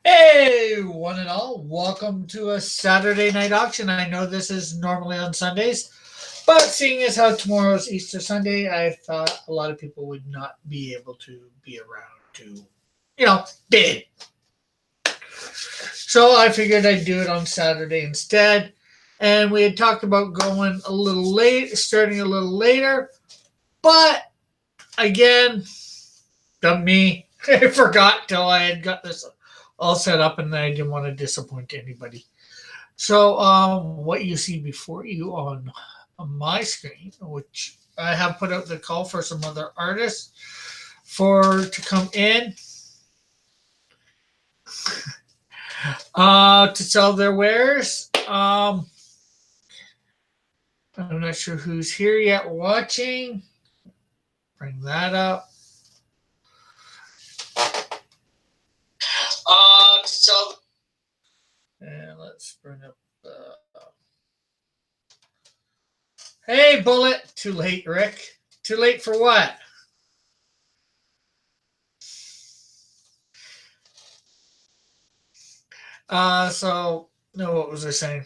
Hey, one and all, welcome to a Saturday night auction. I know this is normally on Sundays, but seeing as how tomorrow's Easter Sunday, I thought a lot of people would not be able to be around to, bid. So I figured I'd do it on Saturday instead. And we had talked about going a little late, starting a little later, but again, dumb me. I forgot till I had got this all set up and I didn't want to disappoint anybody. So, what you see before you on my screen, which I have put out the call for some other artists to come in to sell their wares. I'm not sure who's here yet watching. Bring that up. So, and let's bring up. Hey, Bullet. Too late, Rick. Too late for what? No, what was I saying?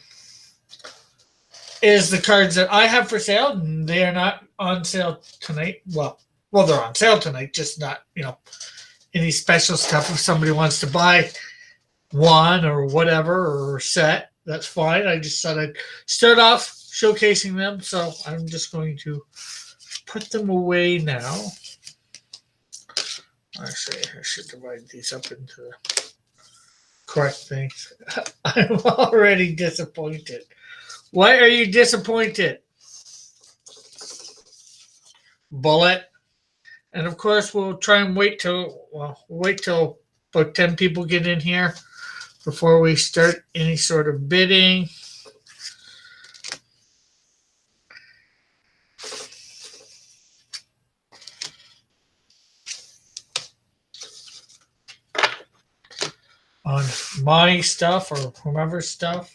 Is the cards that I have for sale, they are not on sale tonight. Well, they're on sale tonight, just not, any special stuff. If somebody wants to buy one or whatever or set, that's fine. I just thought I'd start off showcasing them. So I'm just going to put them away now. Actually, I should divide these up into the correct things. I'm already disappointed. Why are you disappointed? Bullet. And of course, we'll try and wait till about 10 people get in here before we start any sort of bidding. On my stuff or whomever's stuff.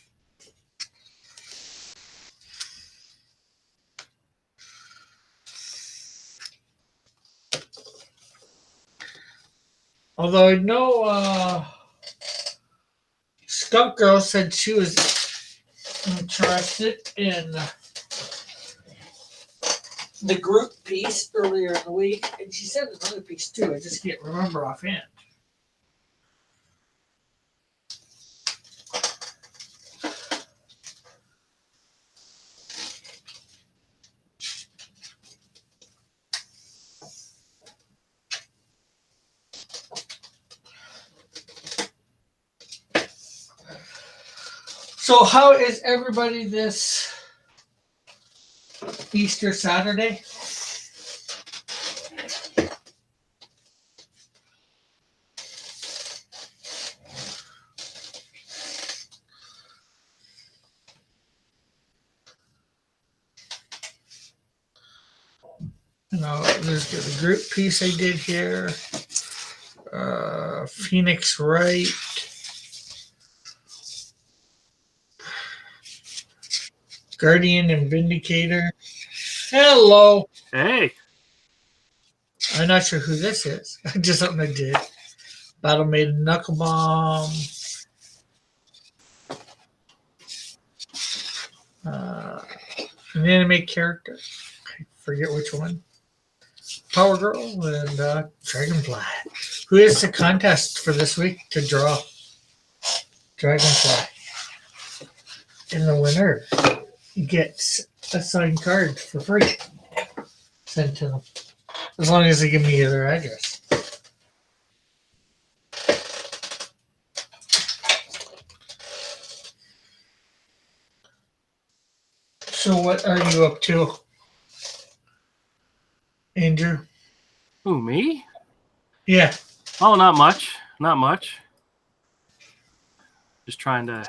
Although I know Skunk Girl said she was interested in the group piece earlier in the week, and she said another piece too. I just can't remember offhand. So, how is everybody this Easter Saturday? There's the group piece I did here. Phoenix Wright. Guardian and Vindicator. Hello. Hey. I'm not sure who this is. Just something I did. Battle Maiden Knuckle Bomb. An anime character. I forget which one. Power Girl and Dragonfly. Who is the contest for this week to draw? Dragonfly. And the winner gets a signed card for free sent to them. As long as they give me their address. So what are you up to, Andrew? Who, me? Yeah. Oh, not much. Not much. Just trying to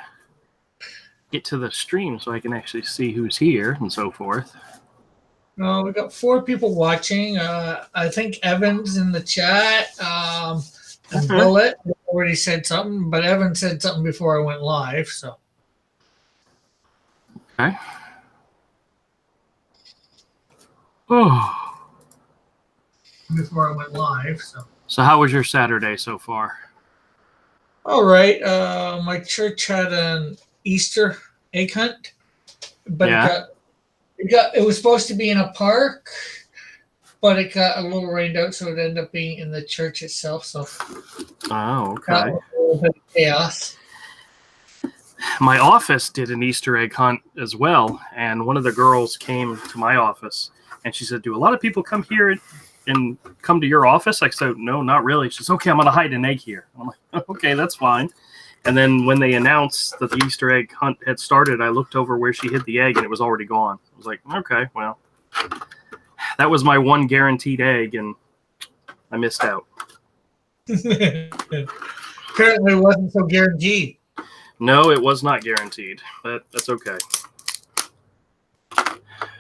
get to the stream so I can actually see who's here and so forth. We got 4 people watching. I think Evan's in the chat. And Bullet already said something, but Evan said something before I went live. So. Okay. Oh. Before I went live. So how was your Saturday so far? All right. My church had an Easter egg hunt, but Yeah. it was supposed to be in a park, but it got a little rained out, so it ended up being in the church itself. So Oh, that okay. was a little bit of chaos. My office did an Easter egg hunt as well, and one of the girls came to my office, and she said, "Do a lot of people come here and come to your office?" I said, "No, not really." She says, "Okay, I'm gonna hide an egg here." I'm like, "Okay, that's fine." And then when they announced that the Easter egg hunt had started, I looked over where she hid the egg, and it was already gone. I was like, "Okay, well, that was my one guaranteed egg, and I missed out." Apparently, it wasn't so guaranteed. No, it was not guaranteed, but that's okay.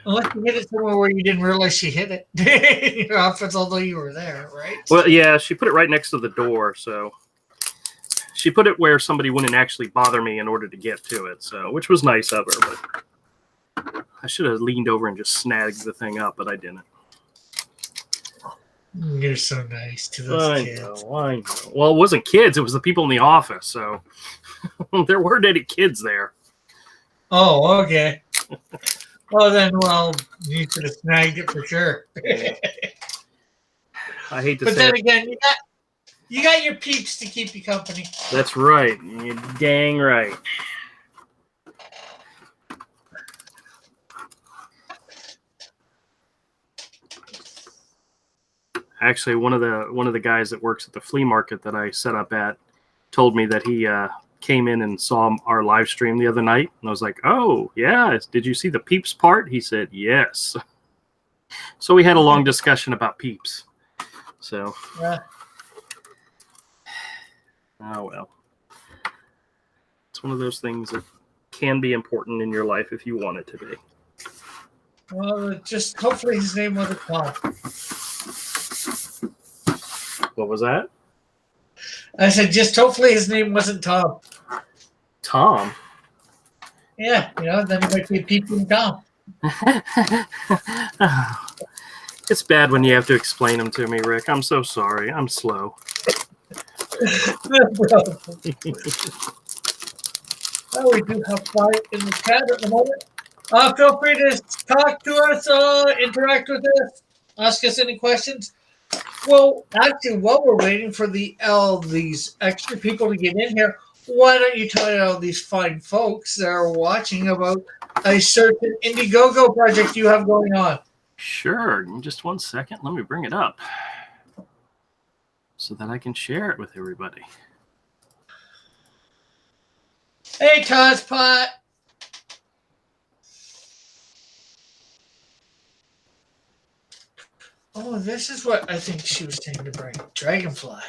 Unless you hit it somewhere where you didn't realize she hit it in your office, although you were there, right? Well, yeah, she put it right next to the door, so she put it where somebody wouldn't actually bother me in order to get to it, so which was nice of her, but I should have leaned over and just snagged the thing up, but I didn't. You're so nice to those kids. I know. Well, it wasn't kids, it was the people in the office, so there weren't any kids there. Oh, okay. Well, you could have snagged it for sure. I hate to But say then it. again, you got your peeps to keep you company. That's right. You're dang right. Actually, one of the guys that works at the flea market that I set up at told me that he came in and saw our live stream the other night, and I was like, "Oh, yeah, did you see the Peeps part?" He said, "Yes." So we had a long discussion about Peeps. So, Yeah. oh well, it's one of those things that can be important in your life if you want it to be. Well, just hopefully his name wasn't Tom. What was that? I said, just hopefully his name wasn't Tom. Tom. Yeah, then it might be Peeping Tom. It's bad when you have to explain them to me, Rick. I'm so sorry. I'm slow. Well, we do have fun in the chat at the moment. Feel free to talk to us, interact with us, ask us any questions. Well, actually, while we're waiting for these extra people to get in here, why don't you tell all these fine folks that are watching about a certain Indiegogo project you have going on? Sure. In just 1 second. Let me bring it up so that I can share it with everybody. Hey, Tosspot. Oh, this is what I think she was saying to bring. Dragonfly.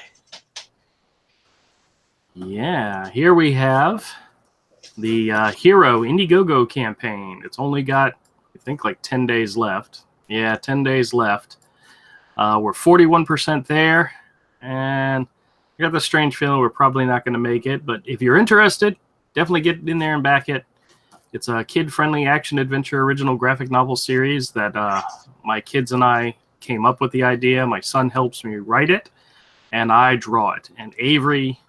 Yeah, here we have the Hero Indiegogo campaign. It's only got, I think, like 10 days left. Yeah, 10 days left. We're 41% there, and I got the strange feeling we're probably not going to make it. But if you're interested, definitely get in there and back it. It's a kid-friendly action-adventure original graphic novel series that my kids and I came up with the idea. My son helps me write it, and I draw it. And Avery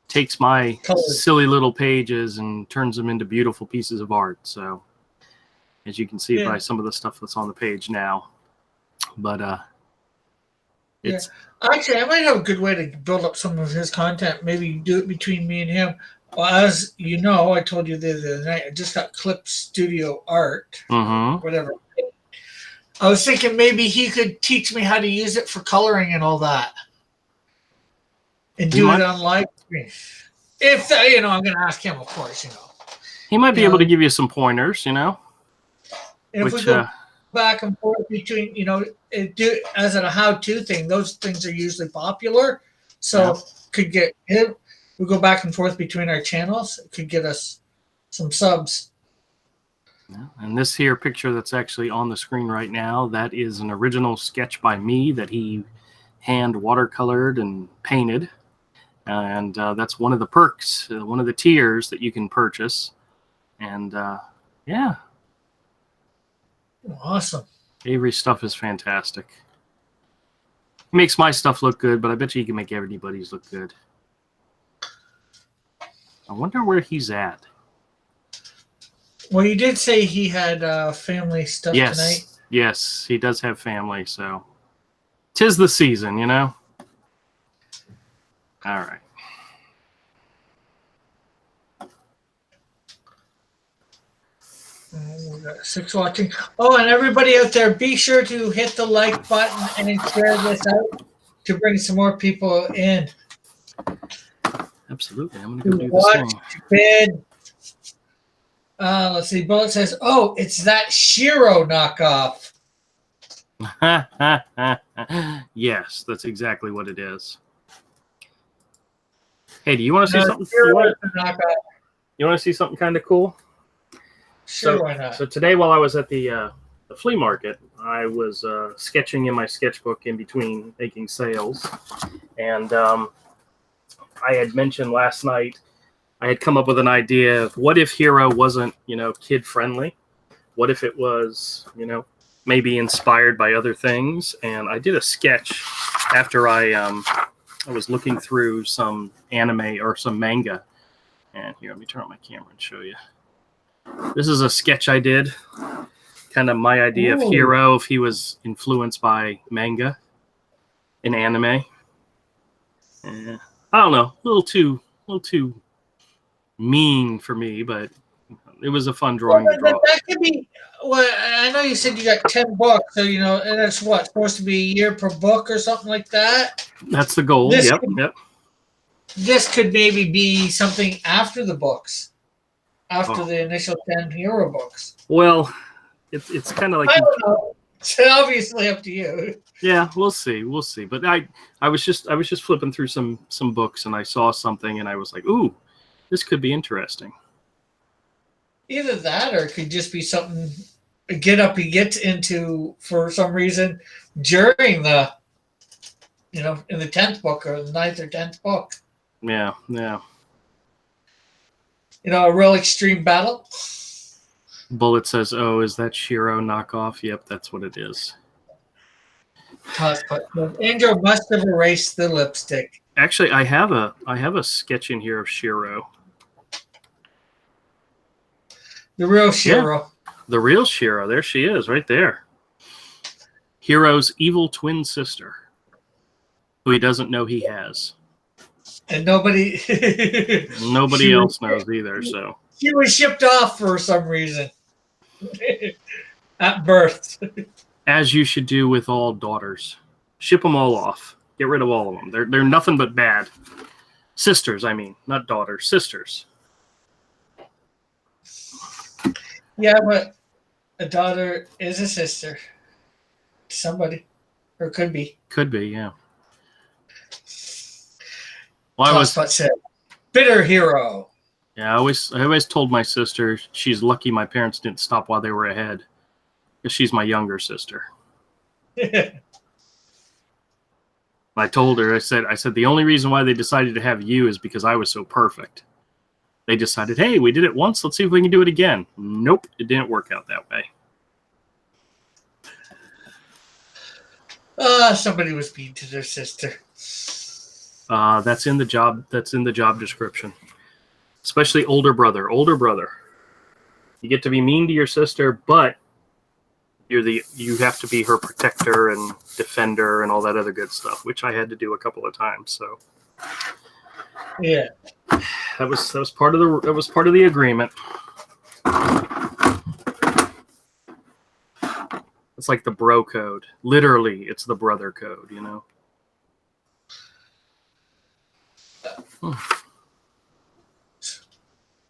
takes my silly little pages and turns them into beautiful pieces of art. So, as you can see by some of the stuff that's on the page now. But it's actually, I might have a good way to build up some of his content. Maybe do it between me and him. Well, as you know, I told you the other night, I just got Clip Studio Art, whatever. I was thinking maybe he could teach me how to use it for coloring and all that, and do it on live stream. If I'm going to ask him, of course. He might be able to give you some pointers. And if we go back and forth between, as a how-to thing, those things are usually popular. So could get him. We go back and forth between our channels. It could get us some subs. And this here picture that's actually on the screen right now, that is an original sketch by me that he hand watercolored and painted. And that's one of the perks, one of the tiers that you can purchase. And yeah. Awesome. Avery's stuff is fantastic. He makes my stuff look good, but I bet you he can make everybody's look good. I wonder where he's at. Well, you did say he had family stuff tonight. Yes, he does have family, so 'tis the season, you know. All right. We got 6 watching. Oh, and everybody out there, be sure to hit the like button and share this out to bring some more people in. Absolutely. I'm going to go do Watch this thing. bid. Let's see. Bullet says, "Oh, it's that Shiro knockoff." Yes, that's exactly what it is. Hey, do you want to see something? You want to see something kind of cool? Sure, why not? So today, while I was at the flea market, I was sketching in my sketchbook in between making sales, and I had mentioned last night I had come up with an idea of what if Hero wasn't, kid friendly? What if it was, maybe inspired by other things? And I did a sketch after I was looking through some anime or some manga. And here, let me turn on my camera and show you. This is a sketch I did. Kind of my idea of Hero if he was influenced by manga and anime. I don't know, a little too mean for me, but it was a fun drawing to draw. That could be. Well, I know you said you got 10 books, so and that's what supposed to be a year per book or something like that. That's the goal. Yep. This could maybe be something after the books, after the initial 10 Hero books. Well, it's kind of like, I don't know. It's obviously up to you. Yeah, we'll see. But I was just flipping through some books, and I saw something, and I was like, ooh, this could be interesting. Either that, or it could just be something Get Up he gets into for some reason during the, in the 10th book or the 9th or 10th book. Yeah. A real extreme battle. Bullet says, "Oh, is that Shiro knockoff?" Yep, that's what it is. Angel must have erased the lipstick. Actually, I have a sketch in here of Shiro. The real Shiro. Yeah, the real Shiro. There she is, right there. Hero's evil twin sister, who he doesn't know he has. And nobody else knows either. So she was shipped off for some reason at birth. As you should do with all daughters, ship them all off. Get rid of all of them. They're nothing but bad. Sisters, I mean, not daughters. Sisters. Yeah, but a daughter is a sister. Somebody, or could be. Could be, yeah. Well, I said, bitter Hero. Yeah, I always told my sister she's lucky my parents didn't stop while they were ahead, because she's my younger sister. I told her, I said the only reason why they decided to have you is because I was so perfect. They decided, hey, we did it once, let's see if we can do it again. Nope, it didn't work out that way. Somebody was mean to their sister. That's in the job description. Especially older brother. You get to be mean to your sister, but you have to be her protector and defender and all that other good stuff, which I had to do a couple of times. So yeah, that was part of the agreement. It's like the bro code. Literally, it's the brother code,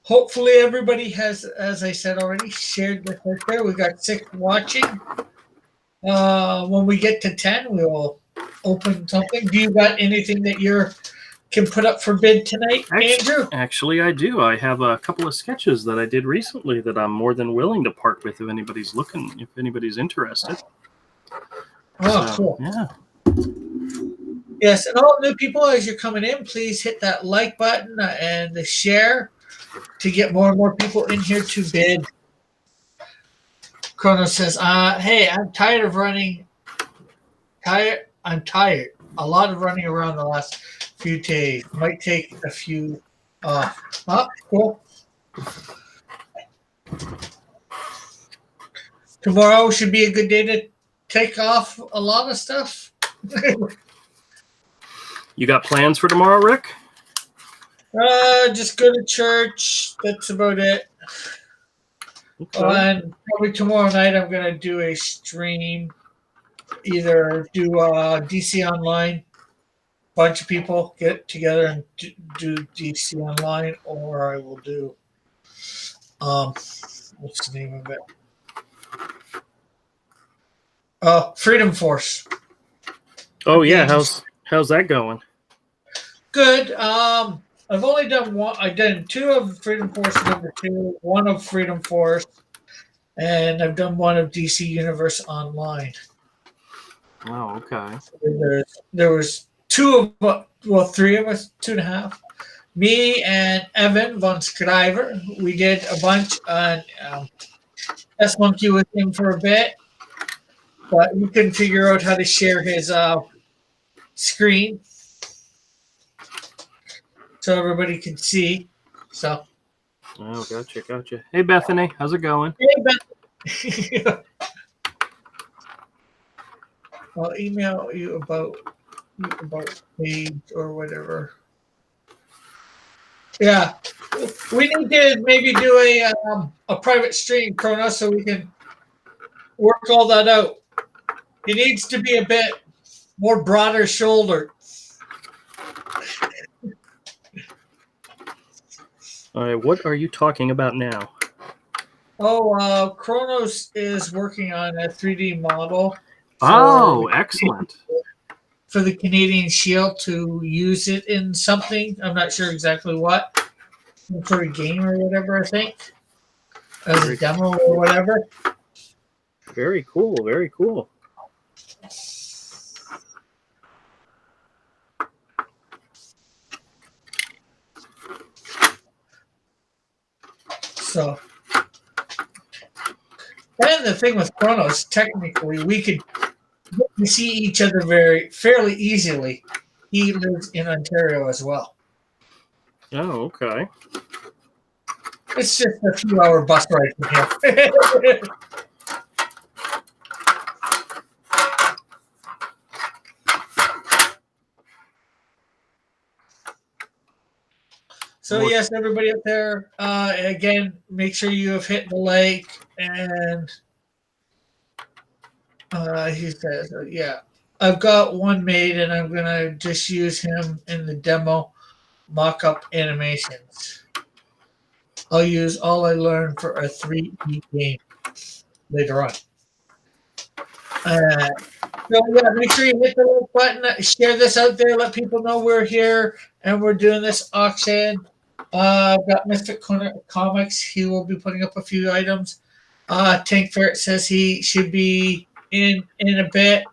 Hopefully everybody has, as I said already, shared this right there. We got 6 watching. When we get to 10, we will open something. Do you got anything that you can put up for bid tonight, Andrew? Actually, I do. I have a couple of sketches that I did recently that I'm more than willing to part with if anybody's looking, if anybody's interested. Oh, cool. Yeah. Yes, and all new people, as you're coming in, please hit that like button and the share to get more and more people in here to bid. Chrono says, hey, I'm tired of running. I'm tired. A lot of running around the last few days. Might take a few Cool. Tomorrow should be a good day to take off a lot of stuff. You got plans for tomorrow, Rick? Just go to church. That's about it. Okay. And probably tomorrow night I'm gonna do a stream. Either do DC Online, bunch of people get together and do DC Online, or I will do what's the name of it? Freedom Force. Oh yeah, how's that going? Good. I've only done one. I've done 2 of Freedom Force number 2, 1 of Freedom Force, and I've done 1 of DC Universe Online. Oh, okay. There was 2 of, well, 3 of us, 2.5. Me and Evan von Scriver. We did a bunch on S Monkey with him for a bit, but we couldn't figure out how to share his screen so everybody can see. So. Oh, gotcha. Hey, Bethany, how's it going? Hey, Beth. I'll email you about page or whatever. Yeah, we need to maybe do a private stream, Kronos, so we can work all that out. It needs to be a bit more broader shouldered. All right, what are you talking about now? Oh, Kronos is working on a 3D model. Excellent. For the Canadian Shield to use it in something. I'm not sure exactly what. Some sort of game or whatever, I think. As a demo or whatever. Very cool. So, and the thing with Kronos, technically, we could see each other fairly easily. He lives in Ontario as well. Oh, okay. It's just a few-hour bus ride from here. So yes, everybody up there, again, make sure you have hit the like, and he says, yeah, I've got one made, and I'm gonna just use him in the demo mock-up animations. I'll use all I learned for a 3D game later on. So yeah, make sure you hit the like button, share this out there, let people know we're here and we're doing this auction. I've got Mystic Comics. He will be putting up a few items. Tank Ferret says he should be in a bit.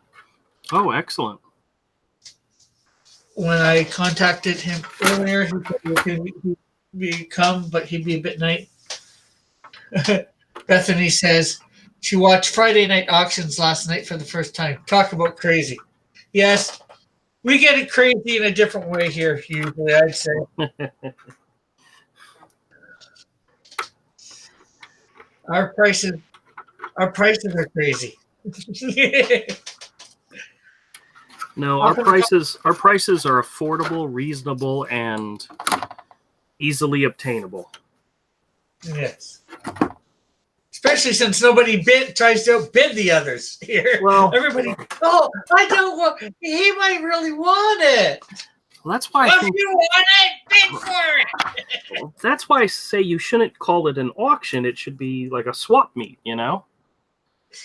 Oh, excellent. When I contacted him earlier, he said he'd come, but he'd be a bit late. Bethany says she watched Friday night auctions last night for the first time. Talk about crazy. Yes, we get it crazy in a different way here, usually, I'd say. Our prices are crazy. No, our prices are affordable, reasonable, and easily obtainable. Yes. Especially since nobody tries to outbid the others here. Well, everybody, I don't want. He might really want it. Well, that's why I think you want it, bid for it. That's why I say you shouldn't call it an auction. It should be like a swap meet. You know,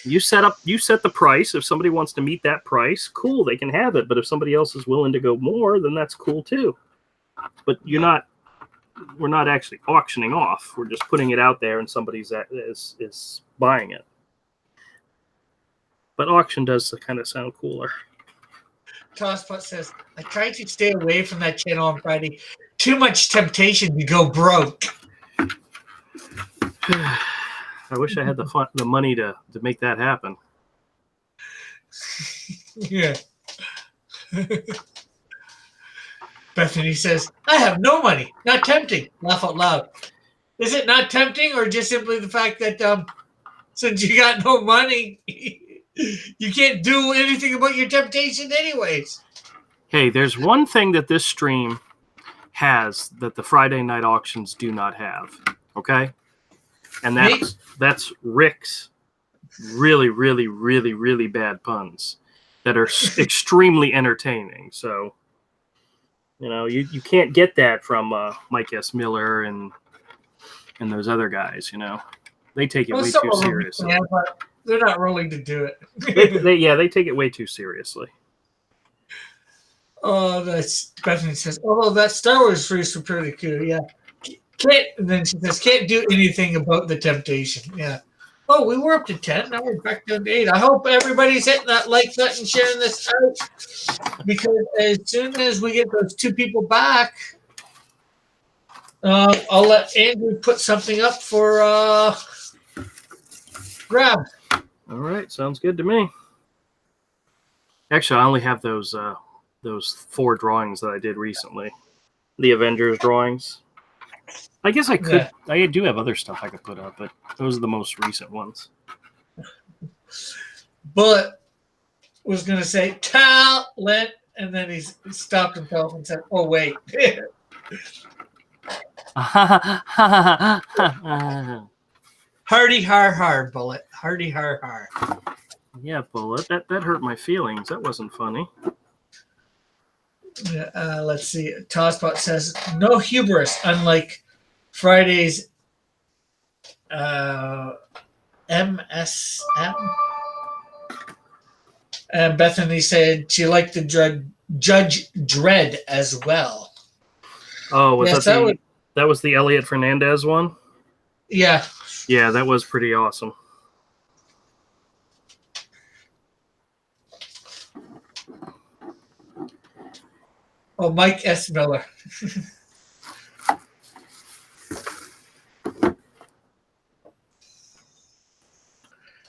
you set the price. If somebody wants to meet that price, cool, they can have it. But if somebody else is willing to go more, then that's cool too. But we're not actually auctioning off. We're just putting it out there, and somebody is buying it. But auction does kind of sound cooler. Tosspot says, I tried to stay away from that channel on Friday. Too much temptation to go broke. I wish I had the money to make that happen. Yeah. Bethany says, I have no money. Not tempting. Laugh out loud. Is it not tempting or just simply the fact that since you got no money, you can't do anything about your temptation anyways? Hey, there's one thing that this stream has that the Friday night auctions do not have. Okay? And that's Rick's really, really, really, really bad puns that are extremely entertaining. So, you can't get that from Mike S. Miller and those other guys. They take it way too seriously. But they're not willing to do it. they take it way too seriously. Oh, that's Bethany says. Although that Star Wars freeze was pretty cool. Yeah. And then she says, can't do anything about the temptation. Yeah. Oh, we were up to 10. Now we're back down to 8. I hope everybody's hitting that like button, sharing this out. Because as soon as we get those 2 people back, I'll let Andrew put something up for grab. All right. Sounds good to me. Actually, I only have those 4 drawings that I did recently. The Avengers drawings. I guess I could. Yeah. I do have other stuff I could put up, but those are the most recent ones. Bullet was going to say talent, and then he stopped himself and said, "Oh wait." Hardy har har, Bullet. Hardy har har. Yeah, Bullet. That hurt my feelings. That wasn't funny. Let's see. Tosspot says no hubris, unlike Friday's MSM. And Bethany said she liked the Judge Dredd as well. Oh, that was the Elliot Fernandez one? Yeah. Yeah, that was pretty awesome. Oh, Mike S. Miller.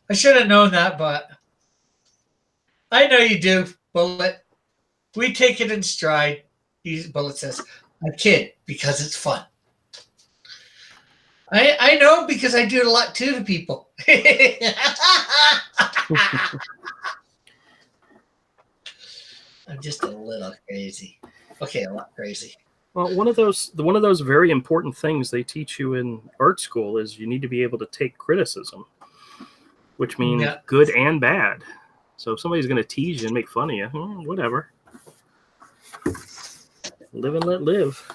I should have known that, but I know you do, Bullet. We take it in stride. Bullet says, I kid because it's fun. I know because I do it a lot too to people. I'm just a little crazy. Okay, a lot crazy. Well, one of those very important things they teach you in art school is you need to be able to take criticism, which means good and bad. So if somebody's going to tease you and make fun of you, whatever. Live and let live.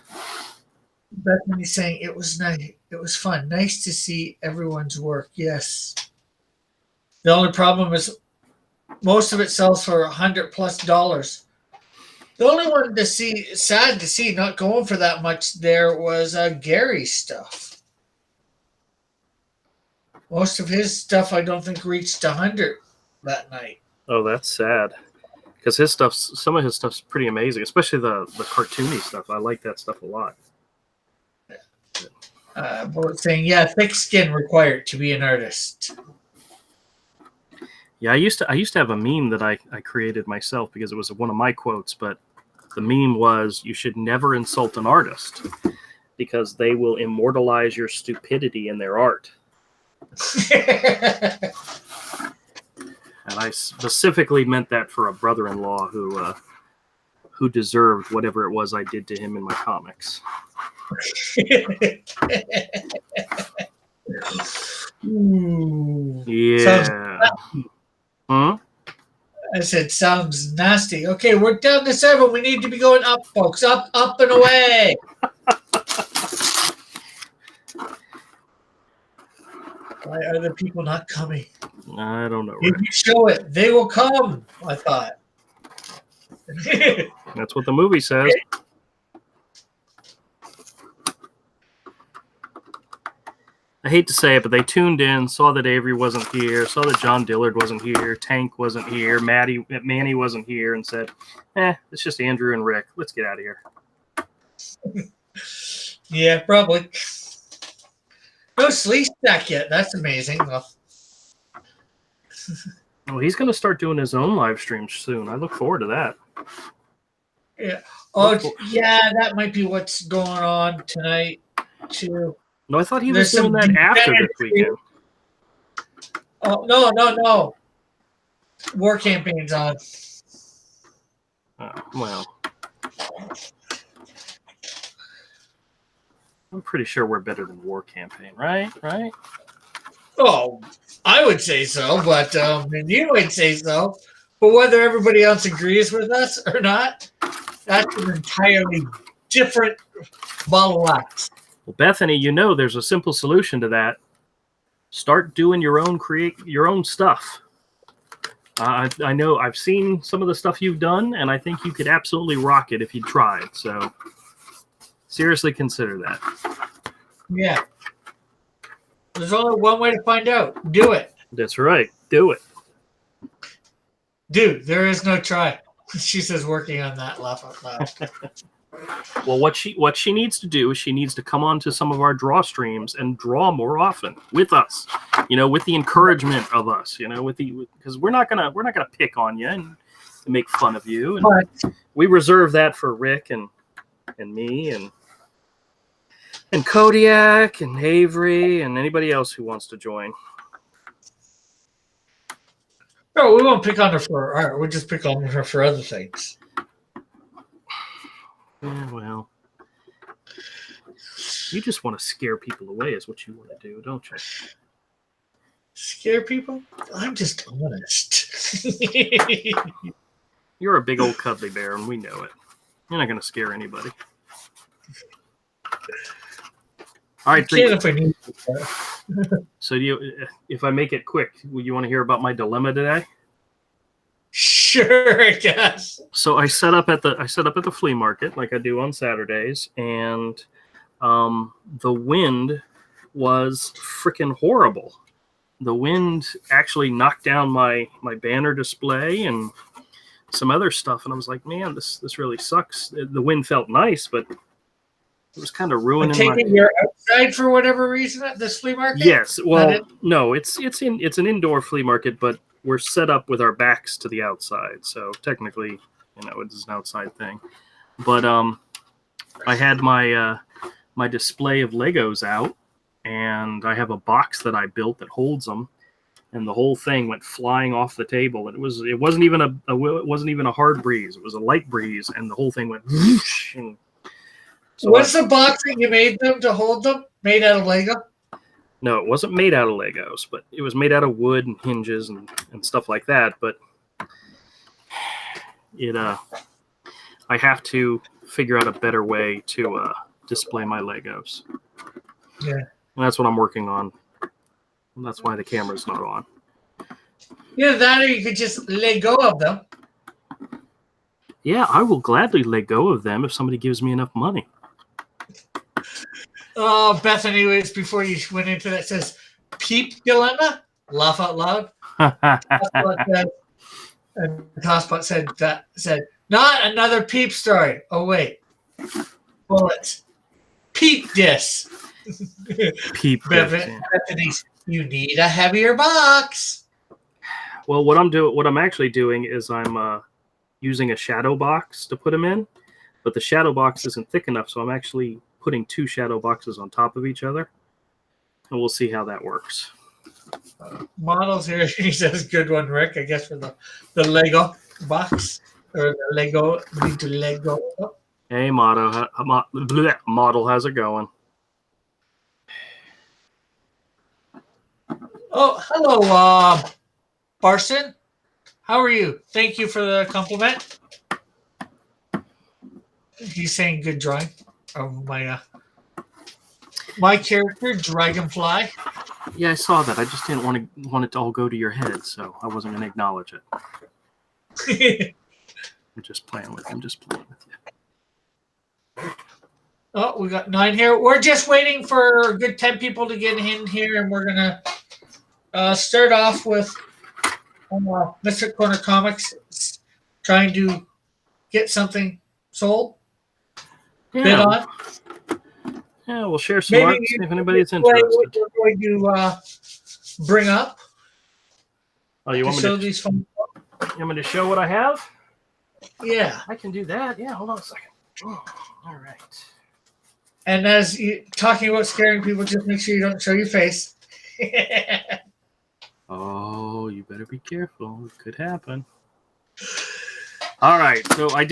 Bethany's saying it was nice. It was fun. Nice to see everyone's work. Yes. The only problem is most of it sells for $100+. The only one sad to see, not going for that much there was Gary's stuff. Most of his stuff, I don't think, reached 100 that night. Oh, that's sad. Because some of his stuff's pretty amazing, especially the cartoony stuff. I like that stuff a lot. Bullet saying, yeah, thick skin required to be an artist. Yeah, I used to have a meme that I created myself because it was one of my quotes, but the meme was, you should never insult an artist because they will immortalize your stupidity in their art. And I specifically meant that for a brother-in-law who deserved whatever it was I did to him in my comics. Ooh. Yeah. I said, sounds nasty. Okay, we're down to 7. We need to be going up, folks. Up, up, and away. Why are the people not coming? I don't know. If you show it, they will come, I thought. That's what the movie says. I hate to say it, but they tuned in, saw that Avery wasn't here, saw that John Dillard wasn't here, Tank wasn't here, Manny wasn't here, and said, it's just Andrew and Rick. Let's get out of here. Yeah, probably. No Sleestack yet. That's amazing. Well, he's going to start doing his own live stream soon. I look forward to that. Yeah. Oh, yeah, that might be what's going on tonight, too. No, I thought he There's was doing some that after this degeneracy. weekend. Oh, no. War campaign's on. Oh, well, I'm pretty sure we're better than War Campaign, right? Right? Oh, I would say so, but and you would say so. But whether everybody else agrees with us or not, that's an entirely different ball of wax. Well, Bethany, you know there's a simple solution to that. Start doing your own stuff. I know I've seen some of the stuff you've done, and I think you could absolutely rock it if you tried. So seriously consider that. Yeah. There's only one way to find out. Do it. That's right. Do it. Dude, there is no try. She says working on that, laugh out loud. Well, what she needs to do is she needs to come on to some of our draw streams and draw more often with us. With the encouragement of us. Because we're not gonna pick on you and make fun of you. And But we reserve that for Rick and me and Kodiak and Avery and anybody else who wants to join. no, we won't pick on her for art. We'll just pick on her for other things. Yeah, well, you just want to scare people away is what you want to do, don't you? Scare people? I'm just honest. You're a big old cuddly bear, and we know it. You're not going to scare anybody. All right, If I need to. so if I make it quick, you want to hear about my dilemma today? Sure, I guess. So I set up at the flea market like I do on Saturdays, and the wind was freaking horrible. The wind actually knocked down my banner display and some other stuff, and I was like, man, this really sucks. The wind felt nice, but it was kind of ruining taking you're outside for whatever reason at this flea market? Yes. Well, no, it's an indoor flea market, but we're set up with our backs to the outside, so technically, it's an outside thing. But I had my display of Legos out, and I have a box that I built that holds them, and the whole thing went flying off the table. And it wasn't even a hard breeze; it was a light breeze, and the whole thing went whoosh. And so what's the box that you made them to hold them? Made out of Lego? No, it wasn't made out of Legos, but it was made out of wood and hinges and stuff like that. But I have to figure out a better way to display my Legos. Yeah. And that's what I'm working on. And that's why the camera's not on. Yeah, that or you could just let go of them. Yeah, I will gladly let go of them if somebody gives me enough money. Oh, Bethany, anyways, before you went into that, says, Peep dilemma? Laugh out loud. And Tosspot said, not another Peep story. Oh, wait. Bullets. Peep this. Peep Bethany, you need a heavier box. Well, what I'm actually doing is I'm using a shadow box to put them in, but the shadow box isn't thick enough, so I'm actually putting two shadow boxes on top of each other, and we'll see how that works. Models here, he says, good one, Rick, I guess, for the Lego box, or the Lego, need to Lego. Hey, model, how's it going? Oh, hello, Barson. How are you? Thank you for the compliment. He's saying good drawing of my character, Dragonfly. Yeah, I saw that. I just didn't want it to all go to your head, so I wasn't going to acknowledge it. I'm just playing with you. Oh, we got 9 here. We're just waiting for a good 10 people to get in here, and we're going to start off with Mr. Corner Comics trying to get something sold. Bid on. Yeah, we'll share some art, see if anybody's interested. What we're going to bring up. Oh, you want me to these fun? You want me to show what I have? Yeah. I can do that. Yeah, hold on a second. All right. And as you talking about scaring people, just make sure you don't show your face. Oh, you better be careful. It could happen. All right. So I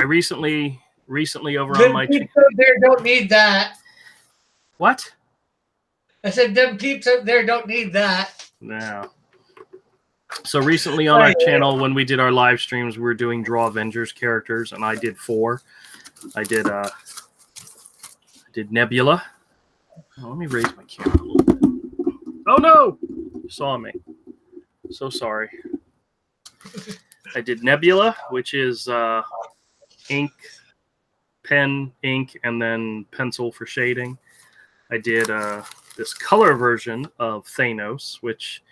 recently over on my people out there don't need that. What? I said them peeps out there don't need that. No. So recently on our channel, when we did our live streams, we were doing Draw Avengers characters, and I did 4. I did Nebula. Oh, let me raise my camera a little bit. Oh no! You saw me. So sorry. I did Nebula, which is ink, pen, ink, and then pencil for shading. I did this color version of Thanos, which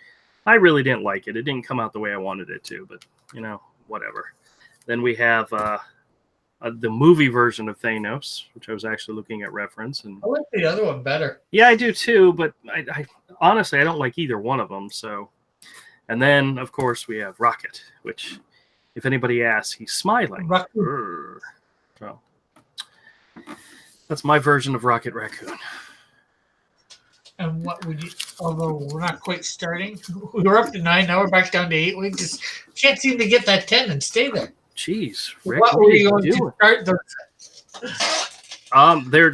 I really didn't like it. It didn't come out the way I wanted it to, but, whatever. Then we have the movie version of Thanos, which I was actually looking at reference. And I like the other one better. Yeah, I do too, but I honestly, I don't like either one of them. So, and then, of course, we have Rocket, which, if anybody asks, he's smiling. So, that's my version of Rocket Raccoon. And what would you, although we're not quite starting, we were up to 9, now we're back down to 8. We just can't seem to get that 10 and stay there. Jeez, Rick, what were you going to start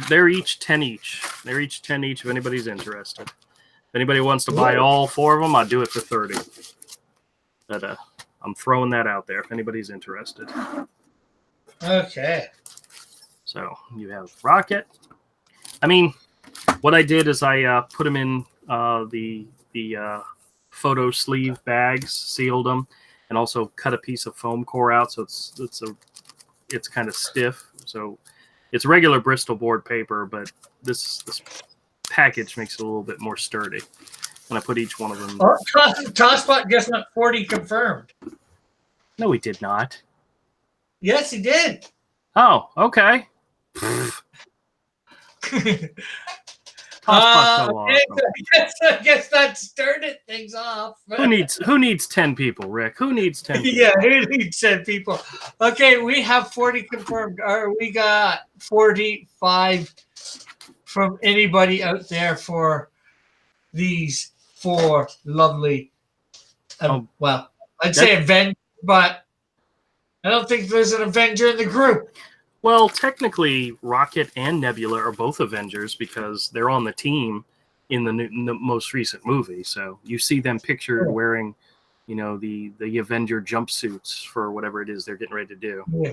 they're each 10 each. They're each 10 each if anybody's interested. If anybody wants to buy all 4 of them, I'll do it for 30. But I'm throwing that out there if anybody's interested. Okay. So you have Rocket. I mean, what I did is I put them in the photo sleeve bags, sealed them, and also cut a piece of foam core out so it's kind of stiff. So it's regular Bristol board paper, but this package makes it a little bit more sturdy. And I put each one of them. Oh, Tosspot just went 40 confirmed. No, he did not. Yes, he did. Oh, okay. I guess that started things off. Who needs 10 people, Rick? Who needs 10 people? Yeah, who needs 10 people? Okay, we have 40 confirmed. We got 45 from anybody out there for these 4 lovely, well, I'd say Avengers, but I don't think there's an Avenger in the group. Well, technically, Rocket and Nebula are both Avengers because they're on the team in the most recent movie. So you see them pictured wearing, the Avenger jumpsuits for whatever it is they're getting ready to do. Yeah.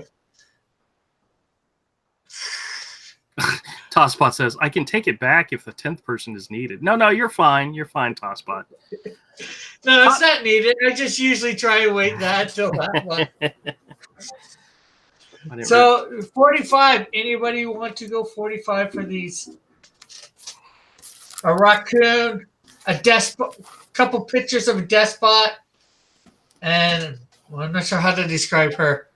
Tosspot says, I can take it back if the 10th person is needed. No, you're fine. You're fine, Tosspot. No, it's not needed. I just usually try and wait that till that one. So 45. Anybody want to go 45 for these? A raccoon, a despot, couple pictures of a despot, and I'm not sure how to describe her.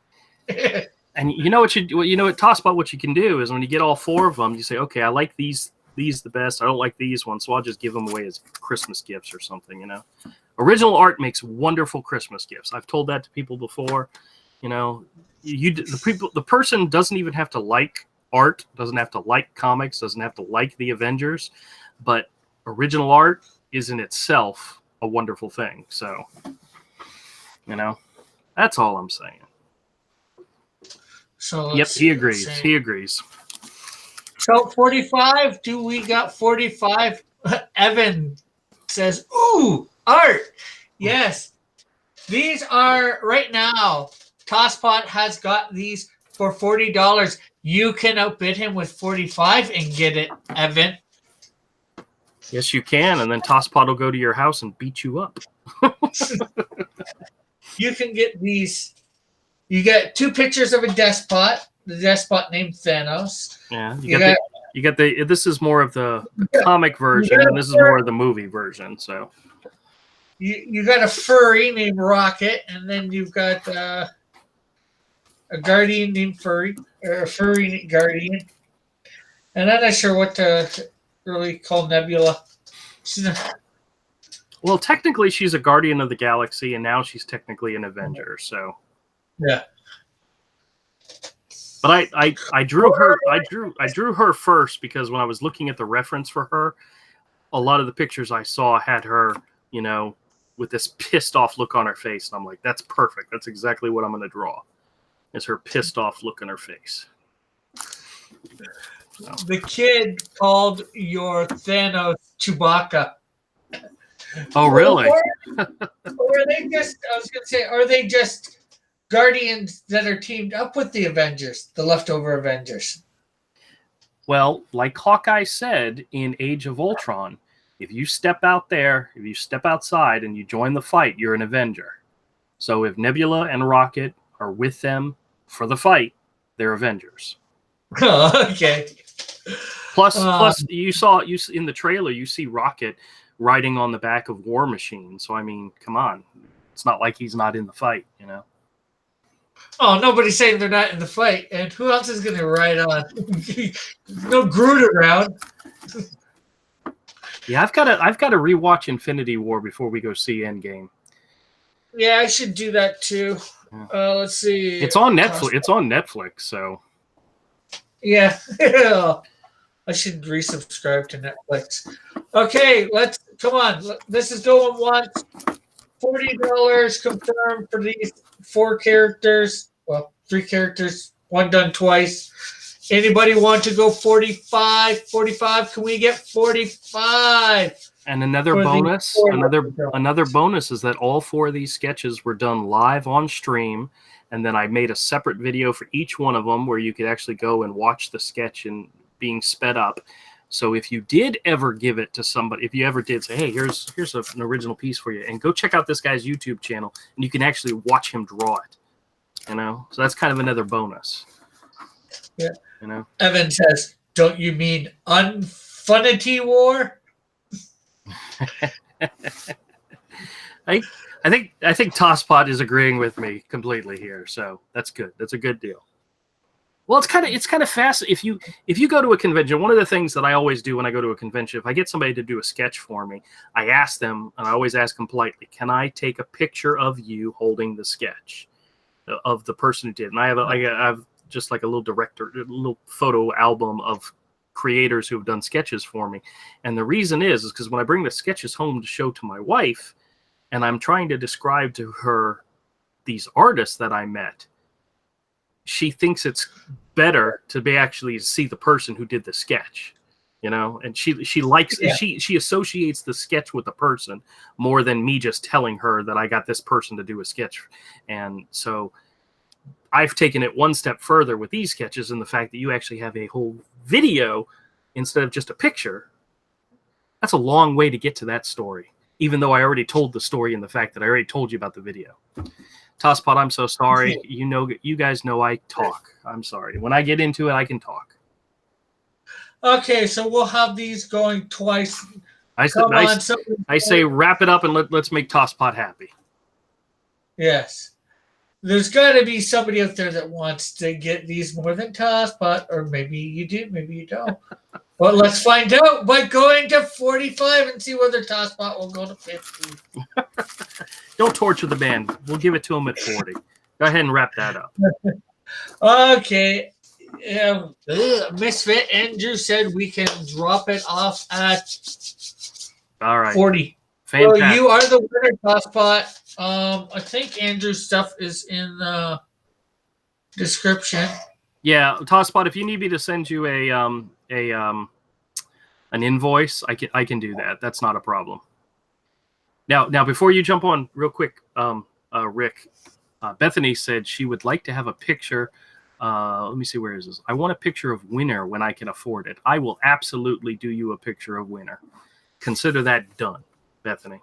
And what Tosspot, what you can do is when you get all 4 of them, you say, okay, I like these the best. I don't like these ones, so I'll just give them away as Christmas gifts or something. Original art makes wonderful Christmas gifts. I've told that to people before. The person doesn't even have to like art, doesn't have to like comics, doesn't have to like the Avengers, but original art is in itself a wonderful thing. So, that's all I'm saying. So yep, he agrees. He agrees. So 45. Do we got 45? Evan says, "Ooh, art." Yes, these are right now. Tosspot has got these for $40. You can outbid him with 45 and get it, Evan. Yes, you can, and then Tosspot will go to your house and beat you up. You can get these. You get 2 pictures of a despot. The despot named Thanos. Yeah, you got the. This is more of the comic version, and this is more of the movie version. So you got a furry named Rocket, and then you've got a guardian named Furry, or a furry guardian. And I'm not sure what to really call Nebula. Well, technically, she's a Guardian of the Galaxy, and now she's technically an Avenger. So yeah. But I drew her I drew her first because when I was looking at the reference for her, a lot of the pictures I saw had her, with this pissed off look on her face, and I'm like, that's perfect. That's exactly what I'm going to draw. Is her pissed off look on her face. So. The kid called your Thanos Chewbacca. Oh, really? Or are they just? I was going to say, are they just Guardians that are teamed up with the Avengers, the leftover Avengers? Well, like Hawkeye said in Age of Ultron, if you step out there, if you step outside and you join the fight, you're an Avenger. So if Nebula and Rocket are with them for the fight, they're Avengers. Okay. Plus, you in the trailer, you see Rocket riding on the back of War Machine. So I mean, come on, it's not like he's not in the fight, Oh, nobody's saying they're not in the fight. And who else is going to ride on? No Groot around. Yeah, I've got to rewatch Infinity War before we go see Endgame. Yeah, I should do that too. Yeah. Let's see. It's on Netflix. It's on Netflix, so. Yeah. I should resubscribe to Netflix. Okay, come on. This is going once. $40 confirmed for these 4 characters. Well, 3 characters. One done twice. Anybody want to go 45? 45? Can we get 45? And another bonus, another bonus is that all 4 of these sketches were done live on stream, and then I made a separate video for each one of them where you could actually go and watch the sketch and being sped up. So if you did ever give it to somebody, if you ever did say, hey, here's an original piece for you, and go check out this guy's YouTube channel, and you can actually watch him draw it. So that's kind of another bonus. Yeah. Evan says, don't you mean Unfunity War? I think Tosspot is agreeing with me completely here, so that's good. That's a good deal. Well, it's kind of fast. If you go to a convention, one of the things that I always do when I go to a convention, if I get somebody to do a sketch for me, I ask them, and I always ask them politely, can I take a picture of you holding the sketch of the person who did? And I have just like a little photo album of creators who have done sketches for me. And the reason is because when I bring the sketches home to show to my wife, and I'm trying to describe to her these artists that I met, she thinks it's better to be actually see the person who did the sketch, and she likes, she associates the sketch with the person more than me just telling her that I got this person to do a sketch. And so I've taken it one step further with these sketches, and the fact that you actually have a whole video instead of just a picture. That's a long way to get to that story, even though I already told the story in the fact that I already told you about the video. Tosspot, I'm so sorry. You guys know I talk. I'm sorry. When I get into it, I can talk. Okay, so we'll have these going twice. I say wrap it up and let's make Tosspot happy. Yes. There's got to be somebody out there that wants to get these more than Tosspot, or maybe you do, maybe you don't. Well, let's find out by going to 45 and see whether Tosspot will go to 50. Don't torture the man. We'll give it to him at 40. Go ahead and wrap that up. Okay. Misfit Andrew said we can drop it off at all right. 40. Fantastic. So you are the winner, Tosspot. I think Andrew's stuff is in the description. Yeah, Tosspot, if you need me to send you an invoice, I can do that. That's not a problem. Now before you jump on real quick, Rick, Bethany said she would like to have a picture. Let me see, where is this? I want a picture of Winner when I can afford it. I will absolutely do you a picture of Winner. Consider that done, Bethany.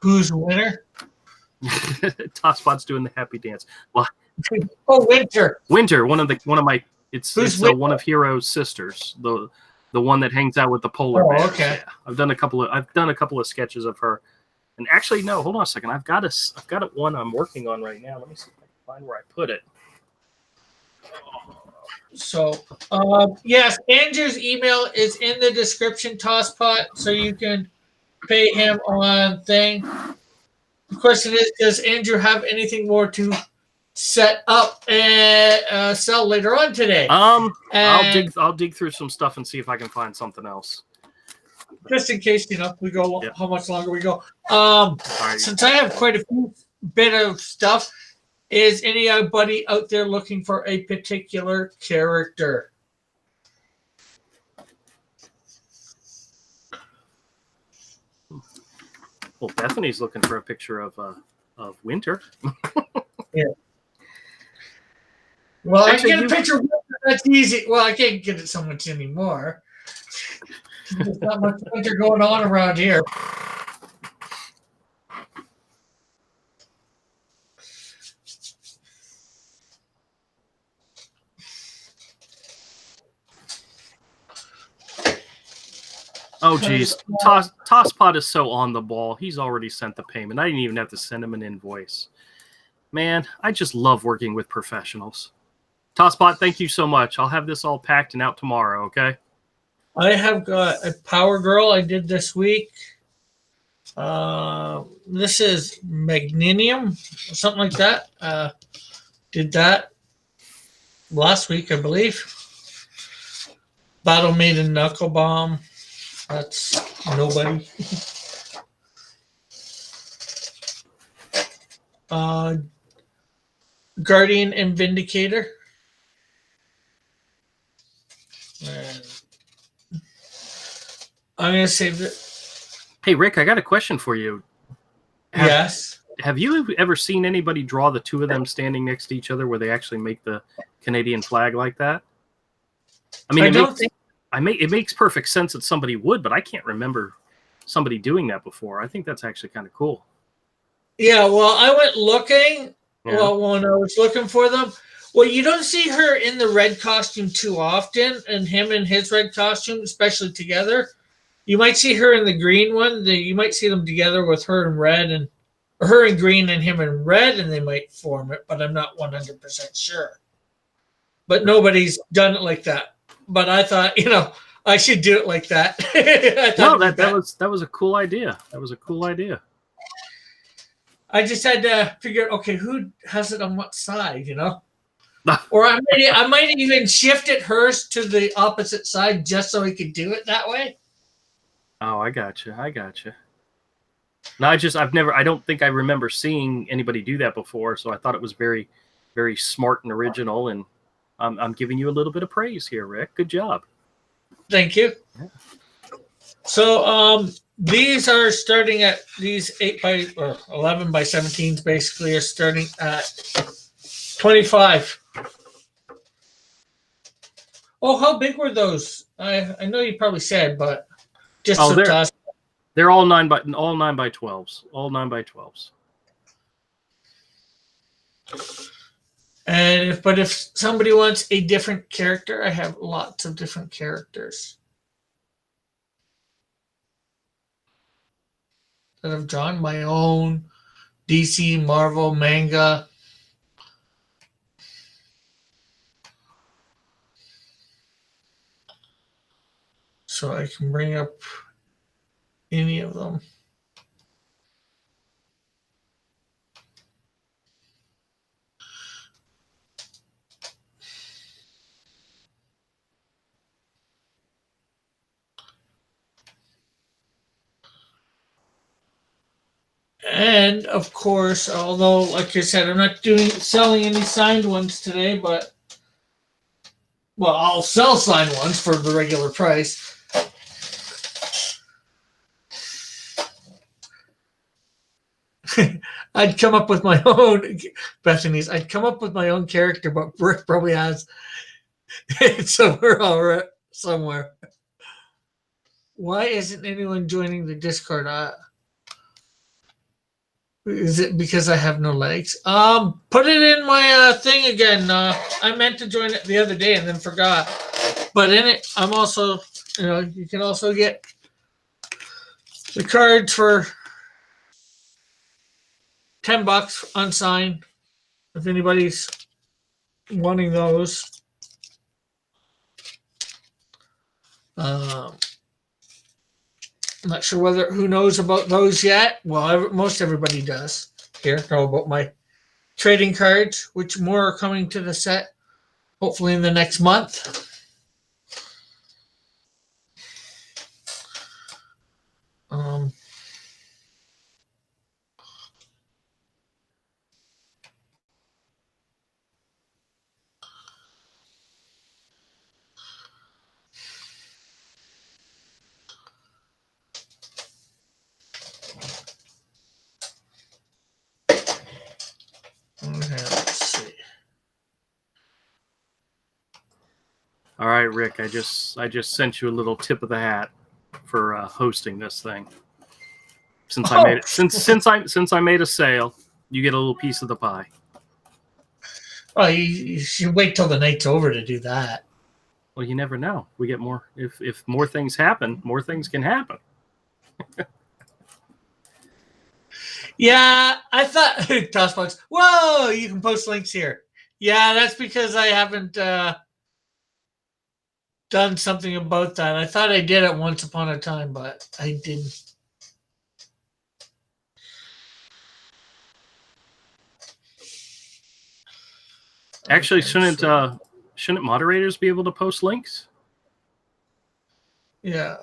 Who's Winner? Tosspot's doing the happy dance. Well, oh, Winter. Winter, one of my. It's one of Hero's sisters, the one that hangs out with the polar bears. Okay. Yeah. I've done a couple of sketches of her, and actually, no, hold on a second. I've got one I'm working on right now. Let me see if I can find where I put it. So, yes, Andrew's email is in the description, Tosspot, so you can pay him on thing. The question is, does Andrew have anything more to set up and sell later on today. I'll And dig through some stuff and see if I can find something else. just in case, we go Yep. how much longer we go. All right. Since I have quite a few bit of stuff, is anybody out there looking for a particular character? Well, Bethany's looking for a picture of Winter. Well, Actually, I can get a picture of Winter. That's easy. Well, I can't get it so much anymore. There's not much winter going on around here. Oh, geez. Tosspot is so on the ball. He's already sent the payment. I didn't even have to send him an invoice. Man, I just love working with professionals. Tosspot, thank you so much. I'll have this all packed and out tomorrow, okay? I have got a Power Girl I did this week. This is Magninium, something like that. Did that last week, I believe. Battle Maiden Knuckle Bomb. That's nobody. Guardian and Vindicator. And I'm going to save it. Hey, Rick, I got a question for you. Yes. Have you ever seen anybody draw the two of them standing next to each other where they actually make the Canadian flag like that? I mean, it makes perfect sense that somebody would, but I can't remember somebody doing that before. I think that's actually kind of cool. Yeah, well, I went looking. Yeah. Well, when I was looking for them, well, you don't see her in the red costume too often, and him in his red costume, especially together. You might see her in the green one. You might see them together with her in red and her in green and him in red, and they might form it, but I'm not 100% sure. But nobody's done it like that. But I thought, I should do it like that. No, that was a cool idea. That was a cool idea. I just had to figure out, okay, who has it on what side, Or I might even shifted hers to the opposite side just so he could do it that way. Oh, I gotcha. No, I don't think I remember seeing anybody do that before, so I thought it was very, very smart and original, and I'm giving you a little bit of praise here, Rick. Good job. Thank you. Yeah. So these are starting at these 11 by 17s basically are starting at 25. Oh, how big were those? I know you probably said, but just they're all 9 by 12s. All 9 by 12s. And if somebody wants a different character, I have lots of different characters that I've drawn, my own DC, Marvel, manga. So I can bring up any of them. And of course, although like I said, I'm not selling any signed ones today, but I'll sell signed ones for the regular price. I'd come up with my own Bethany's. I'd come up with my own character, but Rick probably has it somewhere. Why isn't anyone joining the Discord? Is it because I have no legs? Put it in my thing again. I meant to join it the other day and then forgot. But in it, I'm also, you can also get the cards for $10 unsigned. If anybody's wanting those. I'm not sure who knows about those yet. Well, most everybody does here know about my trading cards, which more are coming to the set, hopefully in the next month. Um, let's see. All right, Rick. I just sent you a little tip of the hat for hosting this thing. Since I made it, since I made a sale, you get a little piece of the pie. Oh, you should wait till the night's over to do that. Well, you never know. We get more. If more things happen, more things can happen. Yeah, I thought Tossbox. Whoa, you can post links here. Yeah, that's because I haven't done something about that. I thought I did it once upon a time, but I didn't. Actually, Okay, shouldn't moderators be able to post links? yeah.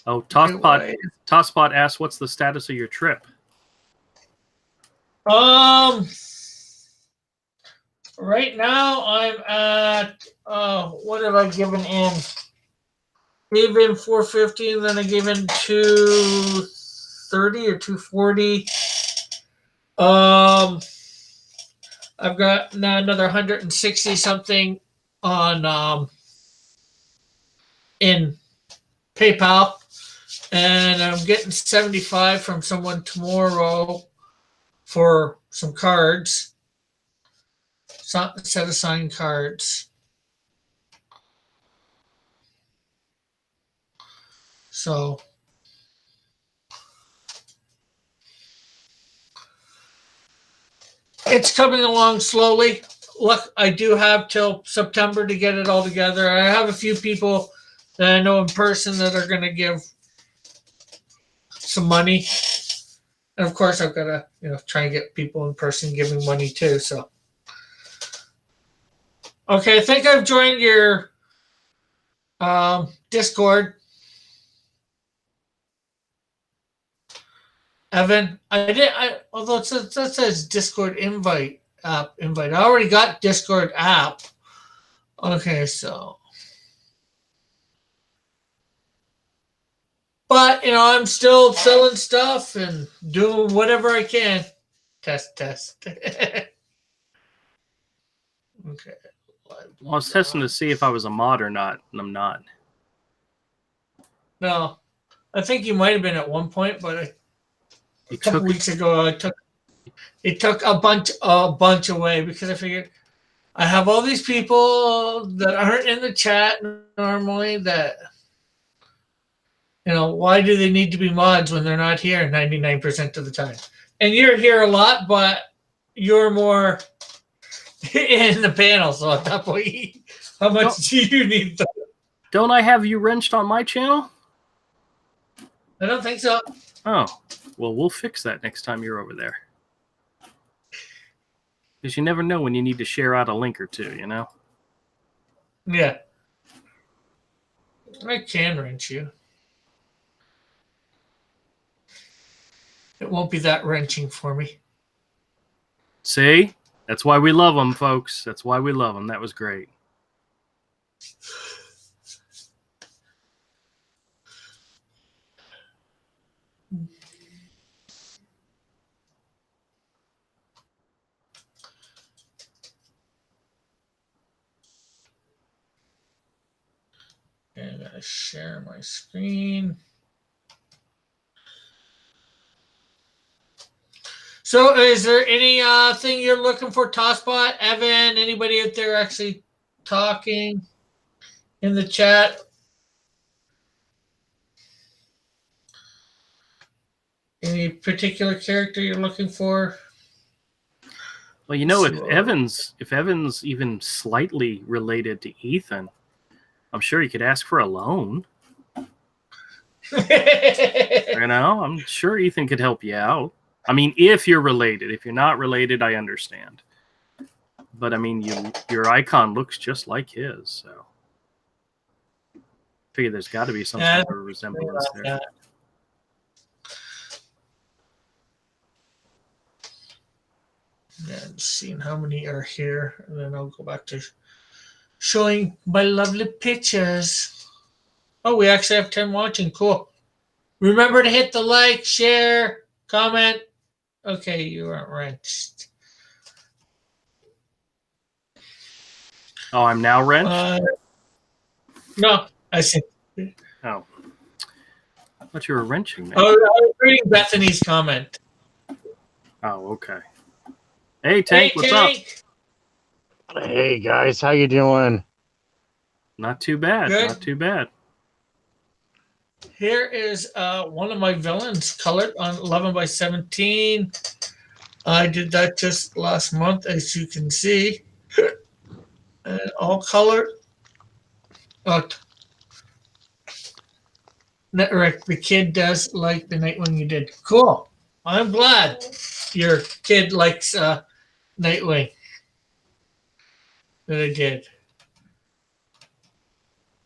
Oh, Tosspot asks, "What's the status of your trip?" Right now I'm at what have I given in? Gave in 450, and then I gave in 230 or 240. I've got now another 160 something on in PayPal, and I'm getting 75 from someone tomorrow for some cards, set of signed cards. So it's coming along slowly. Look, I do have till September to get it all together. I have a few people that I know in person that are going to give some money. And of course, I've got to, try and get people in person giving money too. So, okay, I think I've joined your Discord, Evan. Although that says Discord invite app invite. I already got Discord app. Okay, so. But I'm still selling stuff and doing whatever I can. Test. Okay. Well, I was testing to see if I was a mod or not, and I'm not. No, I think you might have been at one point, but a couple weeks ago, it took a bunch away because I figured I have all these people that aren't in the chat normally that. Why do they need to be mods when they're not here 99% of the time? And you're here a lot, but you're more in the panel. So at that point, how much do you need? Don't I have you wrenched on my channel? I don't think so. Oh, well, we'll fix that next time you're over there. Because you never know when you need to share out a link or two, Yeah. I can wrench you. It won't be that wrenching for me. See? That's why we love them, folks. That's why we love them. That was great. And I'm going to share my screen. So is there any thing you're looking for, Tosspot, Evan, anybody out there actually talking in the chat? Any particular character you're looking for? Well, if Evan's even slightly related to Ethan, I'm sure he could ask for a loan. I'm sure Ethan could help you out. I mean, if you're related. If you're not related, I understand. But I mean, your icon looks just like his, so I figure there's got to be some sort of resemblance there. Yeah. And seeing how many are here, and then I'll go back to showing my lovely pictures. Oh, we actually have 10 watching. Cool. Remember to hit the like, share, comment. Okay, you aren't wrenched. Oh, I'm now wrenched? No, I see. Oh. I thought you were wrenching me. Oh, I was reading Bethany's comment. Oh, okay. Hey, Tank, what's Tank. up? Hey, guys, how you doing? Not too bad. Good. Not too bad. Here is one of my villains colored on 11 by 17. I did that just last month, as you can see. And all colored. Oh, Rick, the kid does like the Nightwing you did. Cool. I'm glad your kid likes Nightwing that I did.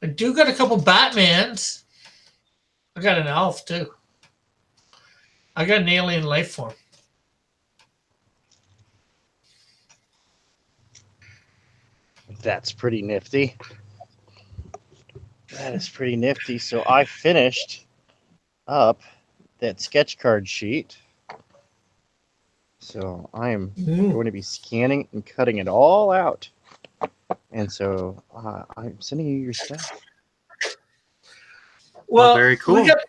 I do got a couple Batmans. I got an elf too. I got an alien life form. That's pretty nifty. That is pretty nifty. So I finished up that sketch card sheet. So I am going to be scanning and cutting it all out. And so I'm sending you your stuff. Well, very cool. We got,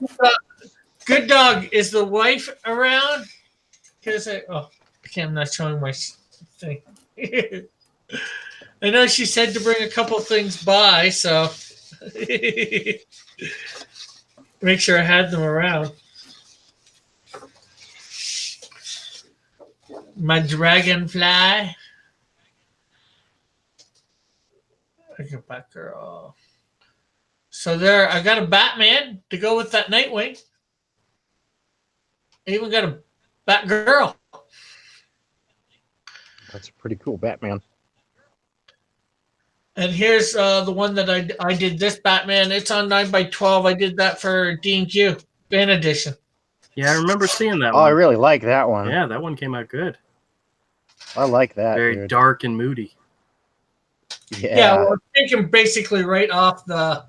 Good Dog, is the wife around? Because I'm not showing my thing. I know she said to bring a couple things by, so make sure I had them around. My dragonfly. Look at Batgirl. So there, I got a Batman to go with that Nightwing. I even got a Batgirl. That's a pretty cool Batman. And here's the one that I did this Batman. It's on 9x12. I did that for D&Q Fan Edition. Yeah, I remember seeing that Oh, one. I really like that one. Yeah, that one came out good. I like that. Very dude. dark and moody. Yeah. Well, taken basically right off the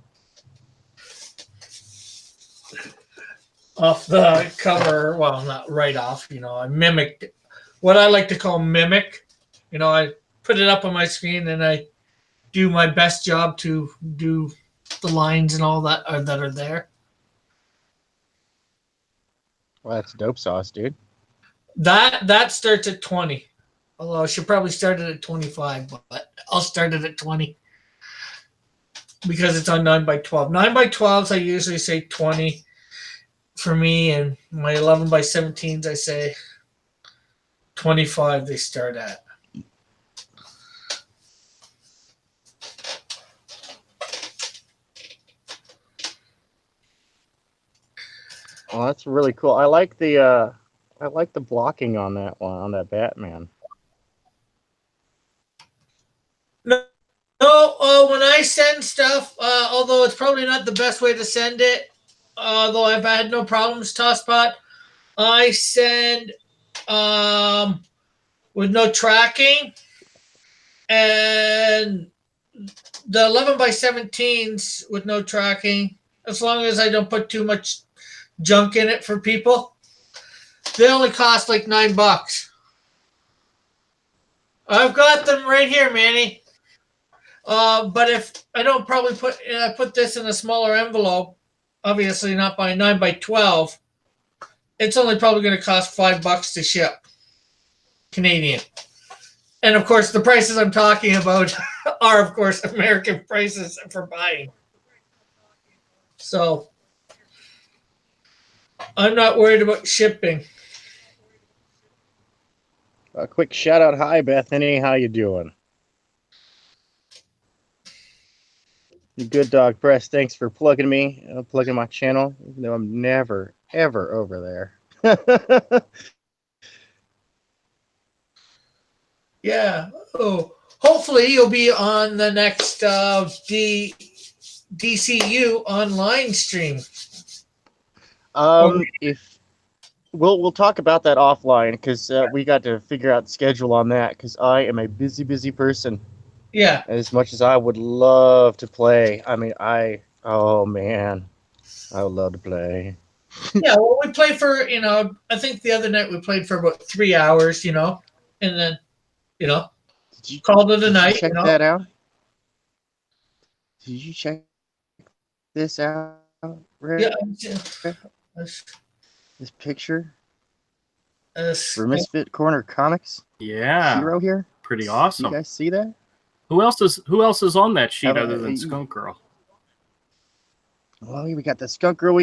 cover. Well, not right off. I mimicked what I like to call mimic. I put it up on my screen and I do my best job to do the lines and all that are there. Well, that's dope sauce, dude. That starts at 20. Although I should probably start it at 25, but I'll start it at 20 because it's on 9x12. 9x12s, I usually say 20 for me, and my 11x17s, I say 25 they start at. Oh, that's really cool. I like the blocking on that one, on that Batman. No, when I send stuff, although it's probably not the best way to send it, although I've had no problems, Tosspot, I send with no tracking, and the 11x17s with no tracking, as long as I don't put too much junk in it for people, they only cost like $9. I've got them right here, Manny. But if I don't probably put this in a smaller envelope, obviously not by 9x12, it's only probably going to cost $5 to ship, Canadian. And of course, the prices I'm talking about are, of course, American prices for buying. So I'm not worried about shipping. A quick shout out. Hi, Bethany. How you doing? Good Dog Press. Thanks for plugging me, plugging my channel, even though I'm never, ever over there. Yeah. Oh, hopefully you'll be on the next DCU online stream. If we'll talk about that offline because we got to figure out the schedule on that because I am a busy person. Yeah. As much as I would love to play, I mean, oh man, I would love to play. Yeah. Well, we played for, I think the other night we played for about 3 hours, and then, you know, Did you called it a did you night, check that out? Did you check this out, Yeah. Rick? That's, This picture that's, for Misfit Corner Comics Yeah, hero here. pretty You awesome. guys see that? Who else is on that sheet Have other than Skunk Girl? Well, we got the Skunk Girl.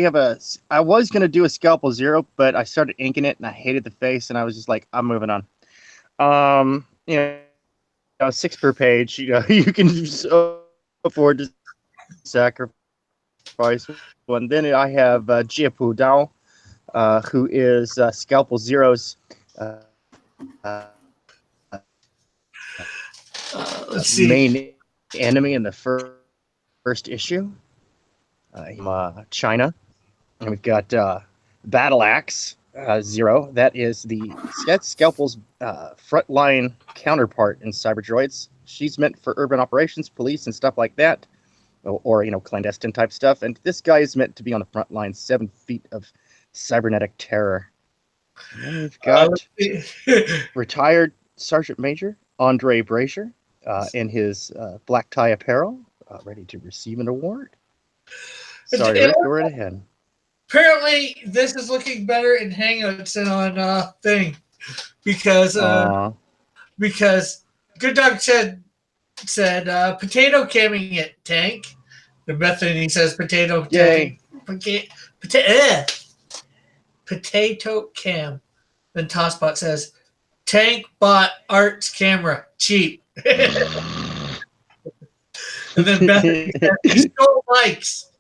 I was gonna do a Scalpel Zero, but I started inking it and I hated the face, and I was just like, I'm moving on. You know, 6 per page. You know, you can just afford to sacrifice one. Then I have Jiapu Dao, who is Scalpel Zero's let's see. main enemy in the first issue. China, and we've got Battle Axe Zero. That is that's Scalpel's frontline counterpart in Cyberdroids. She's meant for urban operations, police, and stuff like that, or clandestine type stuff. And this guy is meant to be on the front line, 7 feet of cybernetic terror. And then we've got retired Sergeant Major Andre Brazier in his black tie apparel, ready to receive an award. Sorry, Rick, go right ahead. Apparently, this is looking better in Hangouts than on thing, because Good Dog said potato camming it, Tank. The method he says potato tank, potato cam. Then Tosspot says Tank bought Art's camera cheap. And then Bethany says he stole likes.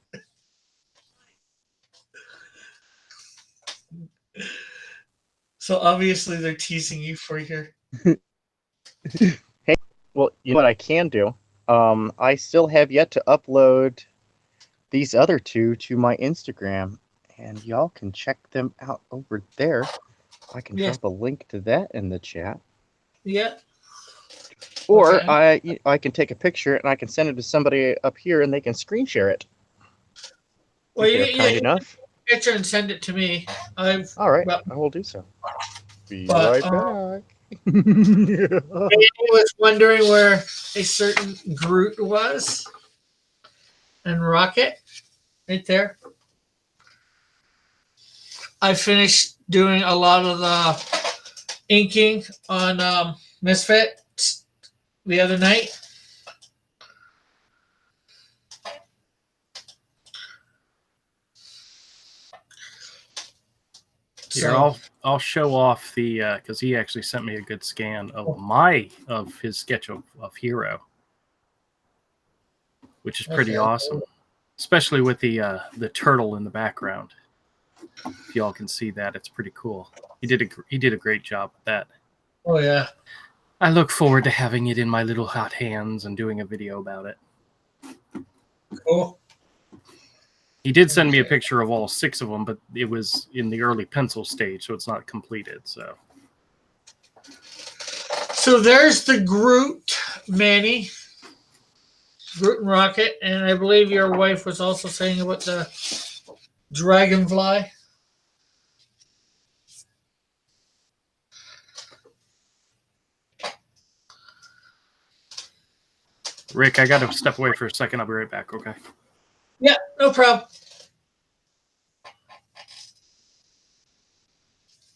So obviously they're teasing you for your. Hey, well, you know what I can do? I still have yet to upload these other 2 to my Instagram, and y'all can check them out over there. I can drop a link to that in the chat. Yeah. Or okay. I can take a picture and I can send it to somebody up here, and they can screen share it. Well, you kind enough. Picture and send it to me. All right, I will do so. Be right back. I was wondering where a certain Groot was, and Rocket, right there. I finished doing a lot of the inking on Misfit the other night. Here, I'll show off the because he actually sent me a good scan of his sketch of Hero, which is pretty awesome, especially with the turtle in the background. If y'all can see that, it's pretty cool. He did a great job with that. Oh yeah. I look forward to having it in my little hot hands and doing a video about it. Cool. He did send me a picture of all 6 of them, but it was in the early pencil stage, so it's not completed. So there's the Groot, Manny, Groot and Rocket, and I believe your wife was also saying about the Dragonfly. Rick, I got to step away for a second. I'll be right back, okay? Yeah, no problem.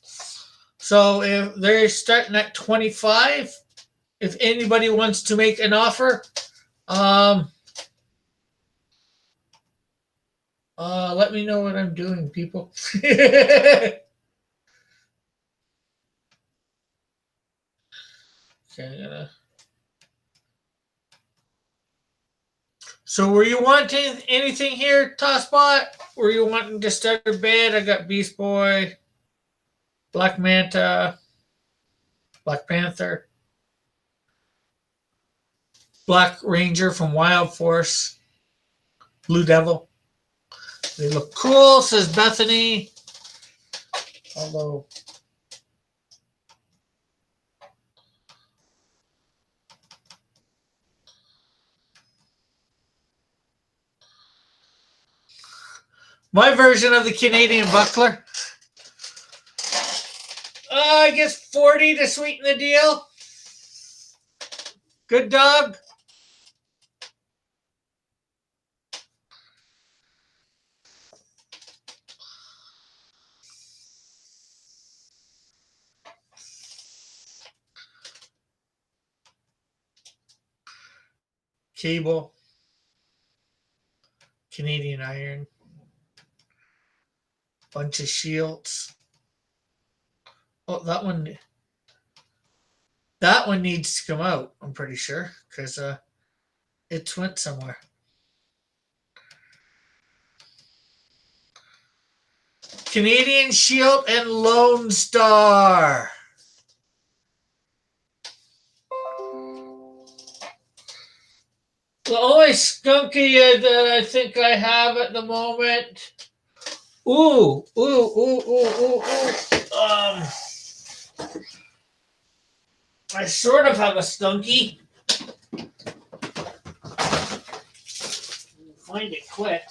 So if they're starting at 25, if anybody wants to make an offer, let me know what I'm doing, people. Okay, So were you wanting anything here, Tosspot? Were you wanting to start a bid? I got Beast Boy, Black Manta, Black Panther. Black Ranger from Wild Force, Blue Devil. They look cool, says Bethany. Although my version of the Canadian buckler, I guess 40 to sweeten the deal. Good dog. Cable. Canadian Iron. Bunch of shields. Oh, that one. That one needs to come out, I'm pretty sure, because it went somewhere. Canadian Shield and Lone Star. The only skunky that I think I have at the moment. Ooh. I sort of have a skunky. Find it quick.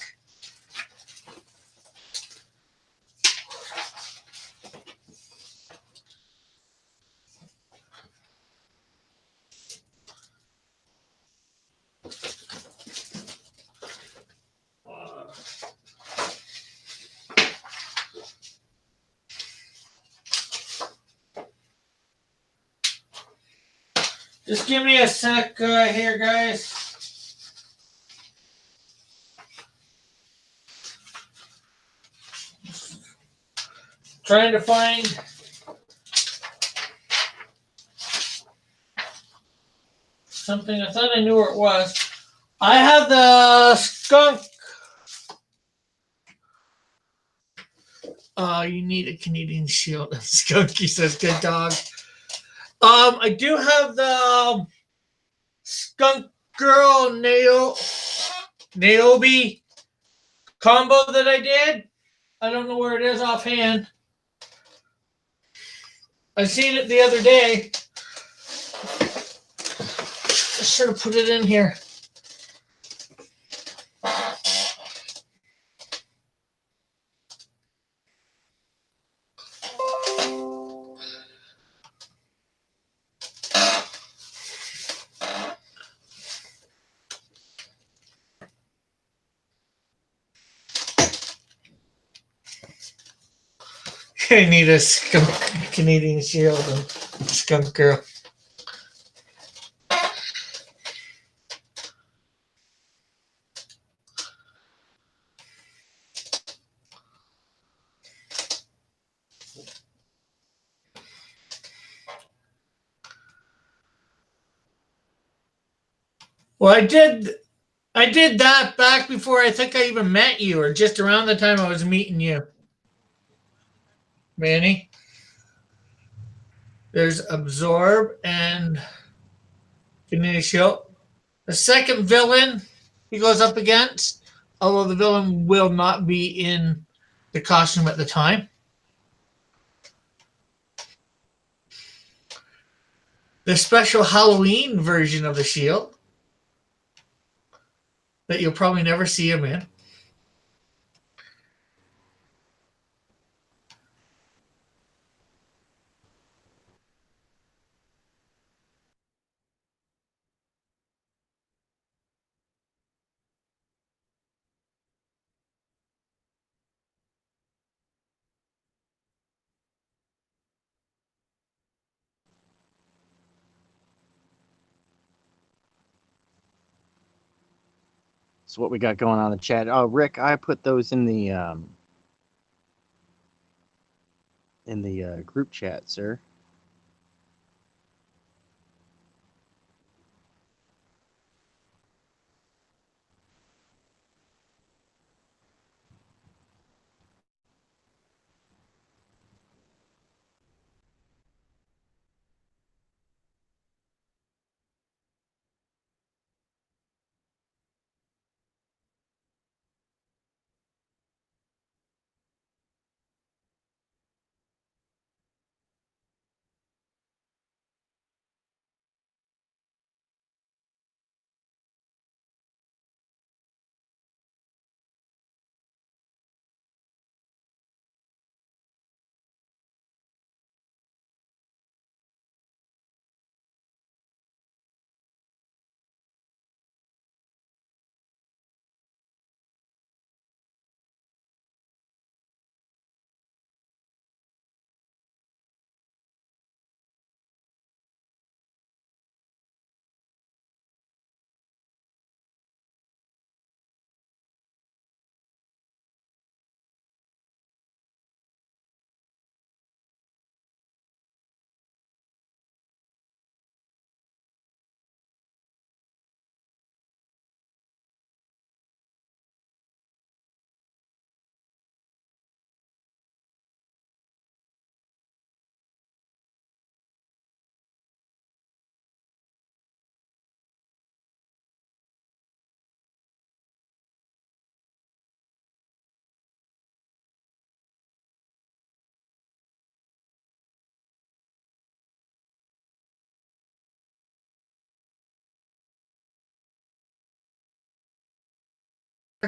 Just give me a sec here, guys. Trying to find something. I thought I knew where it was. I have the skunk. You need a Canadian Shield. Skunky says, good dog. I do have the Skunk Girl Naomi combo that I did. I don't know where it is offhand. I seen it the other day. I should have put it in here. I need a skunk Canadian Shield and Skunk Girl. Well, I did that back before I think I even met you, or just around the time I was meeting you, Manny. There's Absorb and Canadian Shield. The second villain he goes up against, although the villain will not be in the costume at the time. The special Halloween version of the shield that you'll probably never see him in. So what we got going on in the chat? Oh, Rick, I put those in the group chat, sir.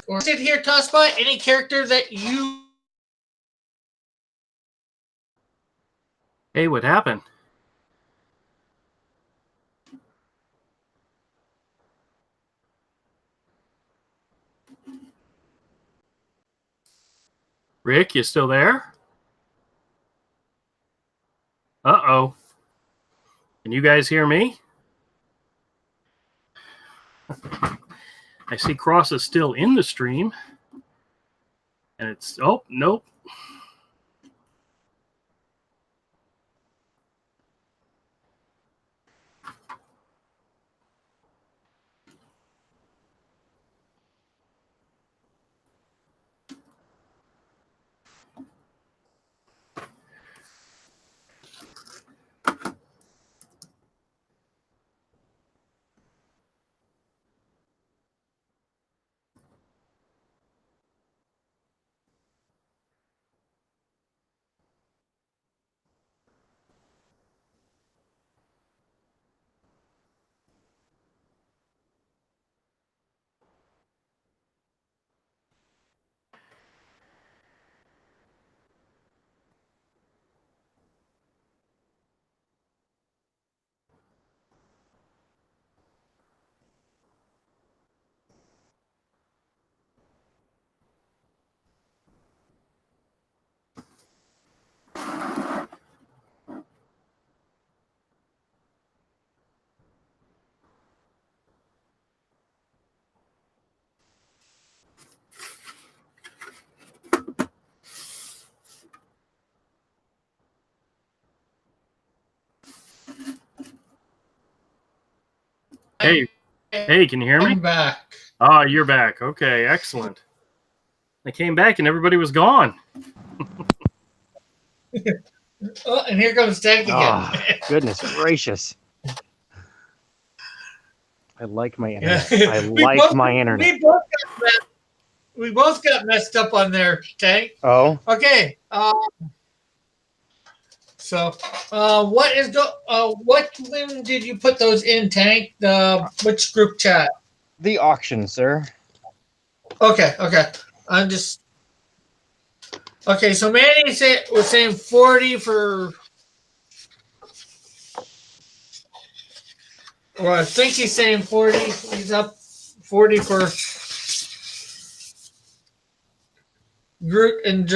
or sit here, Tosspot, any character that you. Hey, what happened? Rick, you still there? Uh-oh. Can you guys hear me? I see Cross is still in the stream. And it's, oh, nope. Hey, can you hear me? I'm back. Ah, you're back. Okay, excellent. I came back and everybody was gone. Oh, and here comes Tank again. Oh, goodness gracious. I like my internet. Yeah. I like my internet. We both got messed up on there, Tank. Oh, Okay. So, what when did you put those in, Tank? Which group chat? the auction, sir. Okay. I'm just okay. So Manny was saying 40 for. Well, I think he's saying 40. He's up 40 for Groot and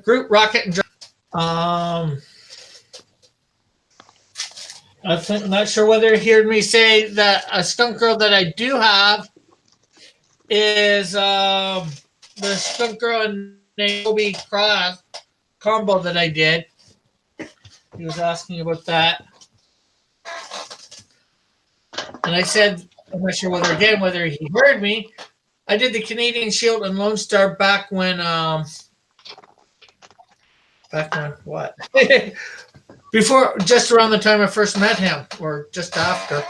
Groot, Rocket, and I'm not sure whether you heard me say that a skunk girl that I do have is the skunk girl and Naomi Cross combo that I did. He was asking about that. And I said, I'm not sure whether he heard me. I did the Canadian Shield and Lone Star back when what? Before, just around the time I first met him, or just after.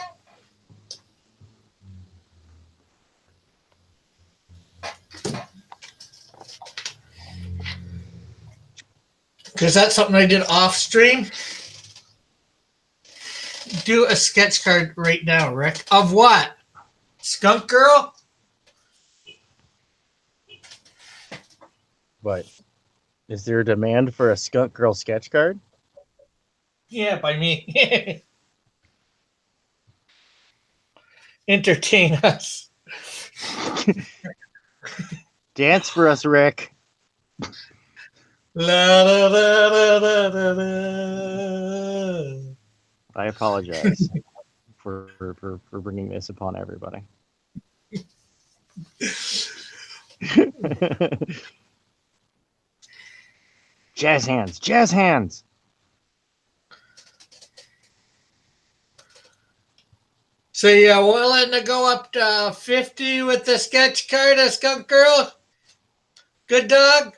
Because that's something I did off stream. Do a sketch card right now, Rick. Of what? Skunk Girl? But is there a demand for a skunk girl sketch card? Yeah, by me. Entertain us. Dance for us, Rick. La, la, la, la, la, la, la. I apologize for bringing this upon everybody. Jazz hands, jazz hands. So yeah, willing to go up to 50 with the sketch card of Skunk Girl? Good dog?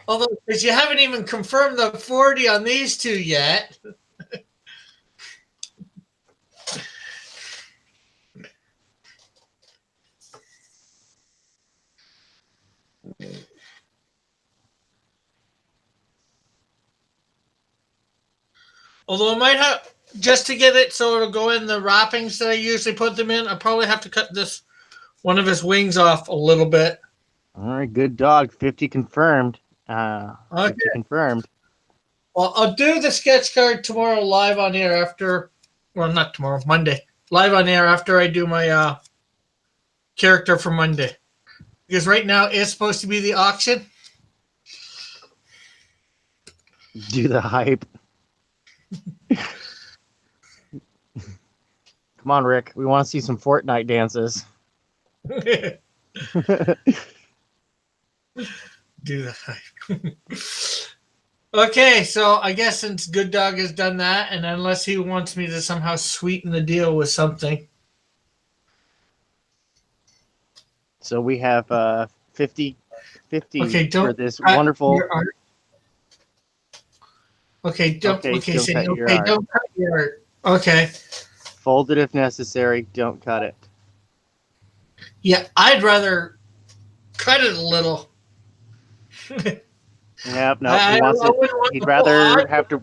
Although, because you haven't even confirmed the 40 on these two yet. Although I might have, just to get it so it'll go in the wrappings that I usually put them in, I probably have to cut this one of his wings off a little bit. All right, good dog. 50 confirmed. Okay. 50 confirmed. Well, I'll do the sketch card tomorrow live on air after, well, not tomorrow, Monday. Live on air after I do my character for Monday. Because right now it's supposed to be the auction. Do the hype. Come on, Rick. We want to see some Fortnite dances. Do the hype. Okay, so I guess since Good Dog has done that, and unless he wants me to somehow sweeten the deal with something. So we have 50 Okay, for this wonderful. Your art. Okay, don't. Okay, Okay, don't say, cut your okay, art. don't cut your art. Okay. Fold it if necessary. Don't cut it. Yeah, I'd rather cut it a little. Yep. No, I he wants it. wouldn't want He'd the rather full- have to.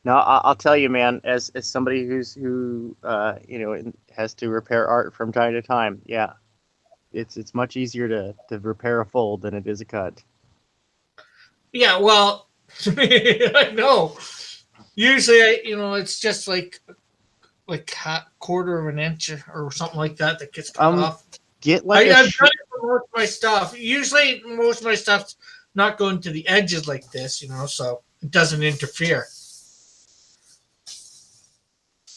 No, I'll tell you, man. As somebody who has to repair art from time to time, yeah, it's much easier to repair a fold than it is a cut. Yeah, well, I know. Usually, it's just like quarter of an inch or something like that gets cut off. Get like I've done it for most of my stuff. Usually, most of my stuff's not going to the edges like this, so it doesn't interfere.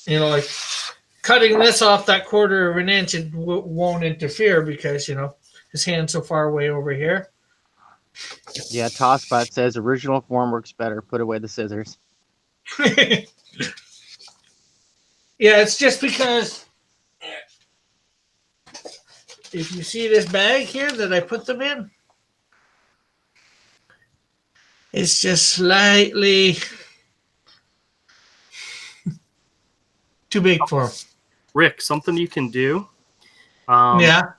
Like cutting this off that quarter of an inch, it won't interfere because, his hand's so far away over here. Yeah, Tosspot says original form works better. Put away the scissors. Yeah, it's just because if you see this bag here that I put them in, it's just slightly too big for them. Rick, something you can do. Yeah.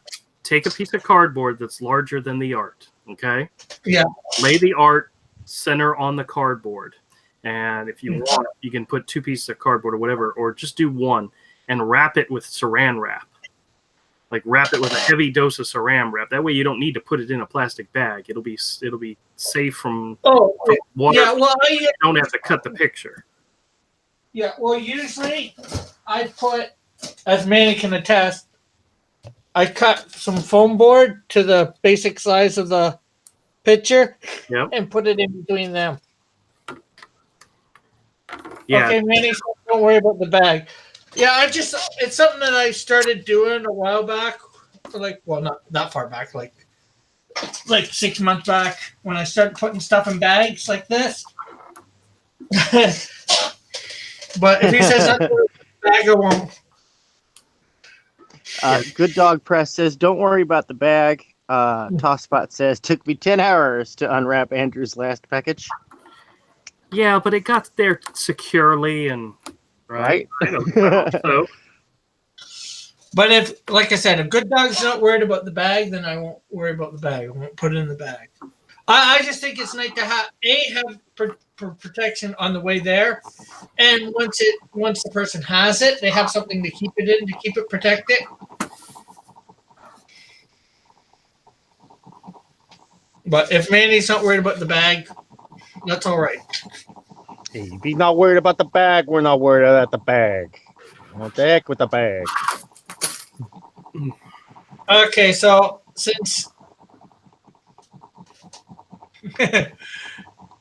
Take a piece of cardboard that's larger than the art. Okay. Yeah. Lay the art center on the cardboard, and if you want, you can put 2 pieces of cardboard or whatever, or just do one and wrap it with Saran wrap. Like wrap it with a heavy dose of Saran wrap. That way, you don't need to put it in a plastic bag. It'll be safe from water. Yeah. Well, You don't have to cut the picture. Yeah, well, usually I put, as Manny can attest, I cut some foam board to the basic size of the picture and put it in between them. Yeah. Okay, Manny, so don't worry about the bag. Yeah, it's something that I started doing a while back, not that far back, like 6 months back when I started putting stuff in bags like this. But if he says not to bag, I won't. Good Dog Press says, don't worry about the bag. Tosspot says, took me 10 hours to unwrap Andrew's last package. Yeah, but it got there securely and right. I hope so. But if Good Dog's not worried about the bag, then I won't worry about the bag. I won't put it in the bag. I just think it's nice to have protection on the way there, and once the person has it, they have something to keep it in to keep it protected. But if Manny's not worried about the bag, that's all right. Hey, if he's not worried about the bag, we're not worried about the bag. What the heck with the bag? Okay, so since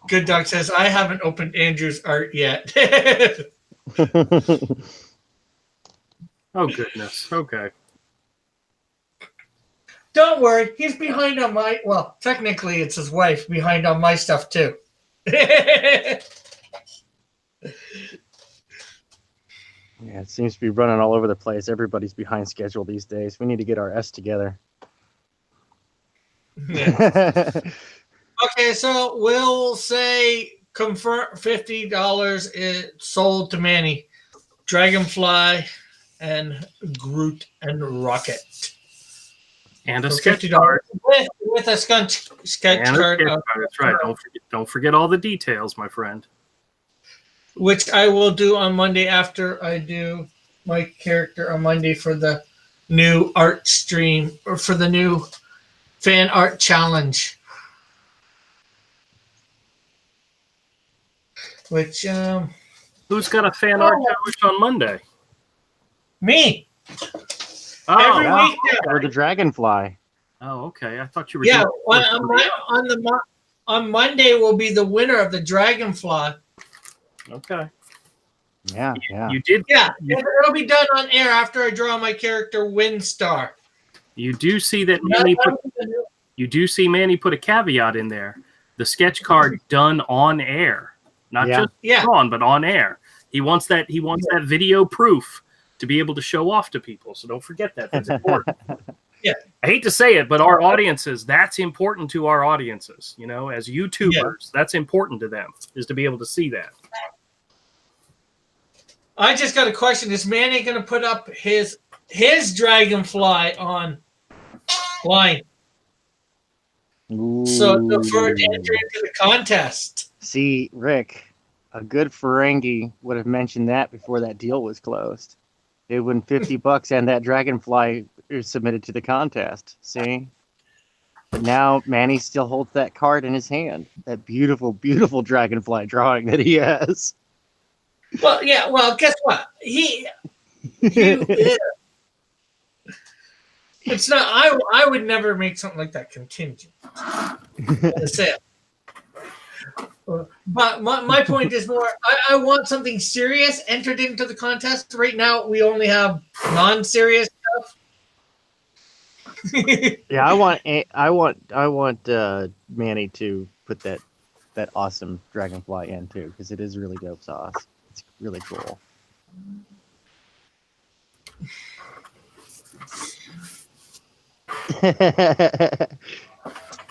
Good Dog says, I haven't opened Andrew's art yet. Oh, goodness. Okay. Don't worry. He's behind on technically it's his wife behind on my stuff too. Yeah, it seems to be running all over the place. Everybody's behind schedule these days. We need to get our S together. Yeah. Okay, so we'll say confirm $50 is sold to Manny. Dragonfly and Groot and Rocket. And a For sketch $50 card. with a sketch And a card. sketch card. That's right. Don't forget all the details, my friend. which I will do on Monday after I do my character on Monday for the new art stream or for the new fan art challenge. Which Who's got a fan art challenge on Monday? me Oh, every yeah. week. Or the dragonfly. oh, okay. I thought you were. Yeah, doing on Monday will be the winner of the Dragonfly. Okay. Yeah, yeah. You did. Yeah, it'll be done on air after I draw my character Windstar. You do see that Manny put. You do see Manny put a caveat in there. The sketch card done on air, not Yeah. just drawn, but on air. He wants that. He wants that video proof to be able to show off to people. So don't forget that. That's important. Yeah. I hate to say it, but our audiences, that's important to our audiences. You know, as YouTubers, that's important to them, is to be able to see that. I just got a question. Is Manny going to put up his Dragonfly on line? So for to enter into the contest. See, Rick, a good Ferengi would have mentioned that before that deal was closed. It would $50 and that dragonfly is submitted to the contest. See? But now Manny still holds that card in his hand. That beautiful, beautiful dragonfly drawing that he has. Well, yeah. Well, guess what? It's not. I would never make something like that contingent. That's it. But my point is more. I want something serious entered into the contest. Right now, we only have non-serious stuff. Yeah, I want Manny to put that awesome dragonfly in too, because it is really dope sauce. It's really cool.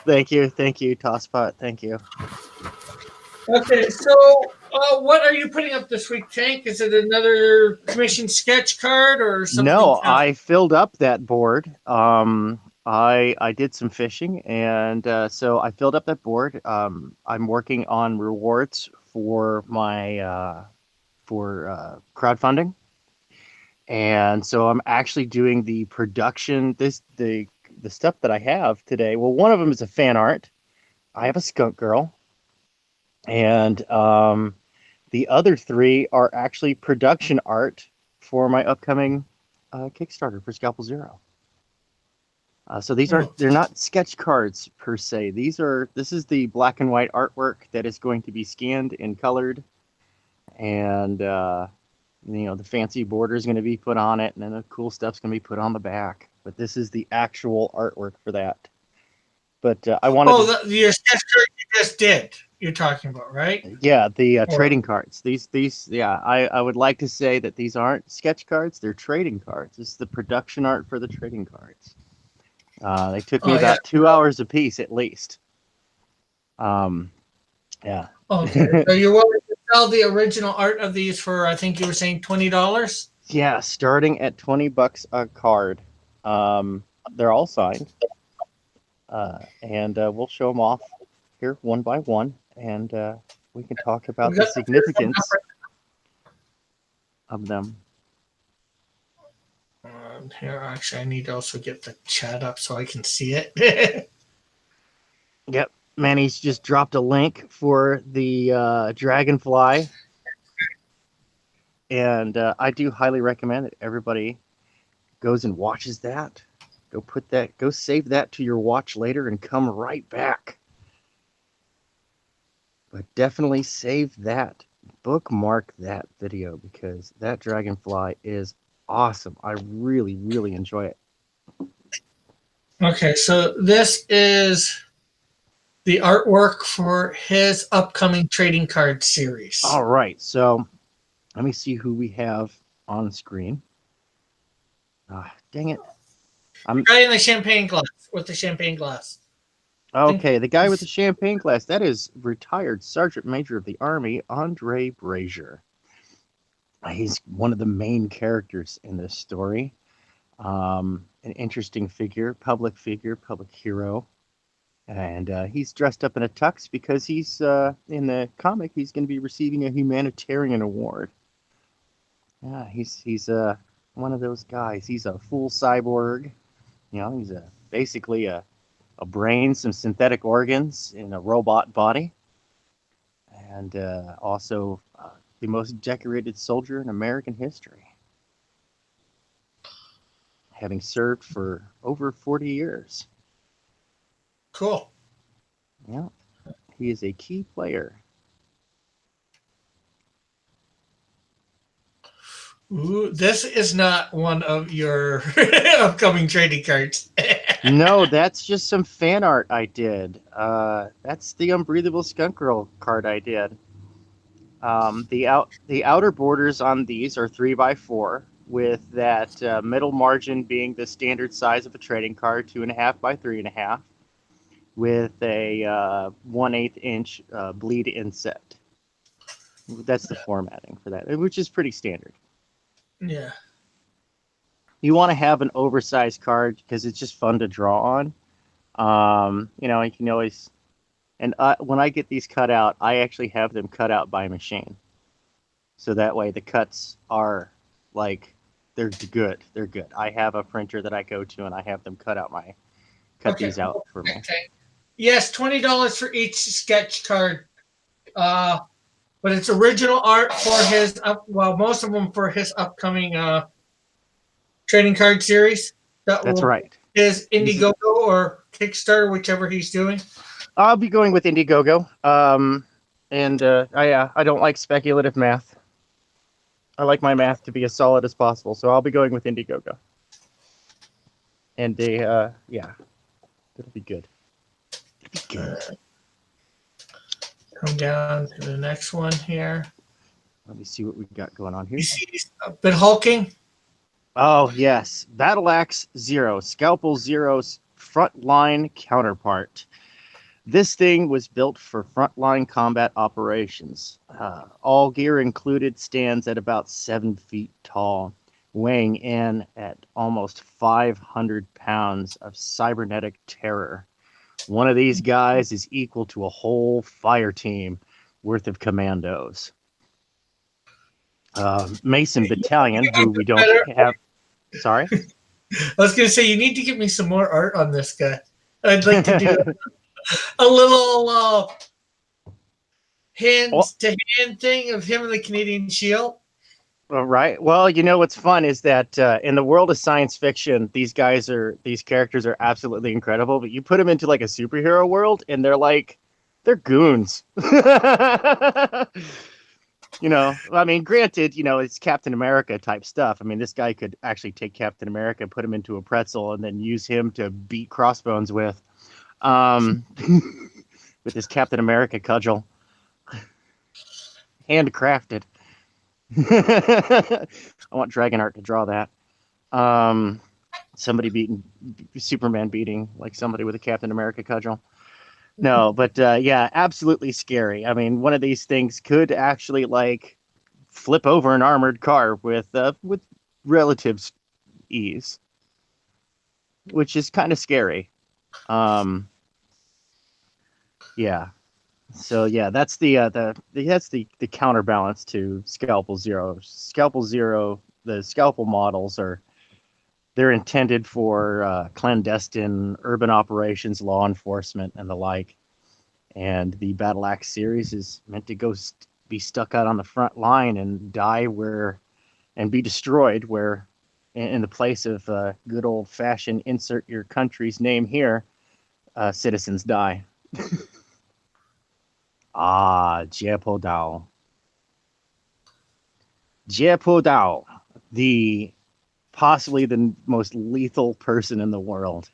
Thank you, Tosspot. Thank you. Okay, so what are you putting up this week, Tank? Is it another commission sketch card or something? No, I filled up that board. I did some fishing, and so I filled up that board. I'm working on rewards for my crowdfunding, and so I'm actually doing the production. The stuff that I have today. Well, one of them is a fan art. I have a skunk girl, and the other three are actually production art for my upcoming Kickstarter for Scalpel Zero. So they're not sketch cards per se. This is the black and white artwork that is going to be scanned and colored, and the fancy border is going to be put on it, and then the cool stuff's going to be put on the back. But this is the actual artwork for that. But I wanted. Your sketch card you just did. You're talking about, right? Yeah, the trading cards. These. Yeah, I would like to say that these aren't sketch cards. They're trading cards. This is the production art for the trading cards. They took me about 2 hours a piece at least. Yeah. Okay. So you're willing to sell the original art of these for, I think you were saying $20? Yeah, starting at $20 a card. They're all signed. And we'll show them off here one by one, and we can talk about the significance of them. Here, actually, I need to also get the chat up so I can see it. Yep, Manny's just dropped a link for the Dragonfly, and I do highly recommend that everybody goes and watches that. Go save that to your watch later and come right back. But definitely save that. Bookmark that video because that Dragonfly is awesome. I really, really enjoy it. Okay, so this is the artwork for his upcoming trading card series. All right, so let me see who we have on screen. Dang it. The guy in the champagne glass with the champagne glass. Okay, the guy with the champagne glass. That is retired Sergeant Major of the Army, Andre Brazier. He's one of the main characters in this story. An interesting figure, public hero. And he's dressed up in a tux because he's in the comic. He's going to be receiving a humanitarian award. Yeah, he's one of those guys. He's a full cyborg. You know, he's basically a brain, some synthetic organs in a robot body, and also the most decorated soldier in American history, having served for over 40 years. Cool. Yeah, he is a key player. Ooh, this is not one of your upcoming trading cards. No, that's just some fan art I did. That's the Unbreathable Skunk Girl card I did. The outer borders on these are 3x4, with that middle margin being the standard size of a trading card, 2.5 by 3.5, with a 1/8 inch bleed inset. That's the formatting for that, which is pretty standard. Yeah. You want to have an oversized card because it's just fun to draw on. You know, you can always. And when I get these cut out, I actually have them cut out by machine. So that way the cuts are like, they're good. They're good. I have a printer that I go to and I have them cut these out for me. Okay. Yes, $20 for each sketch card. But it's original art for his most of them for his upcoming trading card series. That's right. Is Indiegogo or Kickstarter, whichever he's doing. I'll be going with Indiegogo. I don't like speculative math. I like my math to be as solid as possible, so I'll be going with Indiegogo. And it'll be good. It'll be good. Come down to the next one here. Let me see what we've got going on here. You see he's a bit hulking? Oh, yes. Battle Axe Zero, Scalpel Zero's frontline counterpart. This thing was built for frontline combat operations. All gear included stands at about 7 feet tall, weighing in at almost 500 pounds of cybernetic terror. One of these guys is equal to a whole fire team worth of commandos. Mason Battalion, who we don't have. Sorry? I was going to say, you need to give me some more art on this guy. I'd like to do a little hand-to-hand thing of him and the Canadian Shield. All right. Well, you know what's fun is that in the world of science fiction, these characters are absolutely incredible. But you put them into like a superhero world, and they're goons. You know, I mean, granted, you know, it's Captain America type stuff. I mean, this guy could actually take Captain America, put him into a pretzel, and then use him to beat Crossbones with his Captain America cudgel. Handcrafted. I want Dragon Art to draw that. Superman beating like somebody with a Captain America cudgel. No, but yeah, absolutely scary. I mean, one of these things could actually like flip over an armored car with relative ease, which is kind of scary. Yeah. So yeah, that's the counterbalance to Scalpel Zero. Scalpel Zero, the Scalpel models they're intended for clandestine urban operations, law enforcement, and the like. And the Battle Axe series is meant to go be stuck out on the front line and die and be destroyed where, in the place of good old fashioned insert your country's name here, citizens die. Jiepodao. Jiepodao, possibly the most lethal person in the world.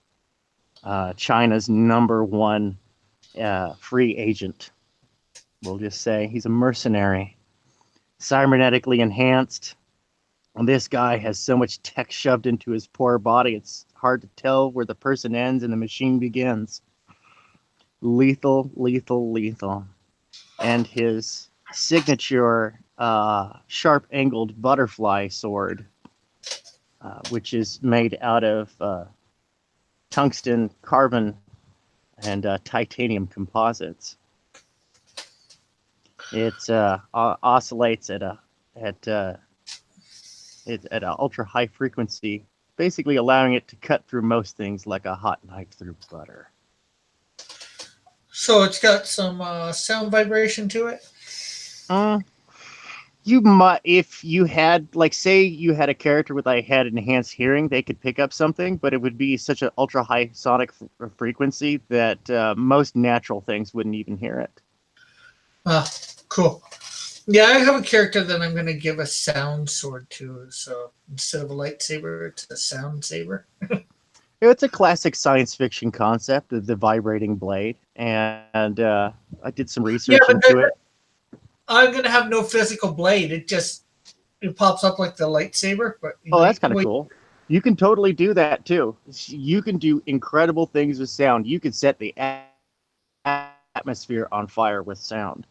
China's #1 free agent. We'll just say he's a mercenary, cybernetically enhanced. And this guy has so much tech shoved into his poor body, it's hard to tell where the person ends and the machine begins. Lethal, lethal, lethal. And his signature sharp-angled butterfly sword, which is made out of tungsten carbon and titanium composites. It oscillates at an ultra high frequency, basically allowing it to cut through most things like a hot knife through butter. So it's got some sound vibration to it. You might, if you had, like, say you had a character with had enhanced hearing, they could pick up something, but it would be such an ultra high sonic frequency that most natural things wouldn't even hear it. Ah, cool. Yeah, I have a character that I'm going to give a sound sword to. So instead of a lightsaber, it's a sound saber. It's a classic science fiction concept of the vibrating blade, and I did some research into it. I'm going to have no physical blade. It pops up like the lightsaber. But that's kind of cool. You can totally do that too. You can do incredible things with sound. You can set the atmosphere on fire with sound.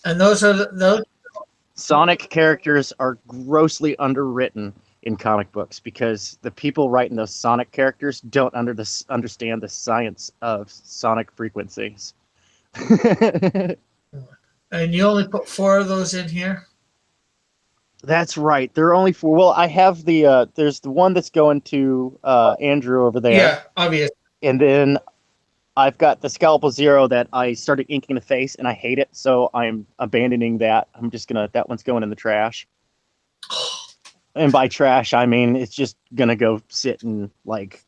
And those Sonic characters are grossly underwritten in comic books because the people writing those Sonic characters don't understand the science of sonic frequencies. And you only put 4 of those in here? That's right. There are only 4. Well, I have there's the one that's going to Andrew over there. Yeah, obvious. And then I've got the Scalpel Zero that I started inking the face and I hate it, so I'm abandoning that. That one's going in the trash. And by trash, I mean it's just gonna go sit in like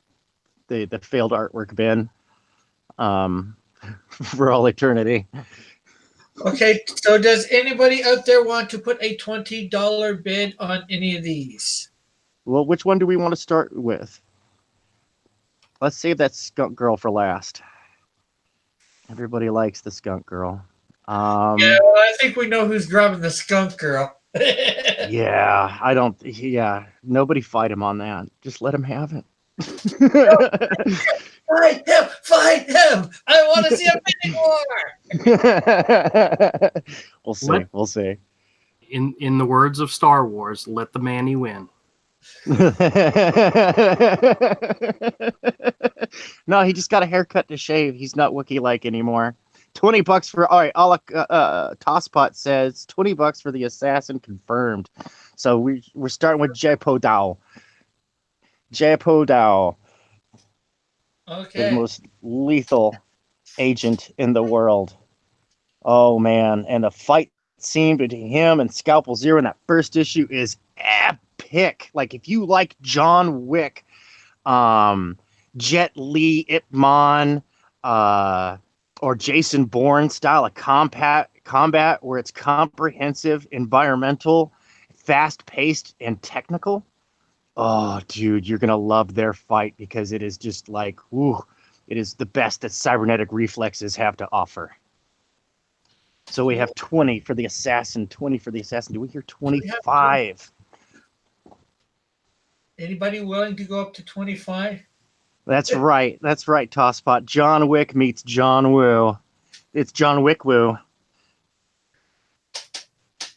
the failed artwork bin for all eternity. Okay, so does anybody out there want to put a $20 bid on any of these? Well, which one do we want to start with? Let's save that skunk girl for last. Everybody likes the skunk girl. Yeah, well, I think we know who's grabbing the skunk girl. Nobody fight him on that. Just let him have it. Fight him! I want to see a bidding war. We'll see. In the words of Star Wars, let the Manny win. No, he just got a haircut to shave. He's not Wookiee-like anymore. $20 for Tosspot says $20 for the assassin confirmed. So we're starting with Jepodao. Okay. The most lethal agent in the world. Oh man, and the fight scene between him and Scalpel Zero in that first issue is epic. Like if you like John Wick, Jet Li, Ip Man, or Jason Bourne style of combat where it's comprehensive, environmental, fast-paced, and technical. Oh, dude, you're going to love their fight because it is just like, it is the best that cybernetic reflexes have to offer. So we have 20 for the assassin, 20 for the assassin. Do we hear 25? Anybody willing to go up to 25? That's right, Tosspot. John Wick meets John Woo. It's John Wick Woo.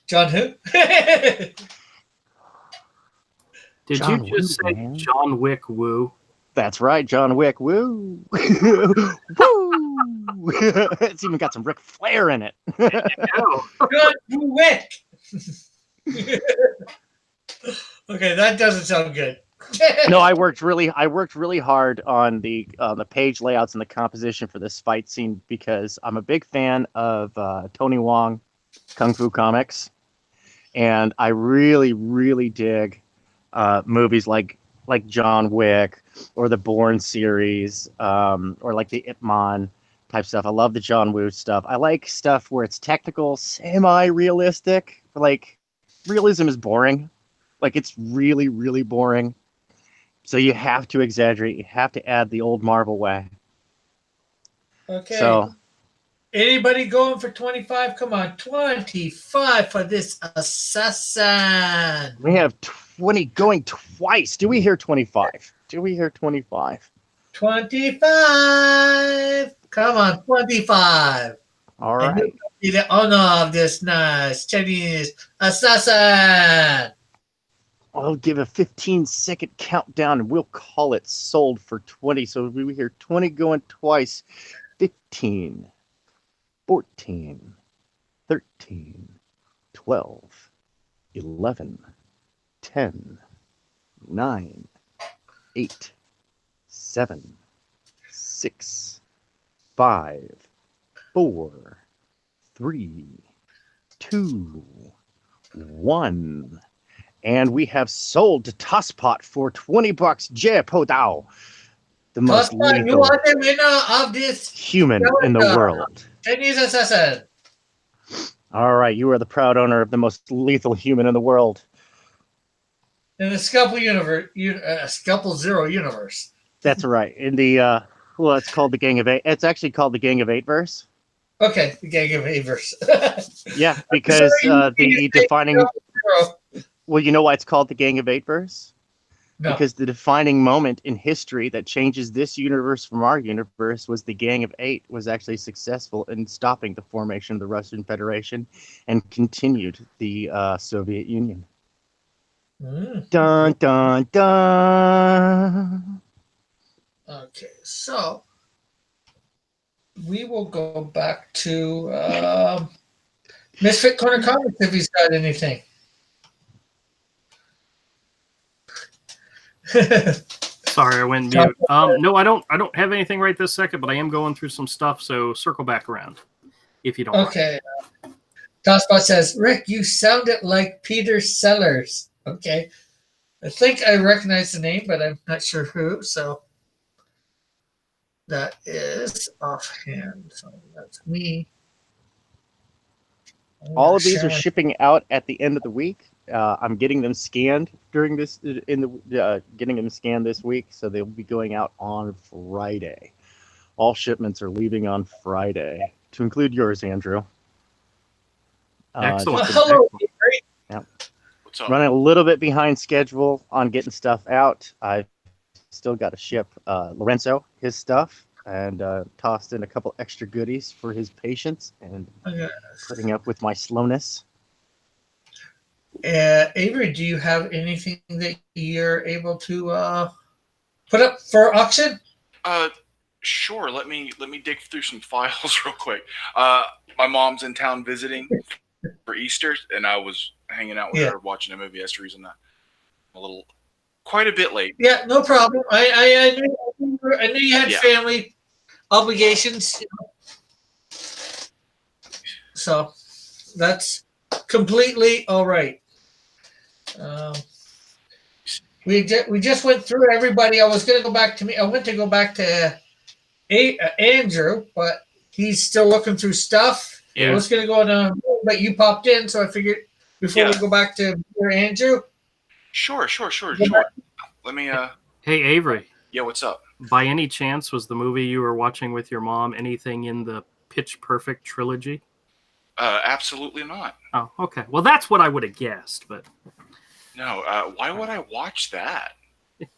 John who? Did John you just Woo, say man. John Wick Woo? That's right, John Wick Woo. Woo! It's even got some Ric Flair in it. Oh. John Wick. Okay, that doesn't sound good. No, I worked really hard on the page layouts and the composition for this fight scene because I'm a big fan of Tony Wong Kung Fu comics, and I really, really dig movies like John Wick or the Bourne series, or like the Ip Man type stuff. I love the John Woo stuff. I like stuff where it's technical, semi-realistic. Like realism is boring. Like it's really, really boring. So you have to exaggerate. You have to add the old Marvel way. Okay. So anybody going for 25? Come on, 25 for this assassin. we have 20 going twice. Do we hear 25? 25? 25. Come on, 25. All And right. you be the owner of this nice Chinese assassin. I'll give a 15-second countdown and we'll call it sold for 20. So we hear 20 going twice. 15, 14, 13, 12, 11, 10, 9, 8, 7, 6, 5, 4, 3, 2, 1. And we have sold to Tosspot for $20. Jayapodao, the most Tosspot, you lethal are the winner of this. human in the world. Chinese assassin. All right, you are the proud owner of the most lethal human in the world. In the Scalpel universe, Scalpel Zero universe. That's right. In the well, it's called the Gang of Eight. It's actually called the Gang of Eight verse. Okay, the Gang of Avers. Yeah, because the defining. Zero. Well, you know why it's called the Gang of Eight verse? No. Because the defining moment in history that changes this universe from our universe was the Gang of Eight was actually successful in stopping the formation of the Russian Federation and continued the Soviet Union. Mm. Dun dun dun. Okay, so we will go back to Misfit Corner Comics if he's got anything. Sorry, I went mute. No, I don't have anything right this second, but I am going through some stuff, so circle back around if you don't mind. Okay. Tosspot says, Rick, you sounded like Peter Sellers. Okay. I think I recognize the name, but I'm not sure who. So that is offhand. So that's me. All of these are shipping out at the end of the week. I'm getting them scanned during this getting them scanned this week, so they'll be going out on Friday. All shipments are leaving on Friday, to include yours, Andrew. Excellent. Hello. What's up? Running a little bit behind schedule on getting stuff out. I've still got to ship Lorenzo his stuff and tossed in a couple extra goodies for his patients and putting up with my slowness. Avery, do you have anything that you're able to put up for auction? Sure. Let me dig through some files real quick. My mom's in town visiting for Easter, and I was hanging out with her watching a movie. That's the reason that I'm quite a bit late. Yeah, no problem. I knew you had family obligations, so that's completely all right. We just went through everybody. I was going to go back to me. I went to go back to Andrew, but he's still looking through stuff. Yeah. I was going to go on, but you popped in, so I figured before we go back to Andrew. Sure. Let me. Hey, Avery. Yeah, what's up? By any chance, was the movie you were watching with your mom anything in the Pitch Perfect trilogy? Absolutely not. Oh, okay. Well, that's what I would have guessed, but No. Why would I watch that?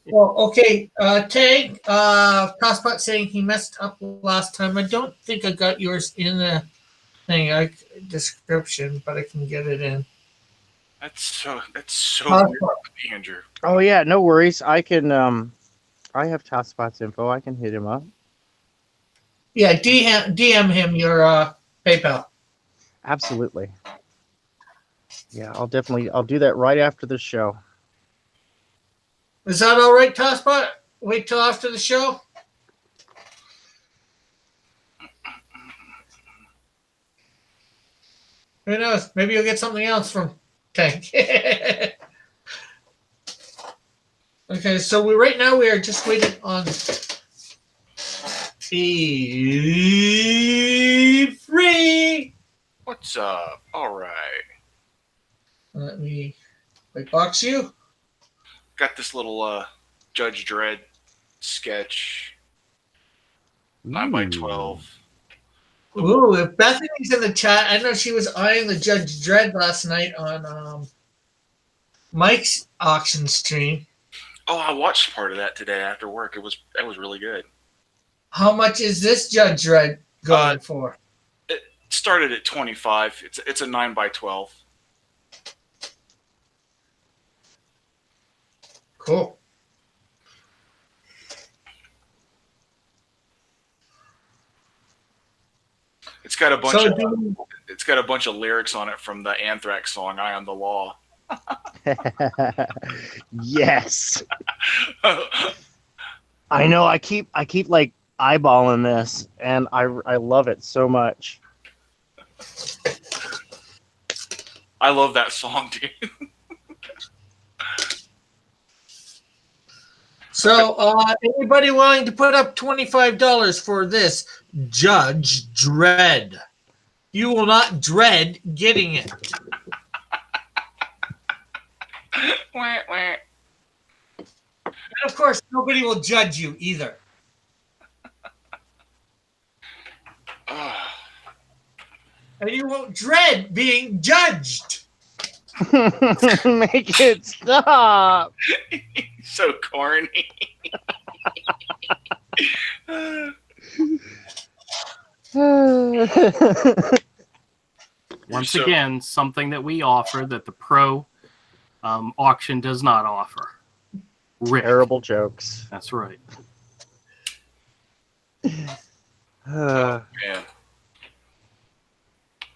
Well, okay. Tag Tosspot saying he messed up last time. I don't think I got yours in the thing description, but I can get it in. That's so weird, Andrew. Oh yeah, no worries. I can I have Tosspot's info. I can hit him up. Yeah, DM him your PayPal. Absolutely. Yeah, I'll do that right after the show. Is that all right, Tosspot? Wait till after the show? Who knows? Maybe you'll get something else from Tank. Okay, so right now we are just waiting on free. What's up? All right. Let me box you. Got this little Judge Dredd sketch. 9x12. Ooh, if Bethany's in the chat, I know she was eyeing the Judge Dredd last night on Mike's auction stream. Oh, I watched part of that today after work. That was really good. How much is this Judge Dredd going for? It started at 25. It's a 9x12. Cool. It's got a bunch So of do, it's got a bunch of lyrics on it from the Anthrax song "I Am the Law." Yes. I know. I keep like eyeballing this, and I love it so much. I love that song, dude. so anybody willing to put up $25 for this Judge Dredd? You will not dread getting it. Wah, wah. And of course, nobody will judge you either. Ah, And you won't dread being judged. Make it stop. so corny. Once So- again, something that we offer that the pro auction does not offer. Rick. Terrible jokes. That's right. Uh, Man,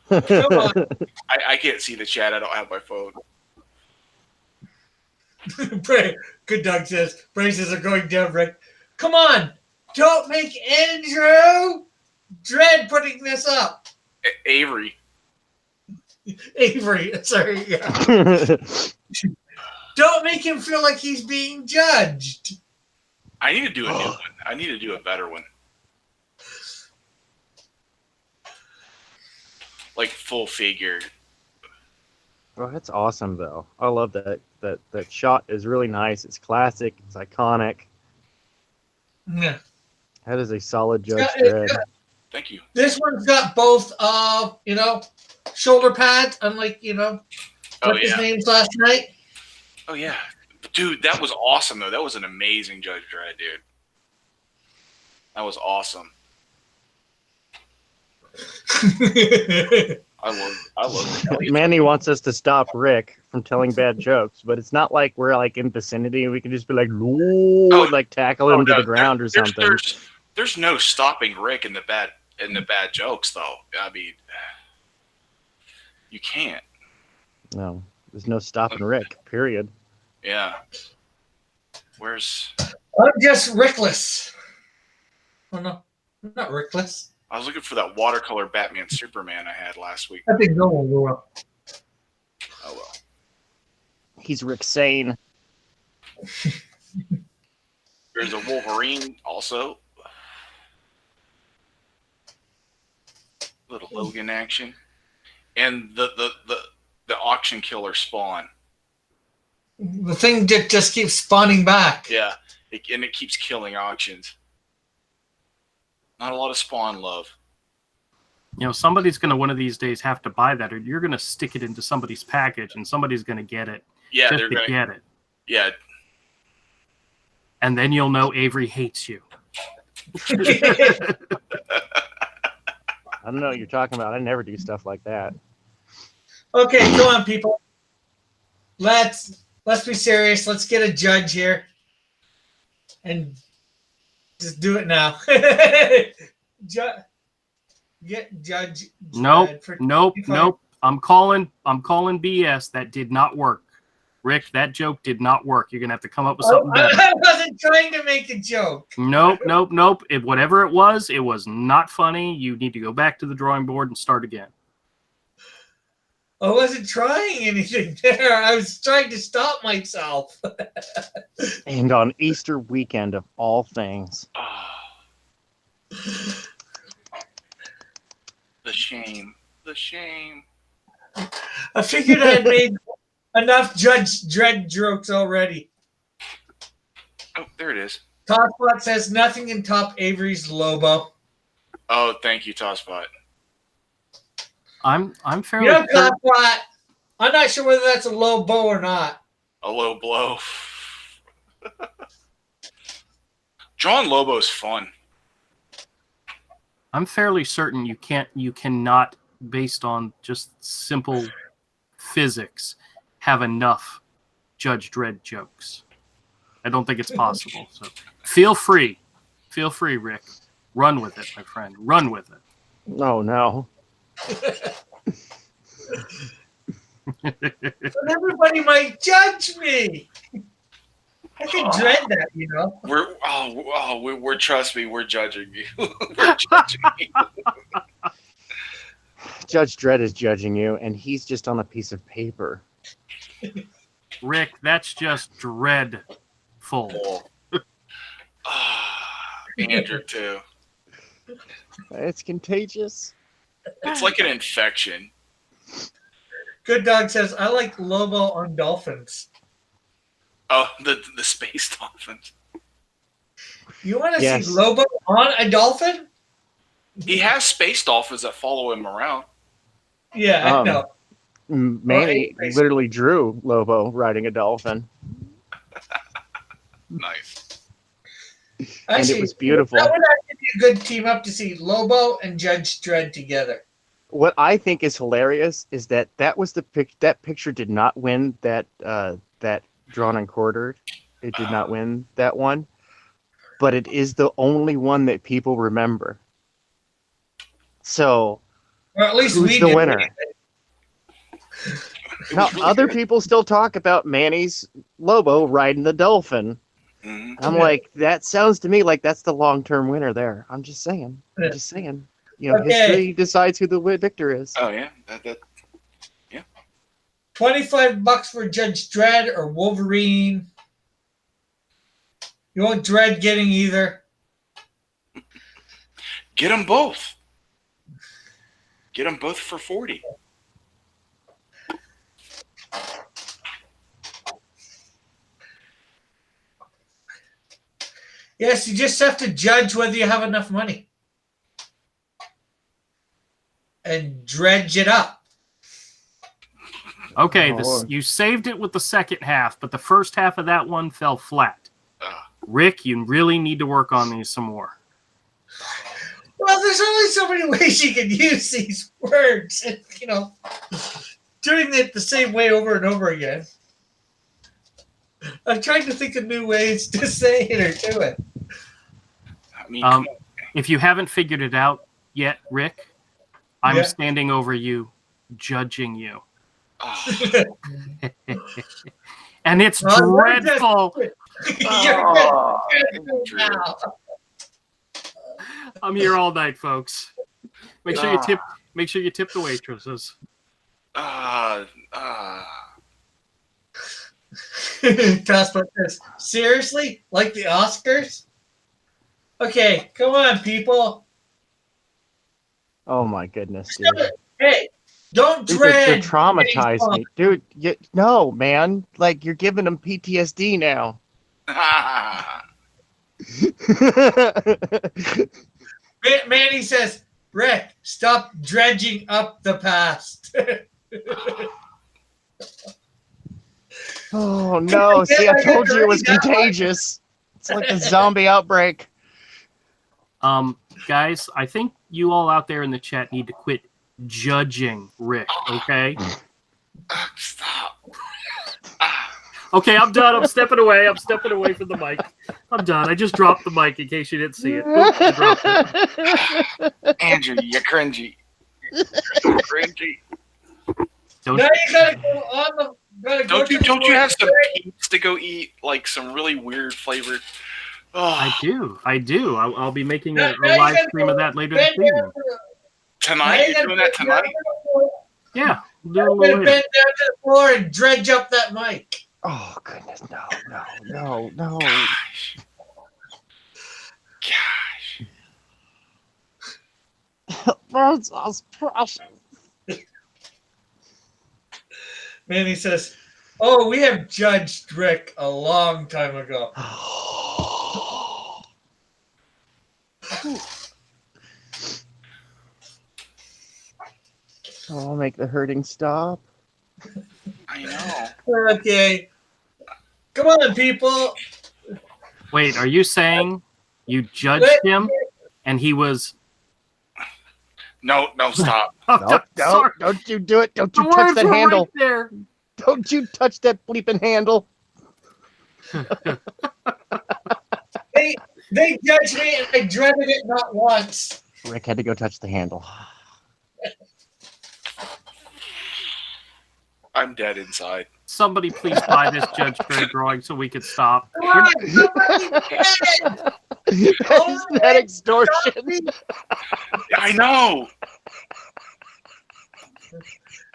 Come on. I can't see the chat. I don't have my phone. Good Doug says, prices are going down, Rick. Come on. Don't make Andrew dread putting this up. Avery. Avery, sorry. Yeah. Don't make him feel like he's being judged. I need to do a new one. I need to do a better one. Like full figured. well, that's awesome, though. I love that. That shot is really nice. It's classic. It's iconic. Yeah. That is a solid Judge Yeah, it's Dredd. got- Thank you. This one's got both, shoulder pads, unlike, Oh what his yeah. name's last night. Oh yeah. Dude, that was awesome though. That was an amazing Judge Dredd, dude. That was awesome. I love it. Manny wants us to stop Rick from telling bad jokes, but it's not like we're like in vicinity. We can just be like, "Ooh," Oh, and, like tackle him to no, the ground or something. There's no stopping Rick in the bad jokes though. I mean, you can't. No, there's no stopping Rick. Period. Yeah. Where's I'm just Rickless. Oh, no. I'm not Rickless. I was looking for that watercolor Batman Superman I had last week. I think no one will. Oh well. He's Rick Sane. There's a Wolverine also. Little Logan action. And the auction killer Spawn. The thing just keeps spawning back. Yeah. And it keeps killing auctions. Not a lot of Spawn love. Somebody's going to one of these days have to buy that, or you're going to stick it into somebody's package, and somebody's going to get it Yeah, just they're to gonna get it. yeah. And then you'll know Avery hates you. I don't know what you're talking about. I never do stuff like that. Okay, come on, people. Let's be serious. Let's get a judge here, and just do it now. Get Judge. Nope, Dredd for nope, 25. nope. I'm calling BS. That did not work. Rick, that joke did not work. You're gonna have to come up with something better. I wasn't trying to make a joke. Nope. Whatever it was not funny. You need to go back to the drawing board and start again. I wasn't trying anything there. I was trying to stop myself. And on Easter weekend of all things. The shame. The shame. I figured I had made enough Judge Dredd jokes already. Oh, there it is. Tosspot says nothing can top Avery's Lobo. Oh, thank you, Tosspot. I'm fairly You know, Tosspot, I'm not sure whether that's a low bow or not. A low blow. John Lobo's fun. I'm fairly certain you cannot, based on just simple physics, have enough Judge Dredd jokes. I don't think it's possible. So feel free, Rick. Run with it, my friend. Run with it. Oh no. But everybody might judge me. I can dread that, you know. We're trust me, we're judging you. We're judging you. Judge Dredd is judging you, and he's just on a piece of paper. Rick, that's just dreadful. Andrew too. It's contagious. It's like an infection. Good Dog says, I like Lobo on dolphins. Oh, the space dolphins. You want to Yes. see Lobo on a dolphin? He has space dolphins that follow him around. Yeah, I know. Manny Right. literally drew Lobo riding a dolphin, Nice. and it was beautiful. That would actually be a good team up to see Lobo and Judge Dredd together. What I think is hilarious is that was that picture did not win that drawn and quartered. It did not win that one, but it is the only one that people remember. So Or at least who's we the did. winner? Now, other people still talk about Manny's Lobo riding the dolphin. Mhm. I'm like, that sounds to me like that's the long-term winner there. I'm just saying. I'm just saying. You know, Okay. history decides who the victor is. Oh yeah, that $25 for Judge Dredd or Wolverine. You want Dredd getting either? get them both. Get them both for 40. Yes, you just have to judge whether you have enough money. And dredge it up. Okay, Oh. you saved it with the second half, but the first half of that one fell flat. Ah. Rick, you really need to work on these some more. Well, there's only so many ways you can use these words. And, you know, doing it the same way over and over again. I'm trying to think of new ways to say it or do it. I mean, If you haven't figured it out yet, Rick, I'm Yeah. standing over you, judging you. And it's Well, we're dreadful. You're good now. I'm here all night, folks. Make sure you tip the waitresses. Toss about this. Seriously? Like the Oscars? Okay, come on, people. Oh my goodness, dude. Hey, don't Dude, dread. they're traumatized me. Dude, no, man. Like, you're giving them PTSD now. Manny says, Rick, stop dredging up the past. Oh, no. See, I told you it was contagious. It's like a zombie outbreak. Guys, I think you all out there in the chat need to quit judging Rick, okay? Stop. Okay, I'm done. I'm stepping away. I'm stepping away from the mic. I'm done. I just dropped the mic in case you didn't see it. Oop, I dropped it. Andrew, you're cringy. You're cringy. Don't Now you gotta go on the. Gotta go to the Don't you have some website. peeps to go eat, like some really weird flavored? Oh, I do. I'll be making Now a you live gotta stream go of that later bend this down evening. to the- tonight? now You're gotta doing that go tonight? down to the floor. Yeah, I'm do a gonna little bend later. down to the floor and dredge up that mic. Oh, goodness. No. Gosh. Birds are precious. Manny says, "Oh, we have judged Rick a long time ago." I'll make the hurting stop. I know. Okay, come on, people. Wait, are you saying you judged him and he was... No, stop. No, Sorry. don't you do it. Don't The you touch words that were handle. right there. Don't you touch that bleeping handle. They judged me and I dreaded it not once. Rick had to go touch the handle. I'm dead inside. Somebody please buy this Judge Dredd drawing so we could stop. Come on, somebody get it! Isn't that extortion? I know.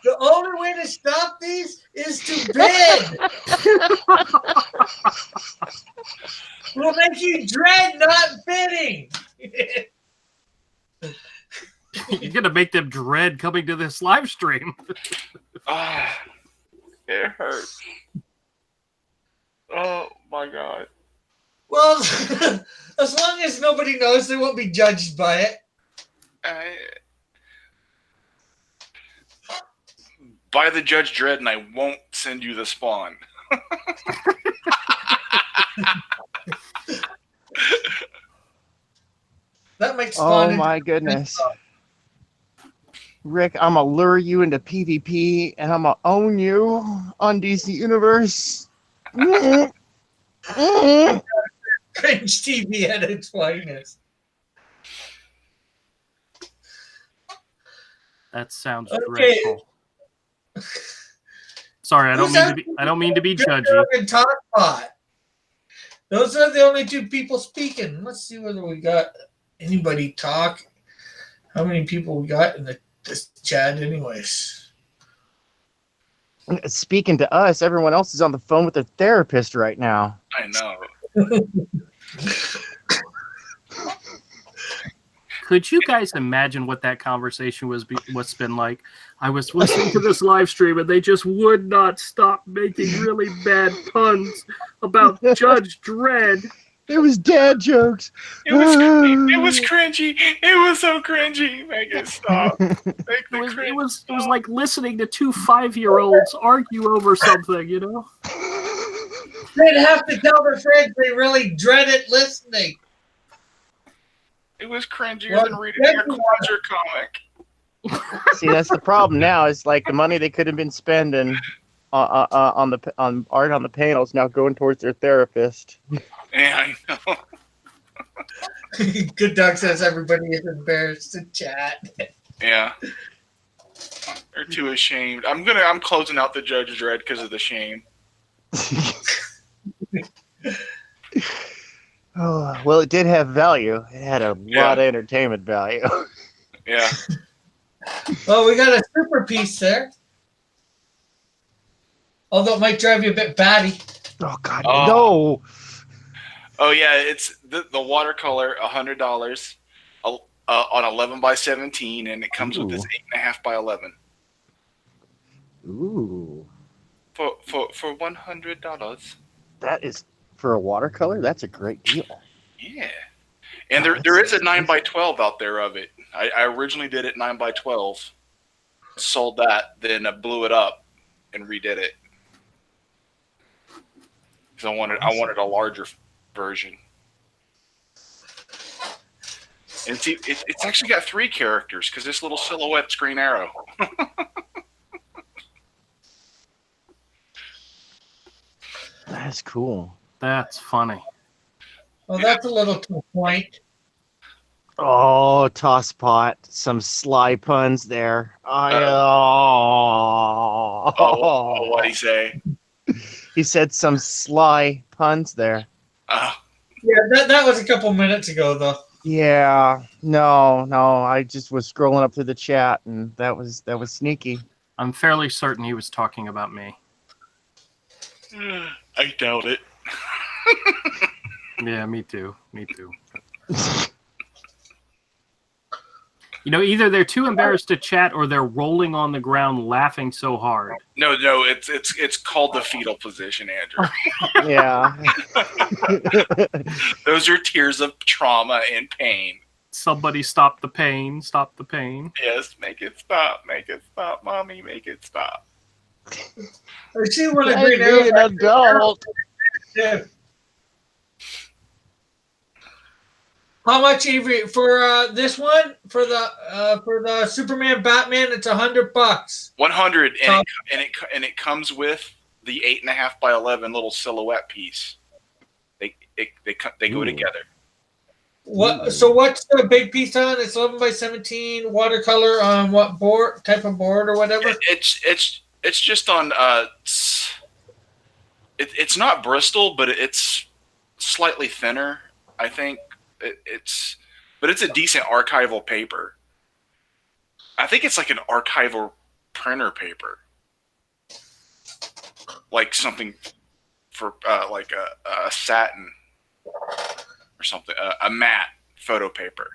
The only way to stop these is to bid. We'll make you dread not bidding. You're gonna make them dread coming to this live stream. Ah, it hurts. Oh my god. Well, as long as nobody knows, they won't be judged by it. Buy the Judge Dredd and I won't send you the Spawn. That makes fun. Oh my goodness. Rick, I'm gonna lure you into PvP and I'm gonna own you on DC Universe. Cringe TV at its finest. That sounds Okay. dreadful. Sorry, I don't mean to be judgy. And Talkbot. Those are the only two people speaking. Let's see whether we got anybody talk. How many people we got in this chat, anyways? Speaking to us, everyone else is on the phone with their therapist right now. I know. Could you guys imagine what that conversation what's been like? I was listening to this live stream and they just would not stop making really bad puns about Judge Dredd. It was dad jokes. It was cringy. It was so cringy. Make it stop. Make the It was stop. like listening to two 5-year-olds argue over something, you know? They'd have to tell their friends they really dreaded listening. It was cringier Well, than reading a Quadra comic. See, that's the problem now. Is like the money they could have been spending on art on the panels now going towards their therapist. Yeah, I know. Good Dog says everybody is embarrassed to chat. Yeah. They're too ashamed. I'm closing out the Judge Dredd because of the shame. Oh, well, it did have value. It had a lot of entertainment value. Yeah. Well, we got a super piece there. Although it might drive you a bit batty. Oh God, Oh. no! Oh yeah, it's the watercolor, $100, on 11 by 17, and it comes with this 8.5 by 11 Ooh, for $100. that is for a watercolor. That's a great deal. Yeah, and Oh, there is a that's 9 by 12 out there of it. I originally did it 9 by 12, sold that, then I blew it up and redid it because I wanted a larger version. And see, it's actually got 3 characters because this little silhouette's Green Arrow. That's cool. That's funny. Well, that's a little to the point. Oh, Tosspot, some sly puns there. Oh, what'd he say? He said some sly puns there. Yeah, that was a couple minutes ago, though. Yeah, no, I just was scrolling up through the chat, and that was sneaky. I'm fairly certain he was talking about me. I doubt it. Yeah, me too. You know, either they're too embarrassed to chat or they're rolling on the ground laughing so hard. No, it's called the fetal position, Andrew. Yeah. Those are tears of trauma and pain. Somebody stop the pain. Stop the pain. Yes, make it stop, mommy, make it stop. I see what a I Green need Arrow. an adult. Yeah. How much, Avery, for this one? For the Superman Batman, it's $100. 100, and it comes with the 8.5 by 11 little silhouette piece. They go Ooh. together. What? Ooh. So what's the big piece on? It's 11x17 watercolor on what board? Type of board or whatever? It's just on it's not Bristol, but it's slightly thinner. I think but it's a decent archival paper. I think it's like an archival printer paper, like something for like a satin or something, a matte photo paper.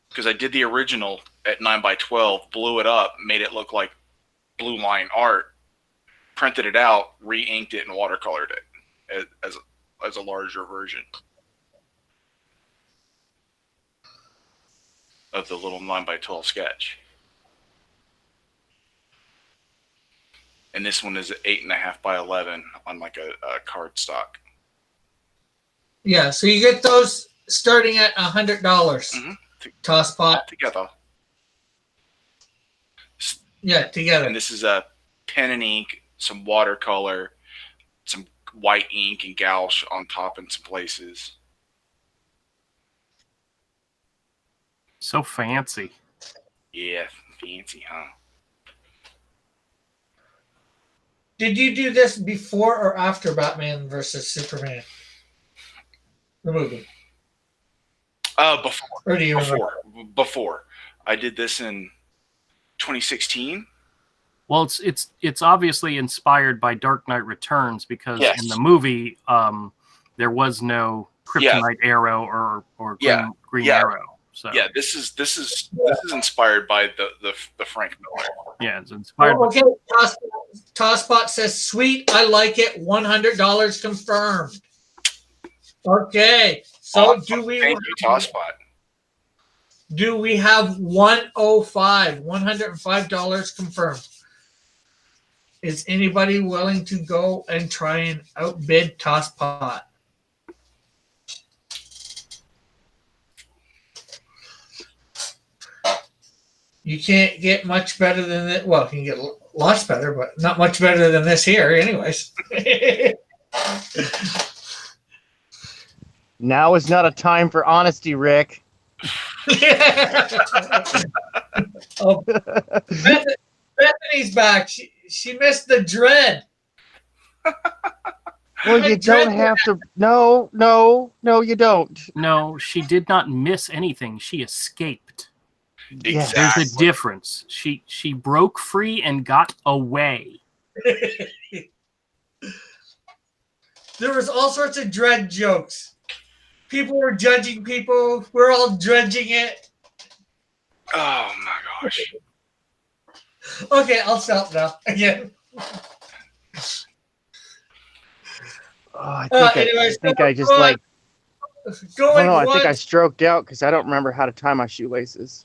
Because I did the original at 9x12, blew it up, made it look like blue line art, printed it out, re-inked it, and watercolored it as a larger version of the little 9x12 sketch. And this one is 8.5x11 on like a cardstock. Yeah, so you get those starting at $100. Mm-hmm. Tosspot. Together. Yeah, together. And this is a pen and ink, some watercolor, some white ink and gouache on top in some places. So fancy. Yeah, fancy, huh? Did you do this before or after Batman versus Superman? The movie. Before. Or do you remember? Before. I did this in 2016. Well, it's obviously inspired by Dark Knight Returns because Yes. in the movie there was no Kryptonite arrow or green arrow. So Yeah, this is inspired by the Frank Miller. yeah, it's inspired. Oh, okay, Tosspot says, "Sweet, I like it. $100 confirmed." Okay, so Awesome. do we? Thank you, Tosspot. Do we have 105? $105 confirmed. Is anybody willing to go and try and outbid Tosspot? You can't get much better than that. Well, you can get lots better, but not much better than this here, anyways. Now is not a time for honesty, Rick. Oh, Bethany's back. She missed the dread. Well, you don't have to. No, you don't. No, she did not miss anything. She escaped. Yeah. There's a difference. She broke free and got away. There was all sorts of dread jokes. People were judging people. We're all dredging it. Oh my gosh. Okay, I'll stop now. Again. I anyways, think I just go on. like. Going I once, think I stroked out because I don't remember how to tie my shoelaces.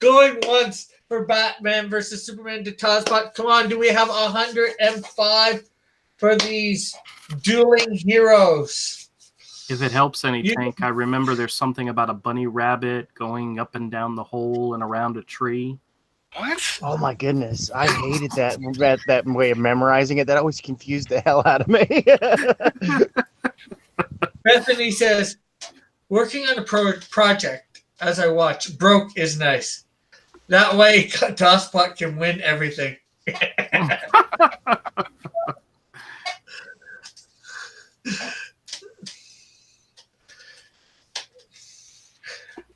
going once for Batman versus Superman to Tosspot. Come on, do we have 105 for these dueling heroes? If it helps any, Tank, I remember there's something about a bunny rabbit going up and down the hole and around a tree. What? Oh my goodness, I hated that way of memorizing it. That always confused the hell out of me. Bethany says, working on a project as I watch, broke is nice. That way, Tosspot can win everything.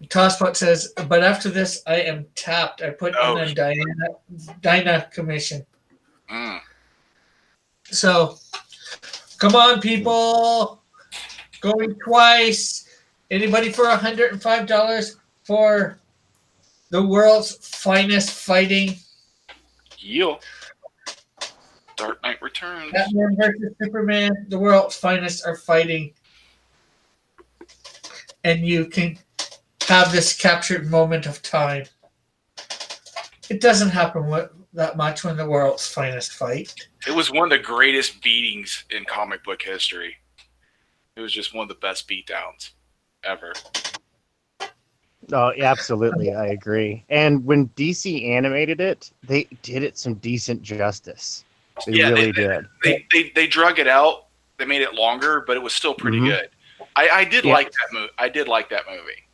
Tosspot says, but after this, I am tapped. I put in a Dinah commission. Mm. So, come on, people. Going twice. Anybody for $105 for the world's finest fighting? Yeah. Dark Knight Returns. Batman versus Superman, the world's finest are fighting. And you can have this captured moment of time. It doesn't happen that much when the world's finest fight. It was one of the greatest beatings in comic book history. It was just one of the best beatdowns ever. Oh, absolutely, I agree. And when DC animated it, they did it some decent justice. They Yeah, really did. They drug it out. They made it longer, but it was still pretty Mhm. good. I did Yeah. like that movie. I did like that movie.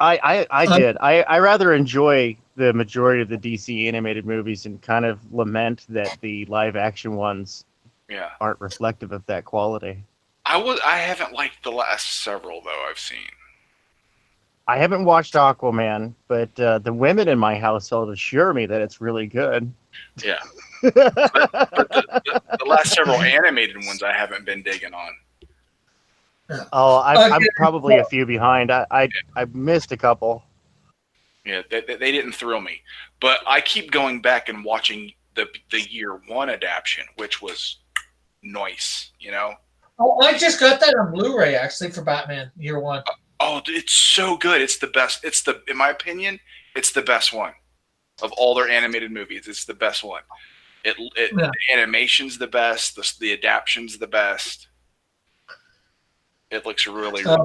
I did. I rather enjoy the majority of the DC animated movies and kind of lament that the live action ones Yeah. aren't reflective of that quality. I haven't liked the last several though I've seen. I haven't watched Aquaman, but the women in my household assure me that it's really good. Yeah. But the last several animated ones I haven't been digging on. Oh, I'm Okay. probably a few behind. I missed a couple. Yeah, they didn't thrill me. But I keep going back and watching the year one adaptation, which was nice, you know? Oh, I just got that on Blu-ray actually for Batman Year One. Oh, it's so good. It's the best. In my opinion, it's the best one of all their animated movies. It's the best one. Yeah. The animation's the best. The adaptation's the best. It looks really good.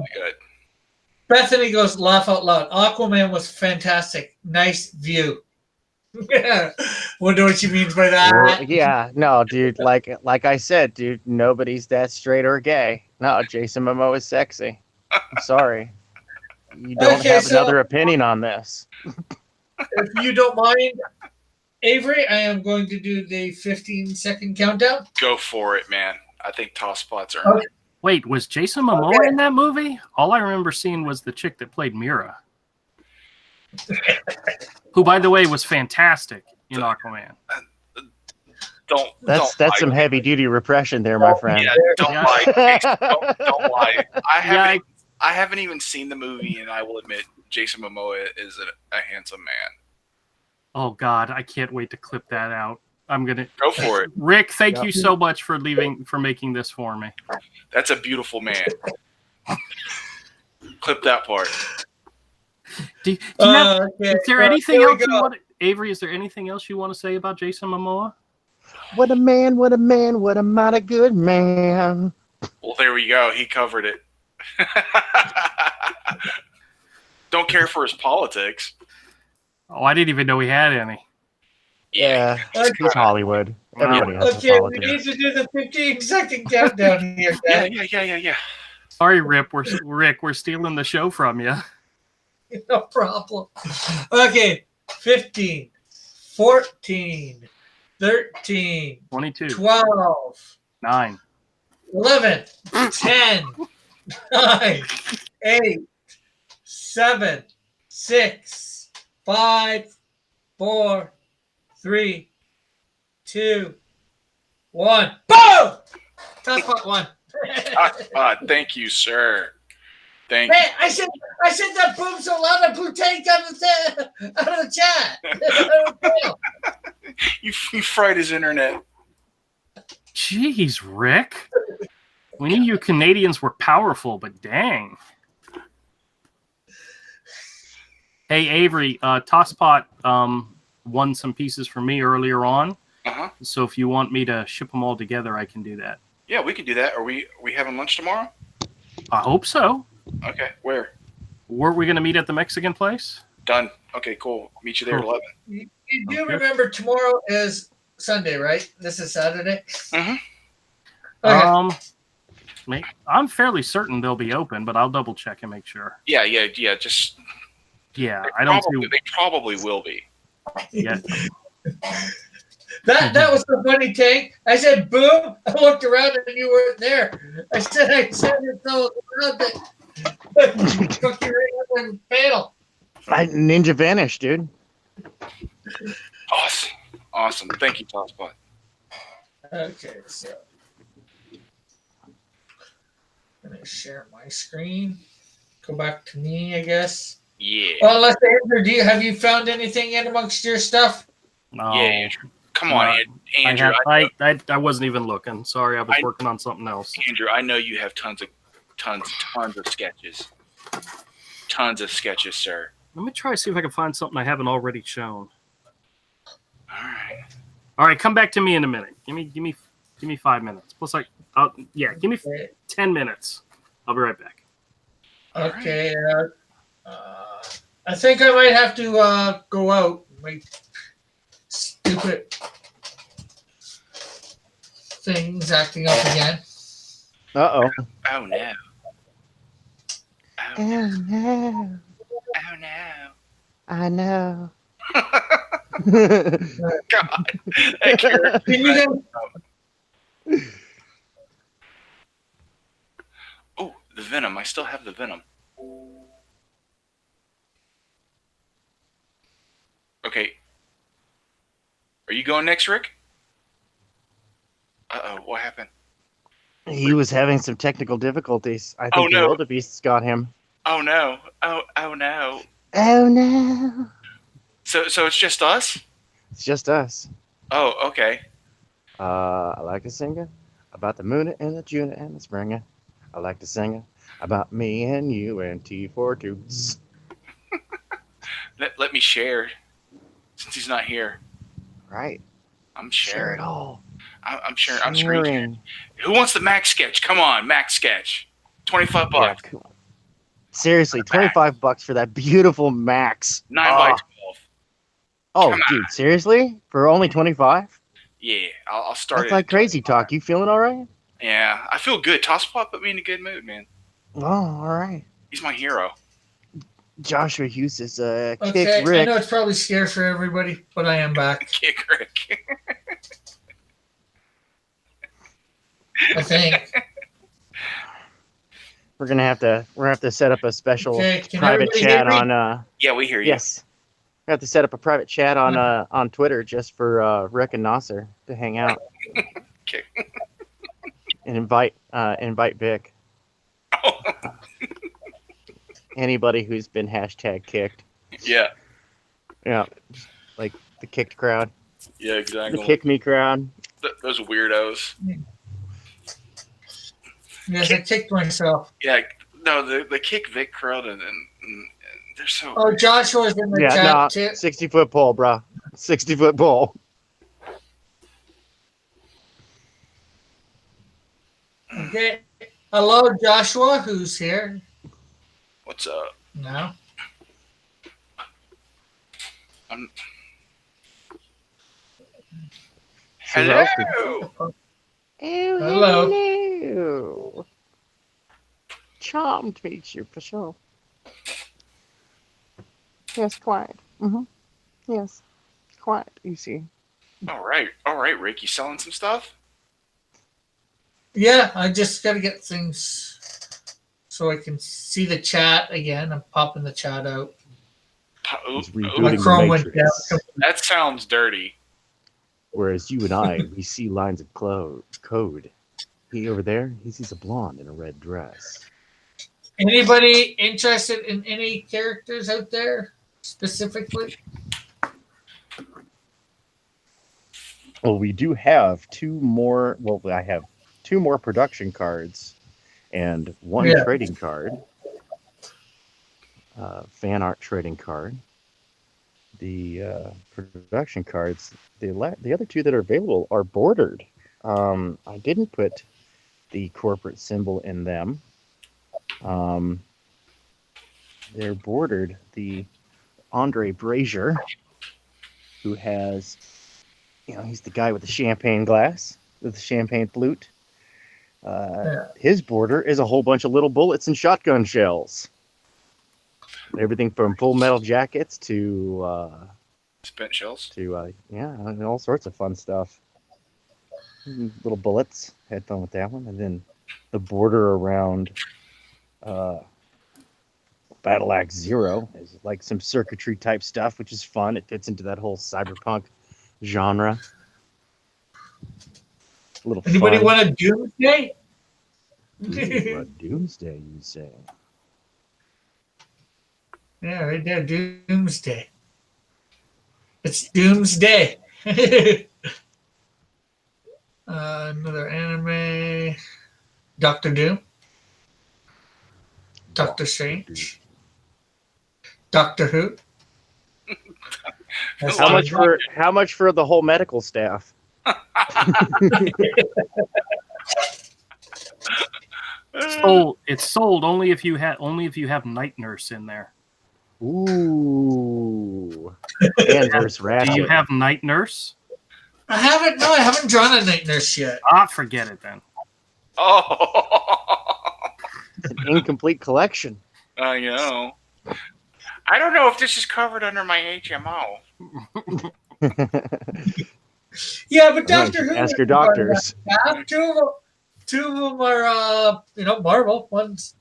Bethany goes, laugh out loud. Aquaman was fantastic. Nice view. Yeah. Wonder what she means by that. Yeah, no, dude. Like I said, dude. Nobody's that straight or gay. No, Jason Momoa is sexy. I'm sorry. You don't Okay, have so- another opinion on this. If you don't mind, Avery, I am going to do the 15-second countdown. Go for it, man. I think Toss Spots are. Okay. Wait, was Jason Momoa in that movie? All I remember seeing was the chick that played Mira, who, by the way, was fantastic in Aquaman. That's lie. some heavy duty repression there, my friend. Yeah, don't Yeah. lie. Don't lie. Yeah, I haven't even seen the movie, and I will admit Jason Momoa is a handsome man. Oh God, I can't wait to clip that out. I'm gonna Go for it. Rick, thank Yeah. you so much for making this for me. That's a beautiful man. Clip that part. Do you have, Okay. is there so anything here we else you go. want, Avery? Is there anything else you want to say about Jason Momoa? What a man, what a man, what a mighty good man. Well, there we go. He covered it. Don't care for his politics. Oh, I didn't even know he had any. Yeah, Okay. he's Hollywood. Everybody has Okay, some we need politics. to do the 15-second countdown here. Yeah, Dad. yeah. Sorry, Rick, we're stealing the show from you. No problem. Okay, 15, 14, 13, 22, 12, 9, 11, 10, 9, 8, 7, 6, 5, 4, 3, 2, 1. Boom! Top spot one. Thank you, sir. Thank Hey, I said that boom so loud I blew tank out of the chat. you. You fried his internet. Jeez, Rick. We knew you Canadians were powerful, but dang. Hey, Avery, Tosspot won some pieces for me earlier on. Uh-huh. So if you want me to ship them all together, I can do that. Yeah, we can do that. Are we having lunch tomorrow? I hope so. Okay, where? Were we going to meet at the Mexican place? Done. Okay, cool. Meet you there at Cool. 11. You do remember tomorrow is Sunday, right? This is Saturday. Mhm. Okay. I'm fairly certain they'll be open, but I'll double check and make sure. Yeah. Just Yeah, I don't see. They probably will be. Yeah. That was the funny tank. I said boom. I looked around and you weren't there. I said it so loud that took you right up and fatal. Ninja vanished, dude. Awesome. Thank you, Tosspot. Okay, so I'm gonna share my screen. Go back to me, I guess. Yeah. Well, unless Andrew, have you found anything in amongst your stuff? No, Yeah, Andrew. Come on, Andrew. I wasn't even looking. Sorry, I was working on something else. Andrew, I know you have tons of sketches. Tons of sketches, sir. Let me try to see if I can find something I haven't already shown. All All right, come back to me in a minute. Give me 5 minutes. Plus, give me 10 minutes. I'll be right back. Okay. I think I might have to go out. My stupid things acting up again. Uh-oh. Oh no. Oh Oh, no. no. Oh no. I know. God. That character. Can you guys, Oh, the Venom. I still have the Venom. Okay. Are you going next, Rick? Uh-oh, what happened? He was having some technical difficulties. I think Oh, the no. wildebeest's got him. Oh no. Oh no. Oh, no. So it's just us? It's just us. Oh, okay. I like to sing about the moon and the June and the spring. I like to sing about me and you and T42. Let me share. Since he's not here. Right. I'm Share sharing. it all. I'm sharing. I'm screen sharing. Sharing. Who wants the Max sketch? Come on, Max sketch. $25. Yeah, cool. Seriously, $25 for that beautiful Max. 9 by 12. Oh, Come dude, seriously? For only 25? Yeah, I'll start That's it. like at crazy 25. talk. You feeling all right? Yeah, I feel good. Tosspot put me in a good mood, man. Oh, all right. He's my hero. Joshua Hughes is okay, kick I Rick. know it's probably scarce for everybody, but I am back. Kick Rick. I think. We're gonna have to set up a special Okay, can private everybody chat hear me? on Yeah, we hear you. yes. We have to set up a private chat on Twitter just for Rick and Nasser to hang out. Okay. And invite Vic. Anybody who's been hashtag kicked. Yeah. Yeah. Like the kicked crowd. Yeah, The exactly. kick me crowd. Those weirdos. Yes, I kicked myself. Yeah, no, the kick Vic crowd and they're so. Oh, Joshua's in the Yeah, chat no, too. 60-foot pole, bro. 60-foot pole. Okay. Hello, Joshua, who's here What's up? now. Hello. Hello. Hello. Charmed to meet you, for sure. Yes, quiet. Mm-hmm. Yes, quiet, you see. All right, Rick. You selling some stuff? Yeah, I just got to get things so I can see the chat again. I'm popping the chat out. He's My rebooting Chrome the went down. Matrix. That sounds dirty. Whereas you and I, we see lines of code. He over there, he sees a blonde in a red dress. Anybody interested in any characters out there specifically? Well, we do have two more. Well, I have two more production cards and one trading card. Fan art trading card. The production cards, the other two that are available are bordered. I didn't put the corporate symbol in them. They're bordered. The Andre Brazier, who has, he's the guy with the champagne glass, with the champagne flute. His border is a whole bunch of little bullets and shotgun shells. Everything from Full Metal Jackets to Spent shells. and all sorts of fun stuff. Little bullets. Had fun with that one, and then the border around Battle Axe Zero is like some circuitry type stuff, which is fun. It fits into that whole cyberpunk genre. A little Anybody fun. want a Doomsday? Ooh, a Doomsday, you say? Yeah, right there, Doomsday. It's Doomsday. Another anime. Doctor Doom. Doctor Strange. Doctor Who. That's How much for the whole medical staff? It's sold only if you have Night Nurse in there. Ooh. And Nurse Ratchet. Do you have Night Nurse? I haven't drawn a night nurse yet. Ah, forget it then. Oh, It's an incomplete collection. I know. I don't know if this is covered under my HMO. Yeah, but Doctor Who. Ask your doctors. Yeah, two of them are Marvel. One's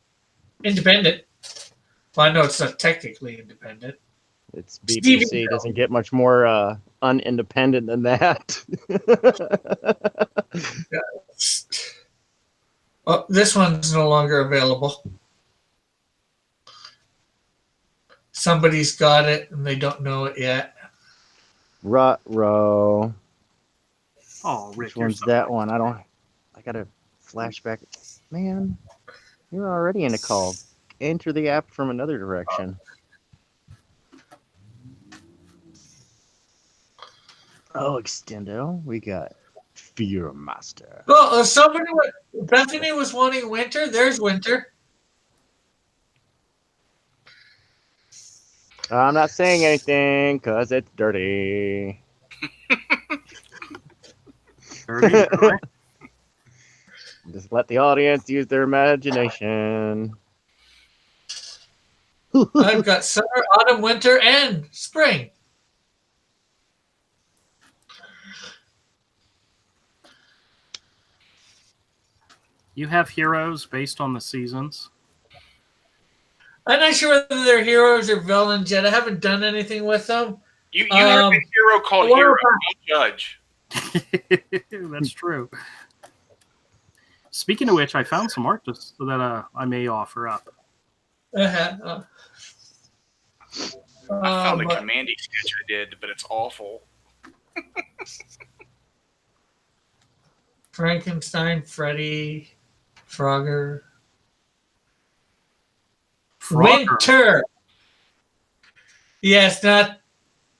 independent. Well, I know it's not technically independent. It's Stevie BBC. Bell. Doesn't get much more unindependent than that. Oh, this one's no longer available. Somebody's got it and they don't know it yet. Ruh-roh. Oh, Rick, Which you're one's so that right. one? I got a flashback. Man, you're already in a call. Enter the app from another direction. Oh, Extendo. We got Fear Master. Well, Bethany was wanting Winter. There's Winter. I'm not saying anything because it's dirty. Dirty, really? Just let the audience use their imagination. I've got summer, autumn, winter, and spring. You have heroes based on the seasons. I'm not sure whether they're heroes or villains yet. I haven't done anything with them. You have a hero called what Hero, about- not Judge. That's true. Speaking of which, I found some art that I may offer up. Uh-huh. I found a But Commandy sketch I did, but it's awful. Frankenstein, Freddy, Frogger, Frogger. Winter. Yes, not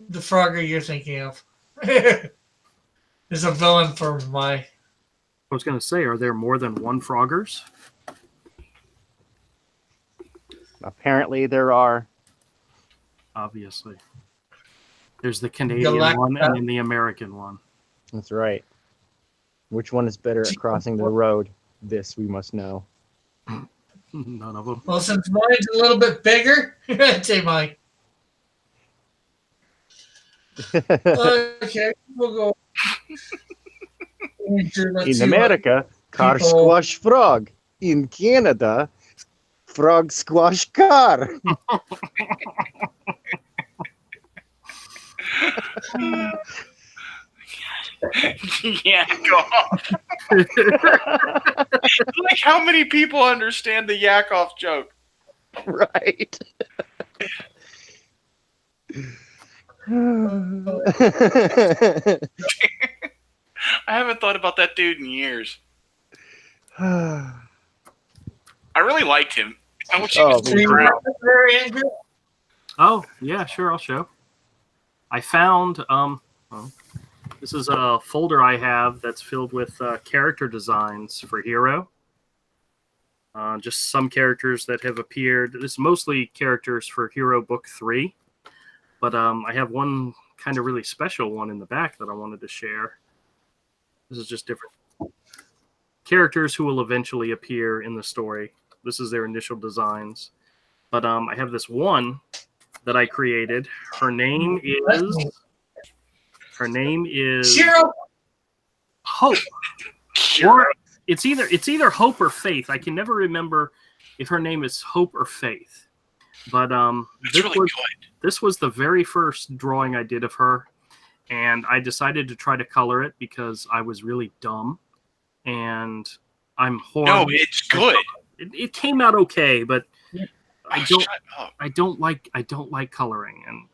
the Frogger you're thinking of. There's a villain for my. I was going to say, are there more than one Froggers? Apparently, there are. Obviously. There's the Canadian one and then the American one. That's right. Which one is better at crossing the road? This we must know. None of them. Well, since mine's a little bit bigger, I'd say mine. Okay, we'll go. In America, car squash frog. In Canada, frog squash car. Yeah, go off. Like, how many people understand the yak off joke? Right. I haven't thought about that dude in years. I really liked him. I wish he was Oh, still around. Very angry. Oh, yeah, sure, I'll show. I found, this is a folder I have that's filled with character designs for Hero. Just some characters that have appeared. This is mostly characters for Hero Book 3. But I have one kind of really special one in the back that I wanted to share. This is just different characters who will eventually appear in the story. This is their initial designs. But I have this one that I created. Her name is Shiro. Hope. Or it's either Hope or Faith. I can never remember if her name is Hope or Faith. But this was the very first drawing I did of her, and I decided to try to color it because I was really dumb, and I'm horrible. No, it's good. It came out okay, but I Shut up. don't like coloring,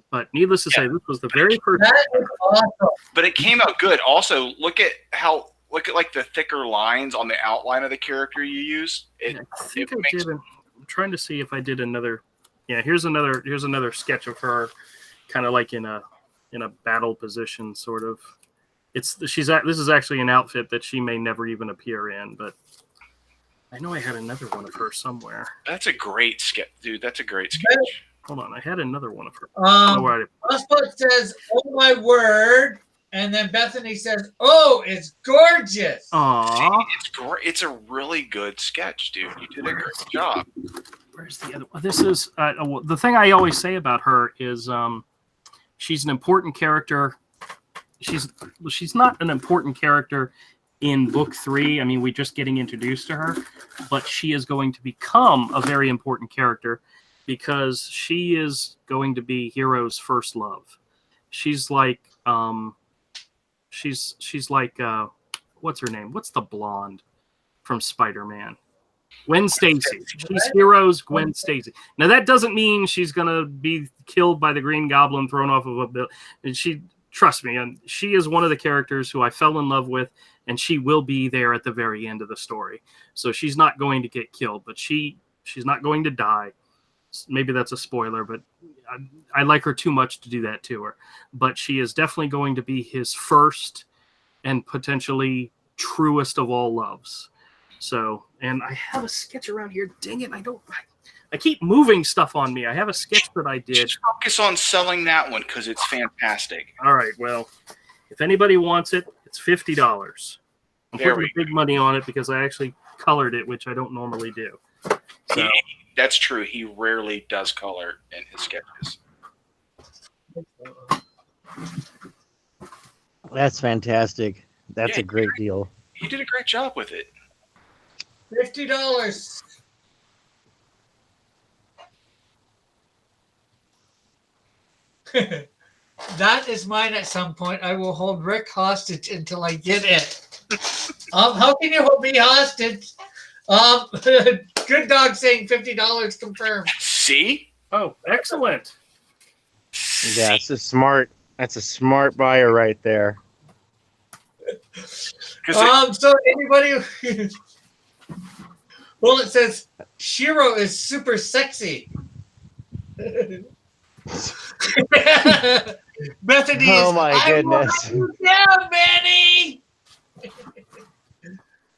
but needless to say, this was the very first. That is awesome. But it came out good. Also, look at like the thicker lines on the outline of the character you use. I think I did. I'm trying to see if I did another. Yeah, here's another sketch of her, kind of like in a battle position, sort of. This is actually an outfit that she may never even appear in, but I know I had another one of her somewhere. That's a great sketch, dude. That's a great sketch. Hold on, I had another one of her. Hotspot says, "Oh my word, And then Bethany says, "Oh, it's gorgeous." Aw. It's great. It's a really good sketch, dude. You did a great job. Where's the other one? This is the thing I always say about her is she's an important character. She's not an important character in book 3. I mean, we're just getting introduced to her, but she is going to become a very important character because she is going to be Hero's first love. She's like she's like what's her name? What's the blonde from Spider-Man? Gwen Stacy. She's Hero's Gwen Stacy. Now that doesn't mean she's gonna be killed by the Green Goblin, thrown off of a building. And trust me, and she is one of the characters who I fell in love with, and she will be there at the very end of the story. So she's not going to get killed, but she's not going to die. Maybe that's a spoiler, but I like her too much to do that to her. But she is definitely going to be his first and potentially truest of all loves. So, and I have a sketch around here. Dang it, I keep moving stuff on me. I have a sketch that I did. Just focus on selling that one because it's fantastic. All right, well, if anybody wants it, it's $50. I'm putting big money on it because I actually colored it, which I don't normally do. So. That's true. He rarely does color in his sketches. That's fantastic. That's a great deal. You did a great job with it. $50. That is mine at some point. I will hold Rick hostage until I get it. How can you hold me hostage? Good Dog saying $50 confirmed. See? Oh, excellent. Yeah, that's a smart buyer right there. So anybody well, it says Shiro is super sexy. Bethany Oh my goodness. Yeah, Manny.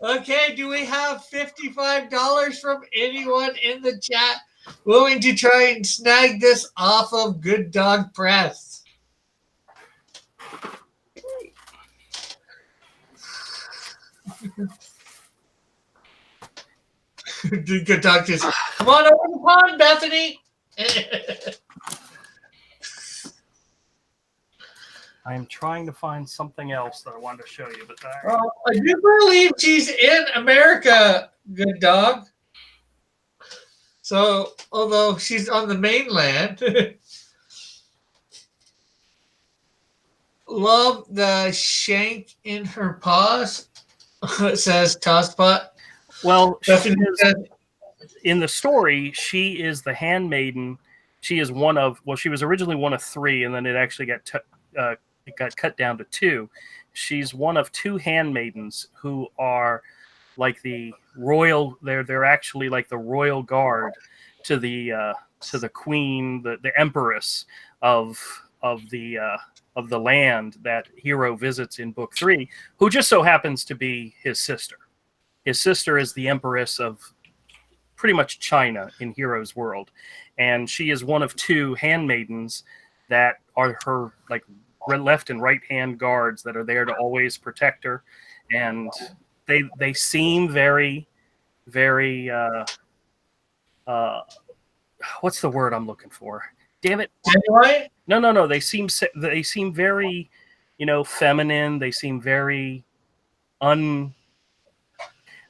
Okay, do we have $55 from anyone in the chat willing to try and snag this off of Good Dog Press? Good Dog just, come on over the pond, Bethany. I am trying to find something else that I wanted to show you, but I do believe she's in America, Good Dog. So, although she's on the mainland, love the shank in her paws, says Tosspot. well, in the story, she is the handmaiden. She is she was originally one of 3, and then it actually got cut down to 2. She's one of 2 handmaidens who are like the royal. They're actually like the royal guard to the queen, the empress of the land that Hero visits in book 3, who just so happens to be his sister. His sister is the empress of pretty much China in Hero's world, and she is one of 2 handmaidens that are her like left and right hand guards that are there to always protect her, and they seem very, very what's the word I'm looking for? Damn it! Anyway? No. They seem very, feminine. They seem very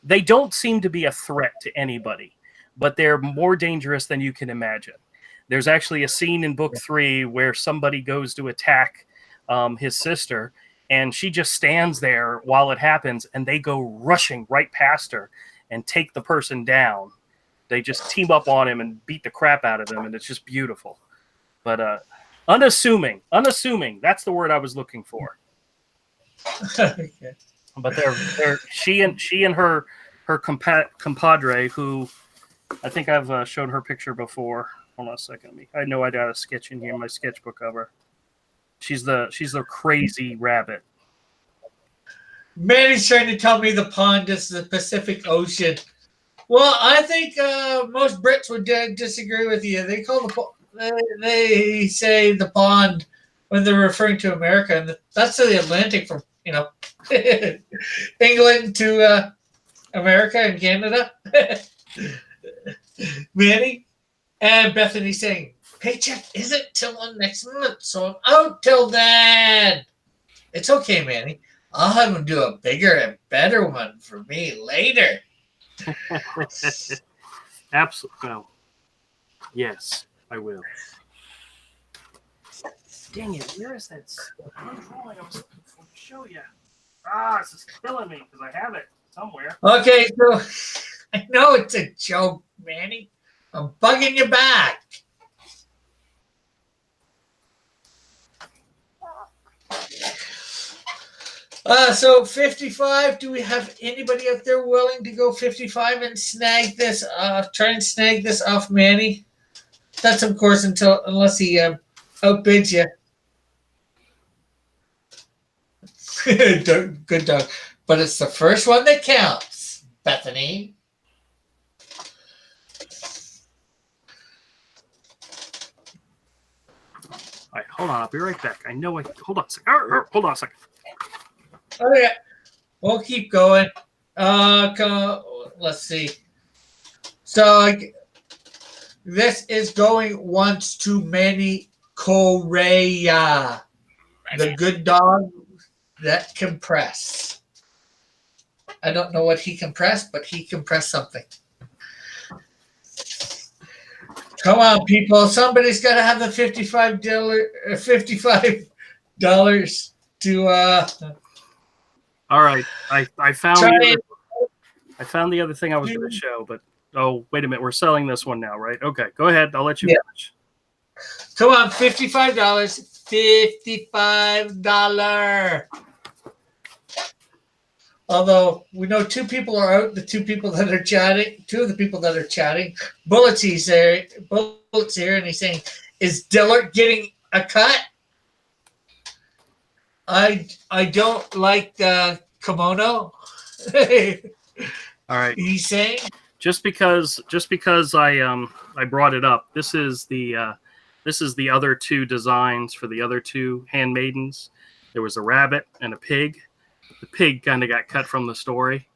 They don't seem to be a threat to anybody, but they're more dangerous than you can imagine. There's actually a scene in book 3 where somebody goes to attack his sister, and she just stands there while it happens, and they go rushing right past her and take the person down. They just team up on him and beat the crap out of him, and it's just beautiful. But unassuming. That's the word I was looking for. Okay. But she and her compadre, who I think I've showed her picture before. Hold on a second. I know I got a sketch in here in my sketchbook of her. She's the crazy rabbit. Manny's trying to tell me the pond is the Pacific Ocean. Well, I think most Brits would disagree with you. They say the pond when they're referring to America, and that's the Atlantic from England to America and Canada. Manny and Bethany saying, "Paycheck isn't till next month, so I'm out till then." It's okay, Manny. I'll have him do a bigger and better one for me later. Absolutely. No. Yes, I will. Dang it! Where is that drawing I was supposed to show you? This is killing me because I have it somewhere. Okay, so I know it's a joke, Manny. I'm bugging you back. So 55, do we have anybody out there willing to go 55 and snag this, try and snag this off Manny? That's, of course, unless he outbids you. Good dog. But it's the first one that counts, Bethany. All right, hold on. I'll be right back. I know hold on a second. Hold on a second. Oh, yeah. We'll keep going. Let's see. So this is going once to Manny Correa, the good dog that can press. I don't know what he can press, but he can press something. Come on, people. Somebody's got to have the $55 to All right, I found the other thing I was going to show, but wait a minute, we're selling this one now, right? Okay, go ahead. I'll let you finish. Come on, $55. $55. Although we know two people are out, the two of the people that are chatting. Bullet's here, and he's saying, "Is Dillard getting a cut?" I don't like the kimono. All right. He's saying just because I brought it up. This is the other two designs for the other two handmaidens. There was a rabbit and a pig. The pig kind of got cut from the story.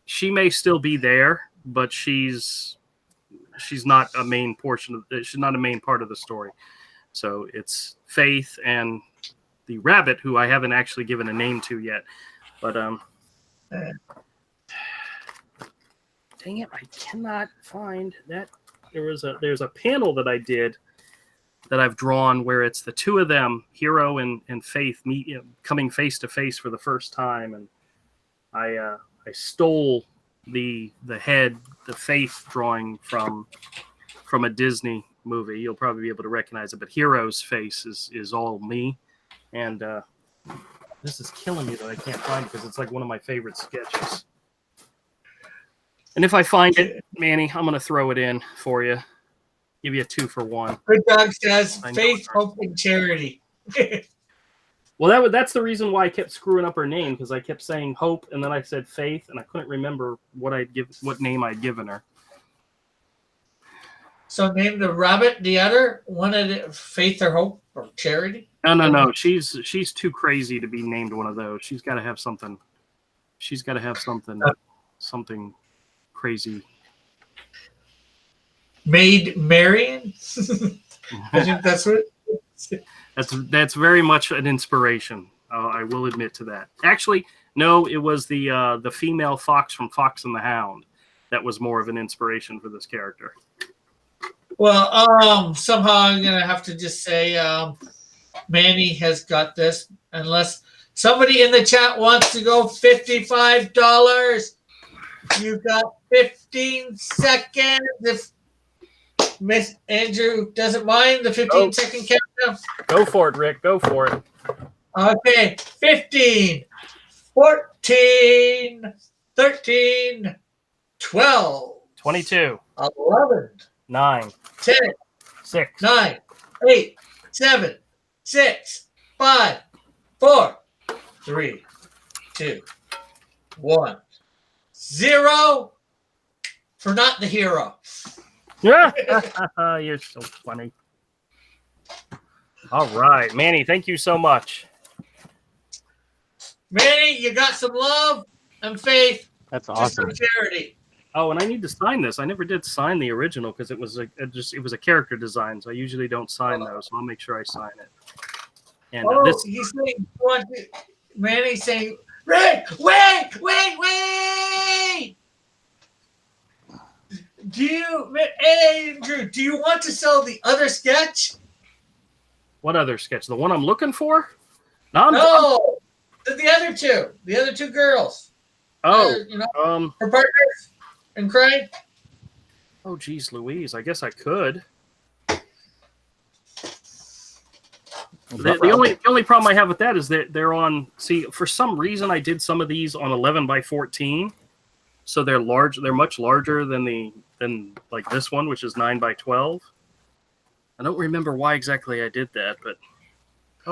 She may still be there, but she's not a main portion she's not a main part of the story. So it's Faith and the rabbit, who I haven't actually given a name to yet. But dang it, I cannot find that. There's a panel that I did that I've drawn where it's the two of them, Hero and Faith, coming face to face for the first time, and I stole the Faith drawing from a Disney movie. You'll probably be able to recognize it, but Hero's face is all me, and this is killing me that I can't find it because it's like one of my favorite sketches. And if I find it, Manny, I'm going to throw it in for you. Give you a 2 for 1. Good dog says faith, hope, and charity. Well, that's the reason why I kept screwing up her name, because I kept saying Hope and then I said Faith, and I couldn't remember what name I'd given her. So name the rabbit, the other one, of Faith or Hope or Charity. No. She's too crazy to be named one of those. She's got to have something. Something crazy. Maid Marian. I think that's what. That's very much an inspiration. I will admit to that. Actually, no, it was the female fox from Fox and the Hound that was more of an inspiration for this character. Well, somehow I'm gonna have to just say Manny has got this, unless somebody in the chat wants to go $55. You got 15 seconds. If Miss Andrew doesn't mind the 15-second countdown. Go for it, Rick. Go for it. Okay. 15, 14, 13, 12, 22, 11, 9, 10, 6, 9, 8, 7, 6, 5, 4, 3, 2, 1, 0 for not the hero. Yeah, you're so funny. All right, Manny, thank you so much. Manny, you got some love and faith. That's Just awesome. for charity. Oh, and I need to sign this. I never did sign the original because it was a character design. So I usually don't sign those. So I'll make sure I sign it. And this, He's saying, Manny's saying, Rick, wait! Andrew, do you want to sell the other sketch? what other sketch? The one I'm looking for? No. No, the other two girls. Oh, Her partners in crime. oh, geez, Louise. I guess I could. The only problem I have with that is that they're on. See, for some reason, I did some of these on 11x14, so they're large. They're much larger than like this one, which is 9x12. I don't remember why exactly I did that, but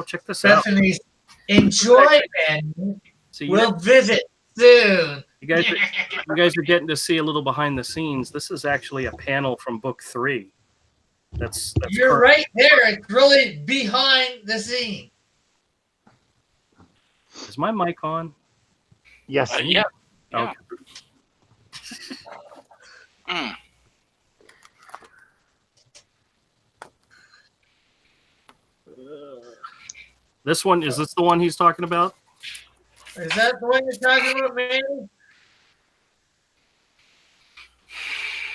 check this out. Bethany's enjoy, man. So We'll visit soon. you guys are getting to see a little behind the scenes. This is actually a panel from book 3. That's You're right there. It's really behind the scene. Is my mic on? Yes. Yeah. Okay. Mm. This one, is this the one he's talking about? Is that the one you're talking about, man?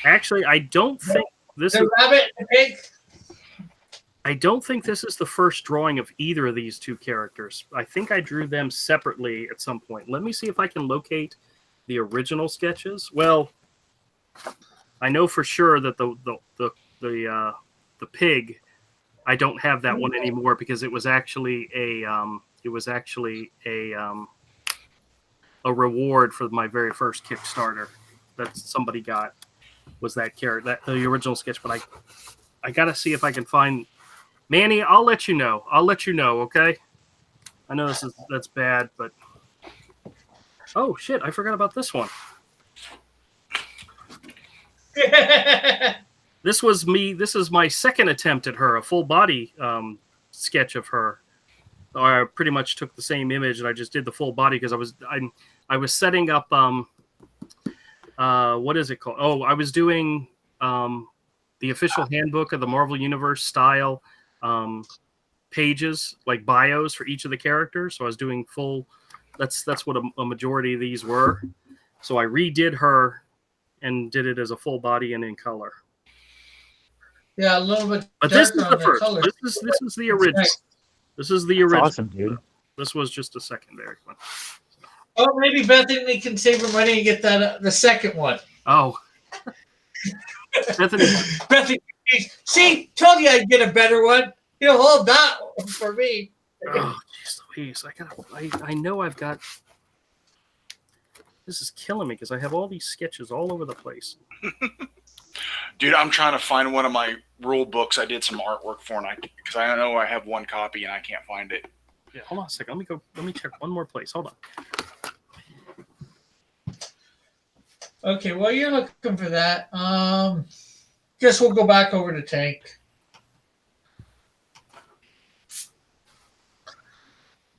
Actually, I don't think this is. The rabbit and the pig? I don't think this is the first drawing of either of these two characters. I think I drew them separately at some point. Let me see if I can locate the original sketches. Well, I know for sure that the pig, I don't have that one anymore because it was actually a reward for my very first Kickstarter that somebody got, was that character, that the original sketch. But I gotta see if I can find. Manny, I'll let you know. Okay. I know that's bad, but oh shit, I forgot about this one. This was me. This is my second attempt at her, a full body sketch of her. I pretty much took the same image and I just did the full body because I was setting up what is it called? Oh, I was doing the official handbook of the Marvel Universe style pages, like bios for each of the characters. So I was doing full. That's what a majority of these were. So I redid her and did it as a full body and in color. Yeah, a little bit. But this is the first. Color. This is the original. This is the original. Awesome, dude. This was just a secondary one. Oh, maybe Bethany can save her money and get that the second one. Oh, Bethany. Bethany, see, told you I'd get a better one. You'll hold that one for me. Oh, jeez Louise. I know I've got. This is killing me because I have all these sketches all over the place. Dude, I'm trying to find one of my rule books I did some artwork for, because I know I have one copy and I can't find it. Yeah, hold on a second. Let me check one more place. Hold on. Okay, while you're looking for that, guess we'll go back over to Tank.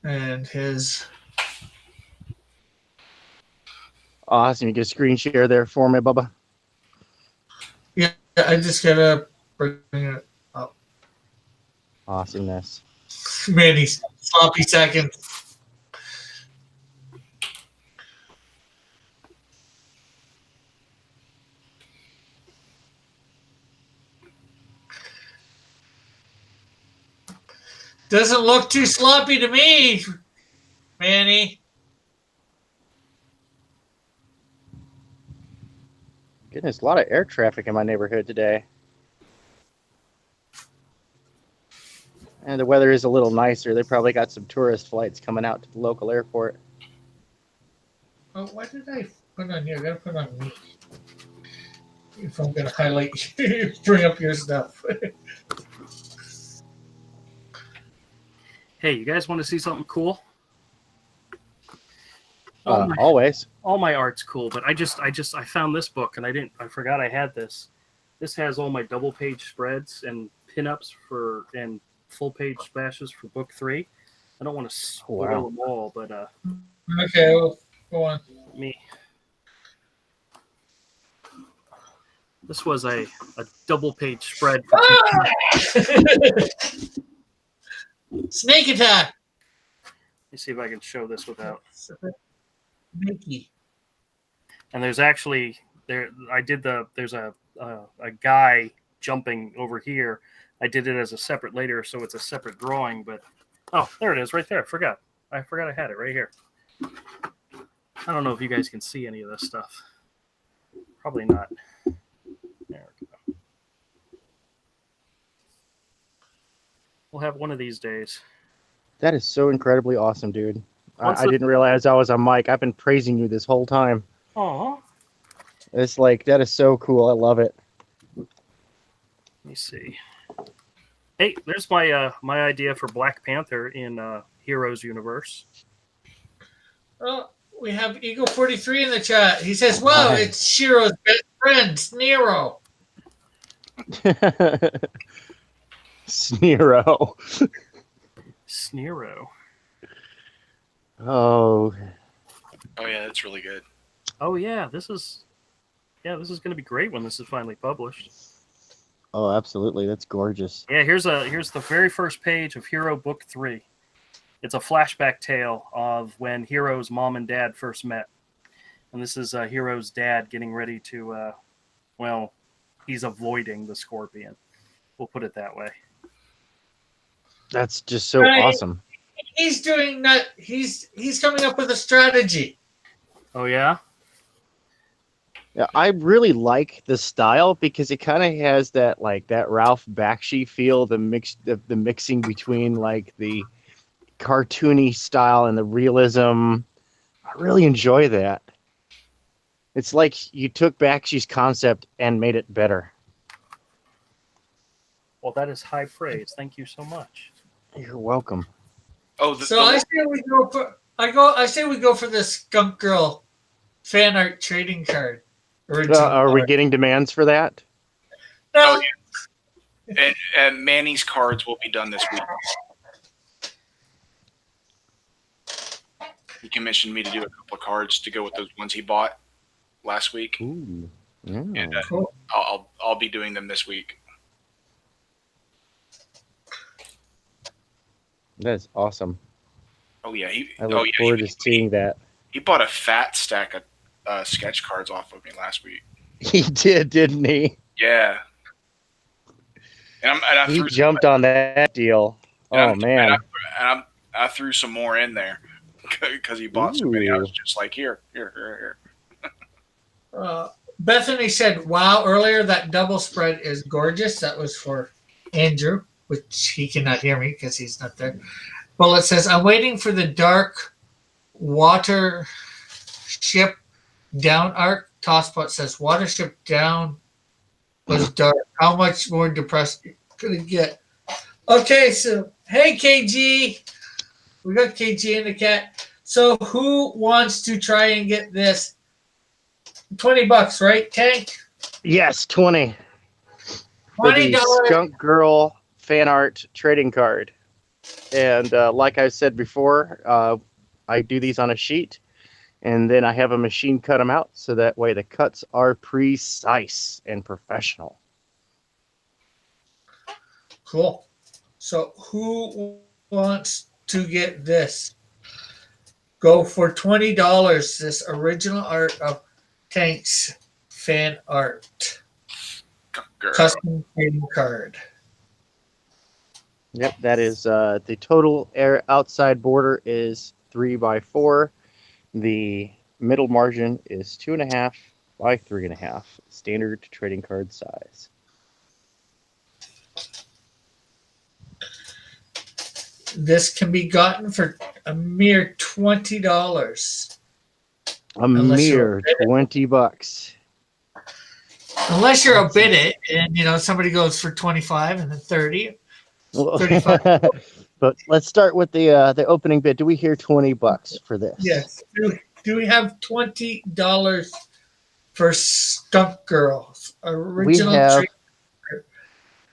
And his. Awesome. You get a screen share there for me, Bubba. Yeah, I just gotta bring it up. Awesomeness. Manny's sloppy second. Doesn't look too sloppy to me, Manny. Goodness, a lot of air traffic in my neighborhood today. And the weather is a little nicer. They probably got some tourist flights coming out to the local airport. Oh, why did I put on here? I gotta put on me. If I'm gonna highlight you, bring up your stuff. Hey, you guys want to see something cool? Always. All my art's cool, but I found this book and I forgot I had this. This has all my double page spreads and pinups and full page splashes for book 3. I don't want to spoil Wow. them all, but Okay, well, go on. This was a double page spread for Snake attack. Let me see if I can show this without. Mickey. And there's actually there's a guy jumping over here. I did it as a separate later, so it's a separate drawing. But oh, there it is, right there. I forgot I had it right here. I don't know if you guys can see any of this stuff. Probably not. There we go. We'll have one of these days. That is so incredibly awesome, dude. Once I the- didn't realize I was on mic. I've been praising you this whole time. Aw. It's like, that is so cool. I love it. Let me see. Hey, there's my my idea for Black Panther in Heroes universe. Oh, we have Eagle 43 in the chat. He says, "Wow, Nice. it's Shiro's best friend, Nero." Sneero. Sneero. Oh, Oh yeah, that's really good. Oh yeah, this is going to be great when this is finally published. oh, absolutely. That's gorgeous. Yeah, here's the very first page of Hero Book 3. It's a flashback tale of when Hero's mom and dad first met, and this is Hero's dad getting ready to, he's avoiding the Scorpion. We'll put it that way. That's just so Right. awesome. He's doing that. He's coming up with a strategy. Oh yeah. Yeah, I really like the style because it kind of has that Ralph Bakshi feel, the mixing between like the cartoony style and the realism. I really enjoy that. It's like you took Bakshi's concept and made it better. Well, that is high praise. Thank you so much. You're welcome. Oh, So I say we go for. I say we go for the Skunk Girl fan art trading card. Original Are we art. getting demands for that? No, and Manny's cards will be done this week. He commissioned me to do a couple of cards to go with those ones he bought last week, Ooh. Yeah. and cool. I'll be doing them this week. That is awesome. Oh yeah, I look forward to seeing that. He bought a fat stack of sketch cards off of me last week. He did, didn't he? Yeah, and I He threw jumped on that deal. Oh man. I threw some more in there because he bought so many. I was just like, here. Bethany said, "Wow!" Earlier, that double spread is gorgeous. That was for Andrew, which he cannot hear me because he's not there. Well, it says, "I'm waiting for the dark water ship down arc." Tosspot says, "Water ship down was dark. How much more depressed could it get?" Okay, so hey KG, we got KG in the cat. So who wants to try and get this? $20, right, Tank? Yes, 20. For the $20. Skunk Girl fan art trading card. And like I said before, I do these on a sheet, and then I have a machine cut them out, so that way the cuts are precise and professional. Cool. So who wants to get this? Go for $20. This original art of Tank's fan art. Girl. Custom trading card. Yep, that is the total air outside border is 3x4. The middle margin is 2.5 by 3.5. Standard trading card size. This can be gotten for a mere $20. A Unless mere you're- $20. Unless you're a bid it and somebody goes for 25 and then 30. 35. But let's start with the opening bid. Do we hear $20 for this? Yes. Do we have $20 for Skunk Girls? Original have- trade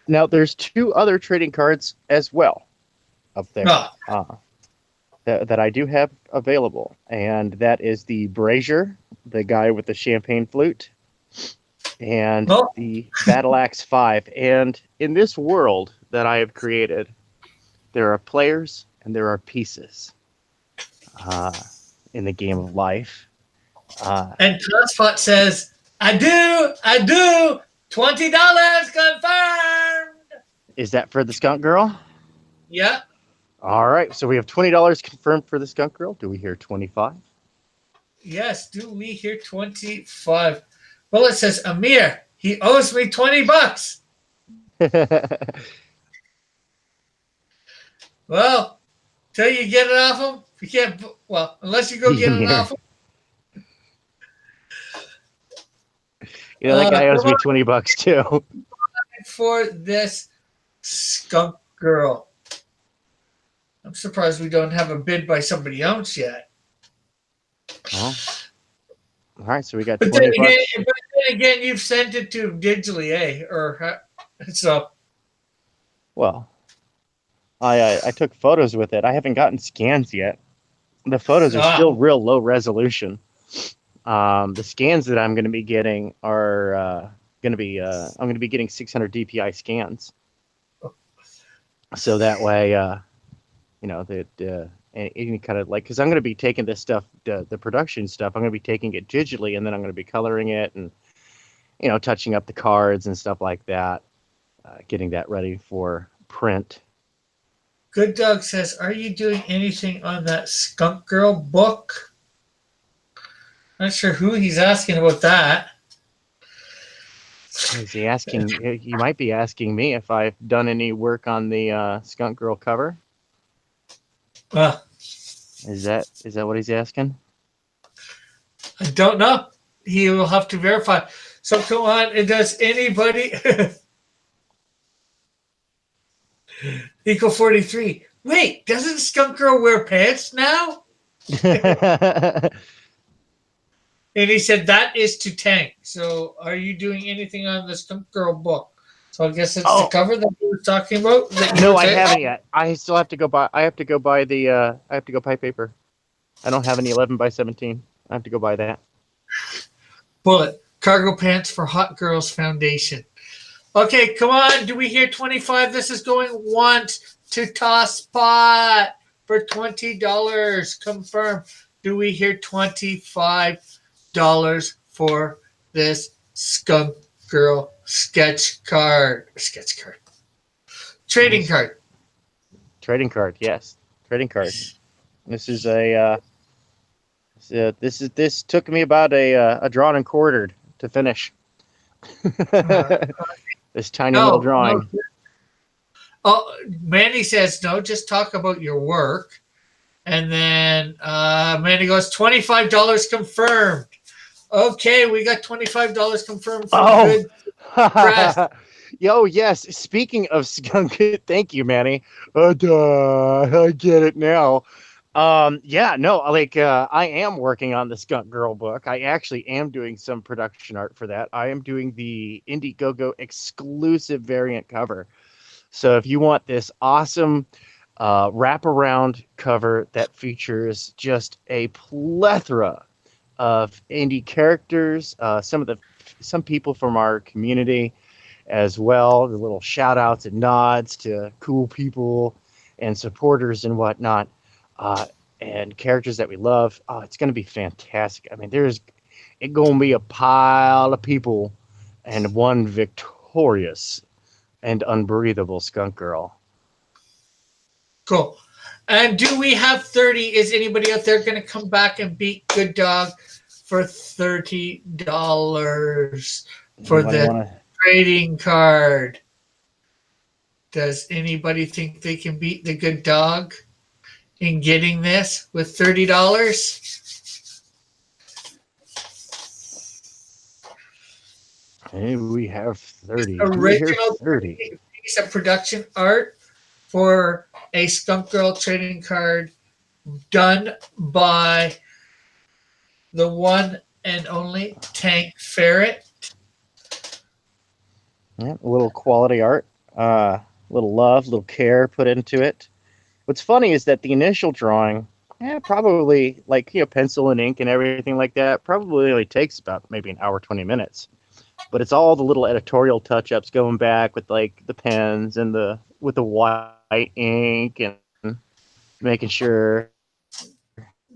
Now, there's 2 other trading cards as well up there Oh, that I do have available, and that is the Brazier, the guy with the champagne flute, and Oh. the Battle Axe 5. And in this world that I have created, there are players and there are pieces in the game of life. and Tosspot says, I do, $20 confirmed. Is that for the Skunk Girl? Yeah. All right, so we have $20 confirmed for the Skunk Girl. Do we hear 25? Yes, do we hear 25? Well, it says, Amir, he owes me $20. Well, till you get it off him, you can't, well, unless you go get it off him. You know, that guy owes me $20 too. For this Skunk Girl. I'm surprised we don't have a bid by somebody else yet. Oh. All right, so we got But 20 then, bucks. again, but then again, you've sent it to him digitally, eh? Or so. Well, I took photos with it. I haven't gotten scans yet. The photos are still real low resolution. The scans that I'm going to be getting are going to be I'm going to be getting 600 DPI scans. So that way, you know, that any kind of like, because I'm going to be taking this stuff, the production stuff, I'm going to be taking it digitally, and then I'm going to be coloring it and, you know, touching up the cards and stuff like that, getting that ready for print. Good Dog says, are you doing anything on that Skunk Girl book? Not sure who he's asking about that. Is he asking? You might be asking me if I've done any work on the Skunk Girl cover. Is that what he's asking? I don't know. He will have to verify. So come on, does anybody Eco 43? Wait, doesn't Skunk Girl wear pants now? And he said that is to Tank. So are you doing anything on the Skunk Girl book? So I guess it's the cover that you were talking about. No, I haven't yet. I still have to go buy. I have to go buy the. I have to go buy paper. I don't have any 11x17. I have to go buy that. Bullet cargo pants for Hot Girls Foundation. Okay, come on. Do we hear 25? This is going once to Tosspot for $20. Confirm. Do we hear $25 for this Skunk Girl sketch card? Trading card. Trading card, yes. Trading card. This is a. This took me about a drawn and quartered to finish. This tiny little drawing. No. Oh, Mandy says no. Just talk about your work, and then Mandy goes $25 confirmed. Okay, we got $25 confirmed for Good Press. Yo, yes. Speaking of Skunk, thank you, Manny. I get it now. Yeah, no, like I am working on the Skunk Girl book. I actually am doing some production art for that. I am doing the Indiegogo exclusive variant cover. So if you want this awesome wraparound cover that features just a plethora of indie characters, some people from our community as well, the little shout outs and nods to cool people and supporters and whatnot. And characters that we love. Oh, it's going to be fantastic. I mean, it's going to be a pile of people and one victorious and unbreathable Skunk Girl. Cool. And do we have 30? Is anybody out there going to come back and beat Good Dog for $30 for the trading card? Does anybody think they can beat the Good Dog in getting this with $30? Hey, we have 30. Original 30 piece of production art for a Skunk Girl trading card done by the one and only Tank Ferret. Yeah, a little quality art. little love, little care put into it. What's funny is that the initial drawing, probably like pencil and ink and everything like that, probably only takes about maybe an hour, 20 minutes. But it's all the little editorial touch-ups going back with like the pens and with the white ink and making sure.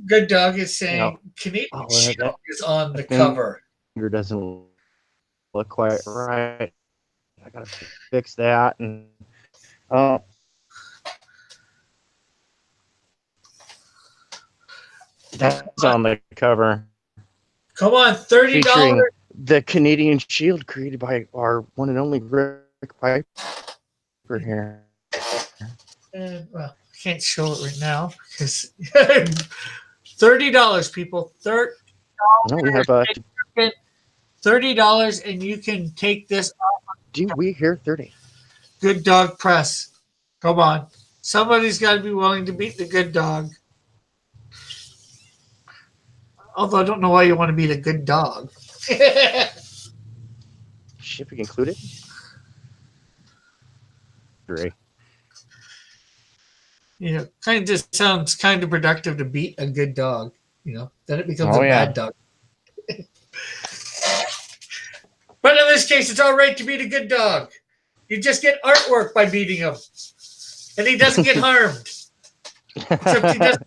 Good Dog is saying Canadian Shield that is on the cover. finger doesn't look quite right. I gotta fix that. And that's on the cover. Come on, $30. Featuring the Canadian Shield created by our one and only Rick Piper here. And well, I can't show it right now because $30, people. $30. No, we have $30, and you can take this off. Do we hear 30? Good Dog Press. Come on, somebody's got to be willing to beat the Good Dog. Although I don't know why you want to be the Good Dog. Shipping included? 3. Kind of just sounds kind of productive to beat a good dog. Then it becomes a bad dog. But in this case, it's all right to beat a good dog. You just get artwork by beating him. And he doesn't get harmed. Except he doesn't.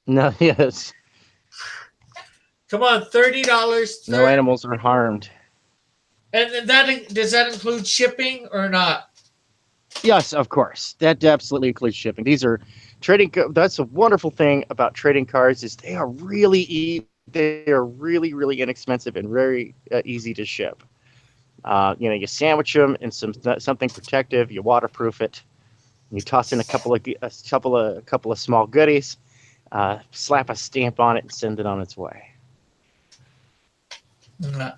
No, yes. Come on, $30. No animals are harmed. And does that include shipping or not? Yes, of course. That absolutely includes shipping. These are trading. That's a wonderful thing about trading cards is they are really really inexpensive and very easy to ship. You sandwich them in something protective. You waterproof it. You toss in a couple of small goodies. Slap a stamp on it and send it on its way. No.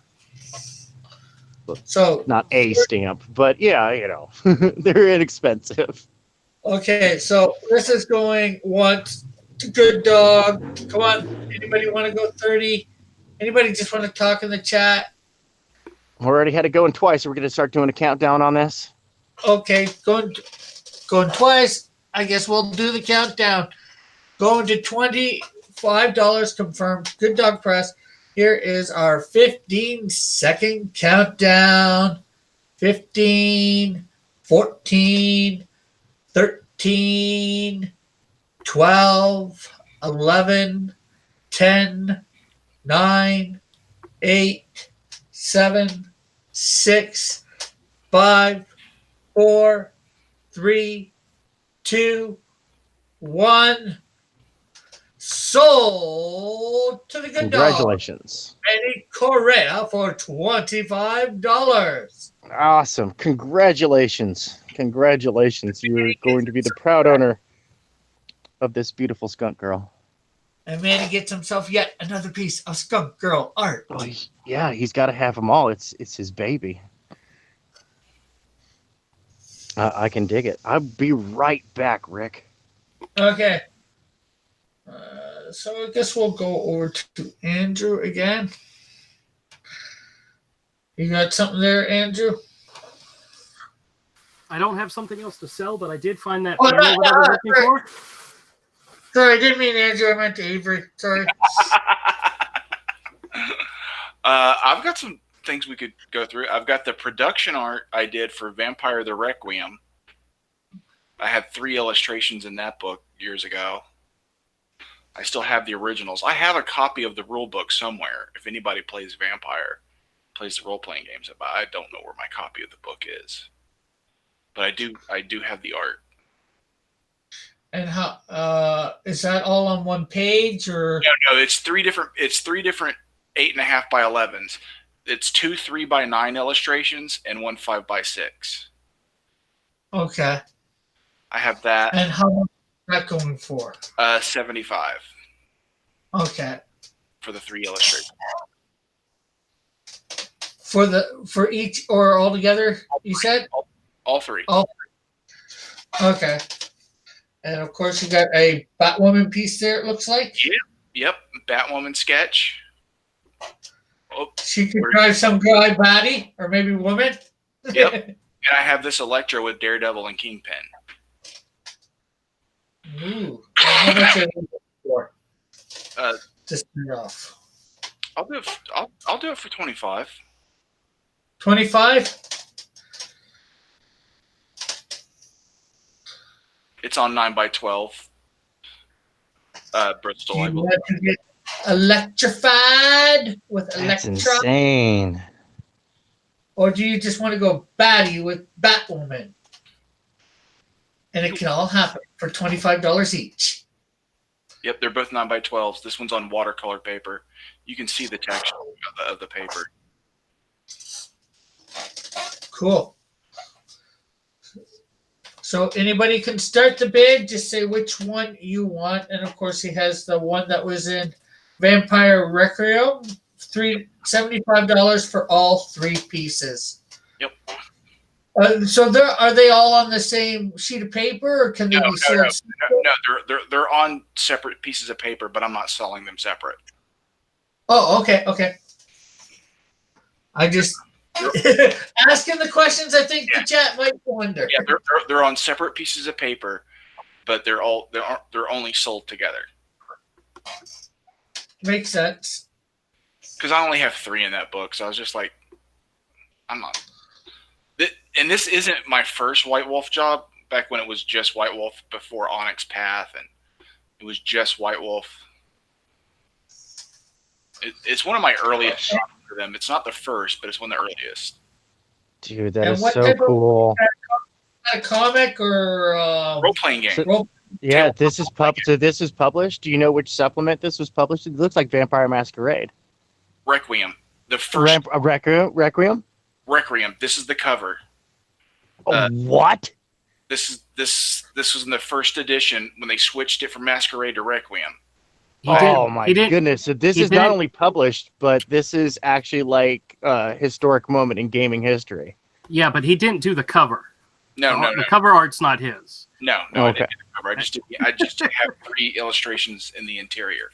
So not a stamp, but they're inexpensive. Okay, so this is going once to Good Dog. Come on, anybody want to go 30? Anybody just want to talk in the chat? We already had it going twice. So we're going to start doing a countdown on this. Okay, going twice. I guess we'll do the countdown. Going to $25 confirmed. Good Dog Press. Here is our 15-second countdown. 15, 14, 13, 12, 11, 10, 9, 8, 7, 6, 5, 4, 3, 2, 1. Sold to the Good Dog. Congratulations. Benny Correa for $25. Awesome. Congratulations. You're going to be the proud owner of this beautiful skunk girl. And Manny gets himself yet another piece of skunk girl art. Oh, yeah, he's got to have them all. It's his baby. I can dig it. I'll be right back, Rick. Okay. So I guess we'll go over to Andrew again. You got something there, Andrew? I don't have something else to sell, but I did find that Oh, panel that I was looking for. Sorry, I didn't mean Andrew. I meant Avery. Sorry. I've got some things we could go through. I've got the production art I did for Vampire the Requiem. I had 3 illustrations in that book years ago. I still have the originals. I have a copy of the rule book somewhere. If anybody plays Vampire, plays the role-playing games, but I don't know where my copy of the book is. But I do have the art. And how is that all on one page or? No, it's 3 different 8.5 by 11s. It's 2 3 by 9 illustrations and 1 5 by 6. Okay. I have that. And how much is that going for? 75. Okay. For the 3 illustrations. For each or all together, you said? All 3. Okay. And of course, you got a Batwoman piece there, it looks like. Yep. Batwoman sketch. Oh, She could drive some guy baddie or maybe woman. Yep. And I have this Electro with Daredevil and Kingpin. Ooh. How much are you for? Uh, to start off. I'll do it. I'll do it for 25. 25? It's on 9x12. Bristol, Do I you believe. want to get electrified with That's Electra? insane. Or do you just want to go batty with Batwoman? And it can all happen for $25 each. Yep, they're both 9x12s. This one's on watercolor paper. You can see the texture of the paper. Cool. So anybody can start the bid. Just say which one you want. And of course, he has the one that was in Vampire Requiem. $75 for all 3 pieces. Yep. So are they all on the same sheet of paper, or can they be sold? No, they're on separate pieces of paper, but I'm not selling them separate. Oh, okay. I just asking the questions. I think the chat might wonder. Yeah, they're on separate pieces of paper, but they're only sold together. Makes sense. Because I only have 3 in that book, so I was just like, I'm not. And this isn't my first White Wolf job. Back when it was just White Wolf before Onyx Path, and it was just White Wolf. It's one of my earliest jobs for them. It's not the first, but it's one of the earliest. Dude, that And is what so type of- cool. A comic or Role-playing game. So- Yeah, this is So this is published. Do you know which supplement this was published? It looks like Vampire Masquerade. Requiem. The first Requiem. Requiem. This is the cover. What? This was in the first edition when they switched it from Masquerade to Requiem. My goodness! So this is not only published, but this is actually like a historic moment in gaming history. Yeah, but he didn't do the cover. No. The cover art's not his. No, Okay. I didn't do the cover. I just have 3 illustrations in the interior.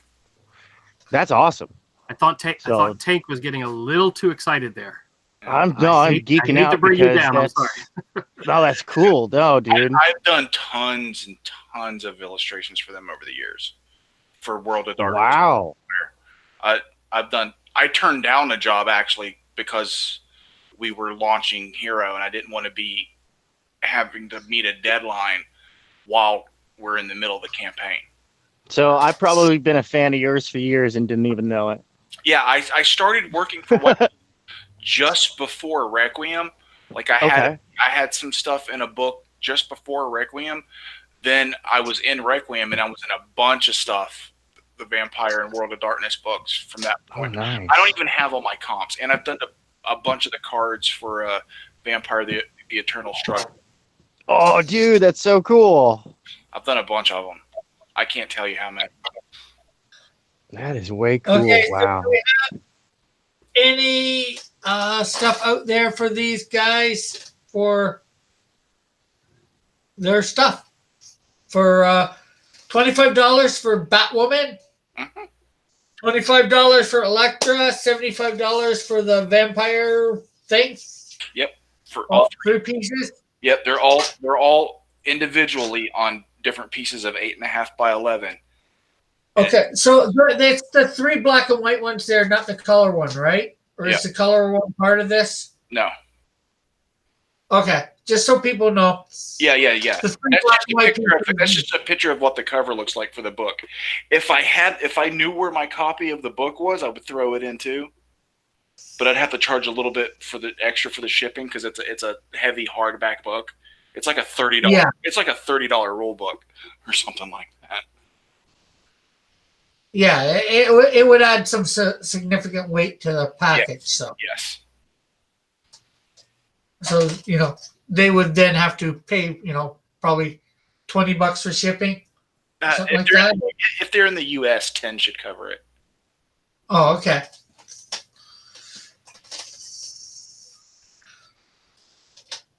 That's awesome. I thought Tank was getting a little too excited there. I'm I geeking hate out to bring you because down. I'm that's, sorry. no, that's cool, though, dude. I've done tons and tons of illustrations for them over the years for World of Darkness. Wow. I turned down a job actually because we were launching Hero and I didn't want to be having to meet a deadline while we're in the middle of the campaign. So I've probably been a fan of yours for years and didn't even know it. Yeah, I started working for what just before Requiem. Like I had some stuff in a book just before Requiem. Then I was in Requiem and I was in a bunch of stuff, the Vampire and World of Darkness books from that point. Oh, nice. I don't even have all my comps, and I've done a bunch of the cards for Vampire the Eternal Struggle. Oh, dude, that's so cool. I've done a bunch of them. I can't tell you how many. That is way cool. Okay, Wow. so do we have any stuff out there for these guys for their stuff? For $25 for Batwoman, $25 for Elektra, $75 for the vampire thing. Yep, for all 3 pieces. Yep, they're all individually on different pieces of 8.5 by 11. Okay, so it's the 3 black and white ones there, not the color one, right? Or is the color one part of this? No. Okay, just so people know. Yeah. The 3 black and white That's just a picture of what the cover looks like for the book. If I knew where my copy of the book was, I would throw it in too. But I'd have to charge a little bit for the extra for the shipping because it's a heavy hardback book. It's like a $30. Yeah. It's like a $30 rule book or something like that. Yeah, it would add some significant weight to the package. So yes. So they would then have to pay probably $20 for shipping, something like that. If they're in the U.S., 10 should cover it. Oh, okay.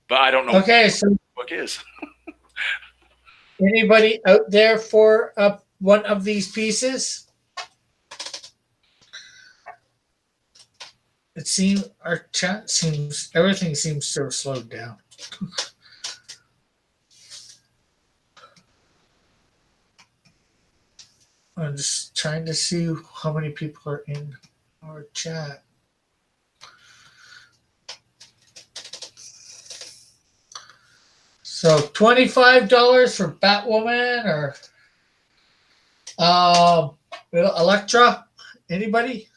But I don't know Okay, so what the book is. anybody out there for one of these pieces? It seems everything seems so slowed down. I'm just trying to see how many people are in our chat. So $25 for Batwoman or Electra? Anybody?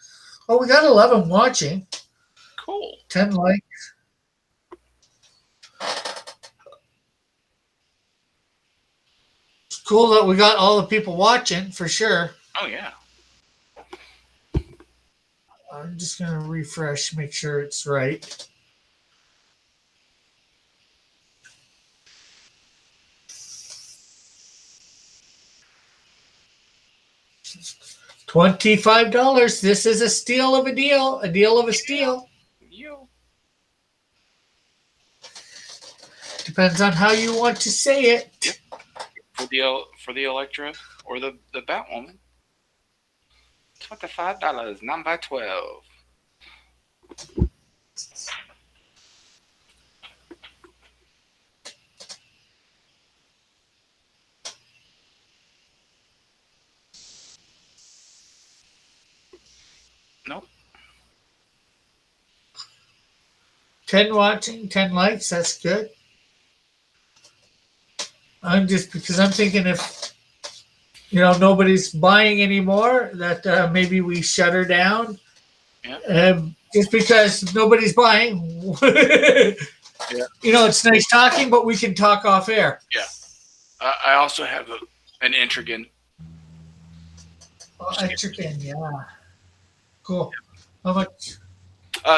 Oh, we got 11 watching. Cool. 10 likes. It's cool that we got all the people watching for sure. Oh yeah. I'm just going to refresh, make sure it's right. $25. This is a steal of a deal of a steal. You. Depends on how you want to say it. Yep. For the Electra or the Batwoman. $25, number 12. Nope. 10 watching, 10 likes. That's good. I'm thinking if nobody's buying anymore, that maybe we shut her down. Yeah. Just because nobody's buying. Yeah. It's nice talking, but we can talk off air. Yeah. I also have an Intrigan. Chicken, yeah. Cool. How much?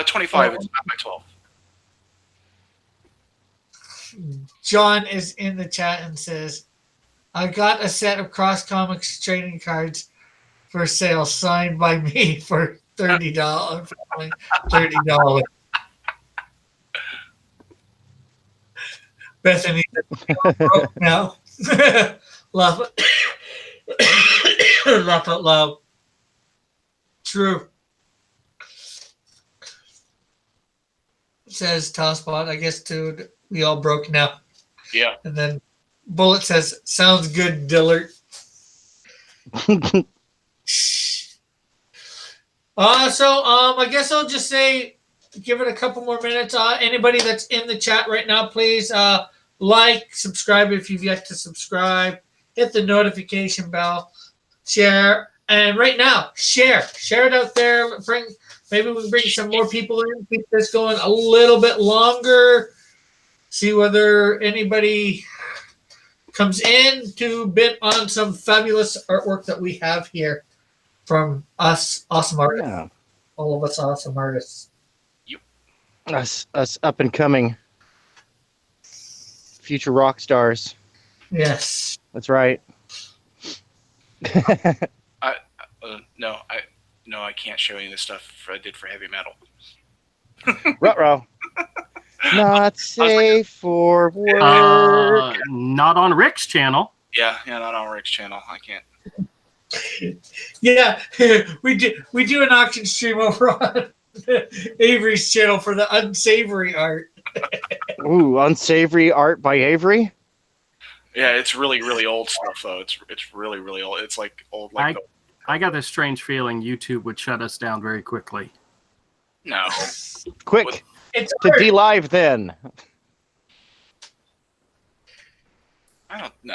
25 is not by 12. John is in the chat and says, I got a set of Cross Comics trading cards for sale signed by me for $30. $30. Bethany broke now. Laugh out loud. True. Says Tosspot, I guess, dude, we all broke now. Yeah. And then Bullet says, sounds good, Dillard. I guess I'll just say, give it a couple more minutes. Anybody that's in the chat right now, please like, subscribe if you've yet to subscribe, hit the notification bell, share, and right now, share it out there. Maybe we can bring some more people in, keep this going a little bit longer, see whether anybody comes in to bid on some fabulous artwork that we have here from us awesome artists. Yeah. All of us awesome artists. Us up and coming future rock stars. Yes. That's right. No, I can't show you the stuff I did for heavy metal. Ruh-roh. Not safe for work. Not on Rick's channel. Yeah, not on Rick's channel. I can't. Yeah, we do an auction stream over on Avery's channel for the unsavory art. Ooh, unsavory art by Avery. Yeah, it's really, really old stuff though. It's really, really old. It's like old. Like I got this strange feeling YouTube would shut us down very quickly. No. Quick It's to art. D-Live then. I don't. No.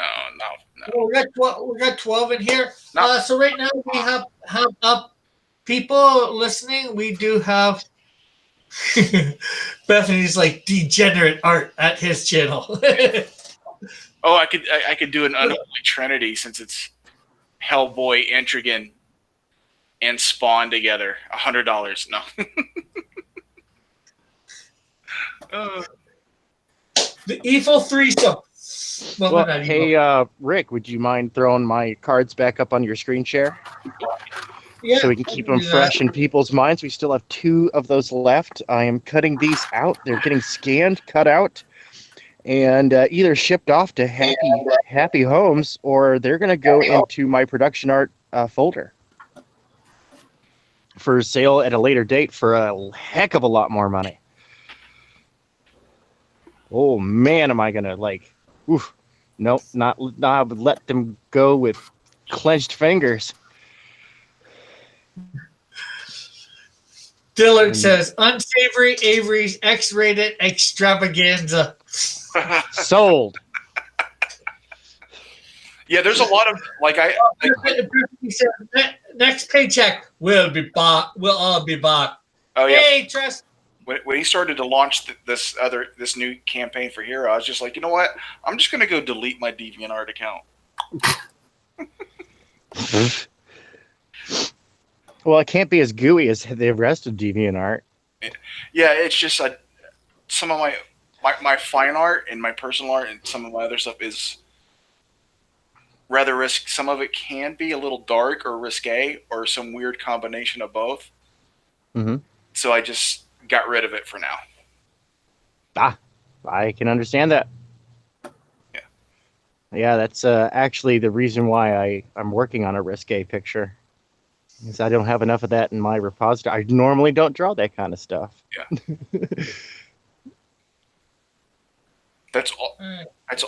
Well, we got 12 in here. No. So right now we have up people listening. We do have Bethany's like degenerate art at his channel. Oh, I could do an unholy trinity since it's Hellboy, Intrigan, and Spawn together. $100. No. The evil threesome. Well, not evil. Hey, Rick, would you mind throwing my cards back up on your screen share Yeah, so we can keep them fresh in people's minds? We still have 2 of those left. I am cutting these out. They're getting scanned, cut out, and either shipped off to happy homes, or they're going to go into my production art folder for sale at a later date for a heck of a lot more money. Oh man, am I gonna like? Oof, nope, not. I would let them go with clenched fingers. Dillard says unsavory Avery's X-rated extravaganza. Sold. Yeah, there's a lot of like He said, next paycheck we'll be back. We'll all be back. oh yeah. Hey, Trust. When he started to launch this new campaign for Hero, I was just like, you know what? I'm just gonna go delete my DeviantArt account. Well, it can't be as gooey as the rest of DeviantArt. Yeah, it's just some of my fine art and my personal art and some of my other stuff is rather risky. Some of it can be a little dark or risque or some weird combination of both. Mm-hmm. So I just got rid of it for now. I can understand that. Yeah. Yeah, that's actually the reason why I'm working on a risque picture. Because I don't have enough of that in my repository. I normally don't draw that kind of stuff. Yeah. That's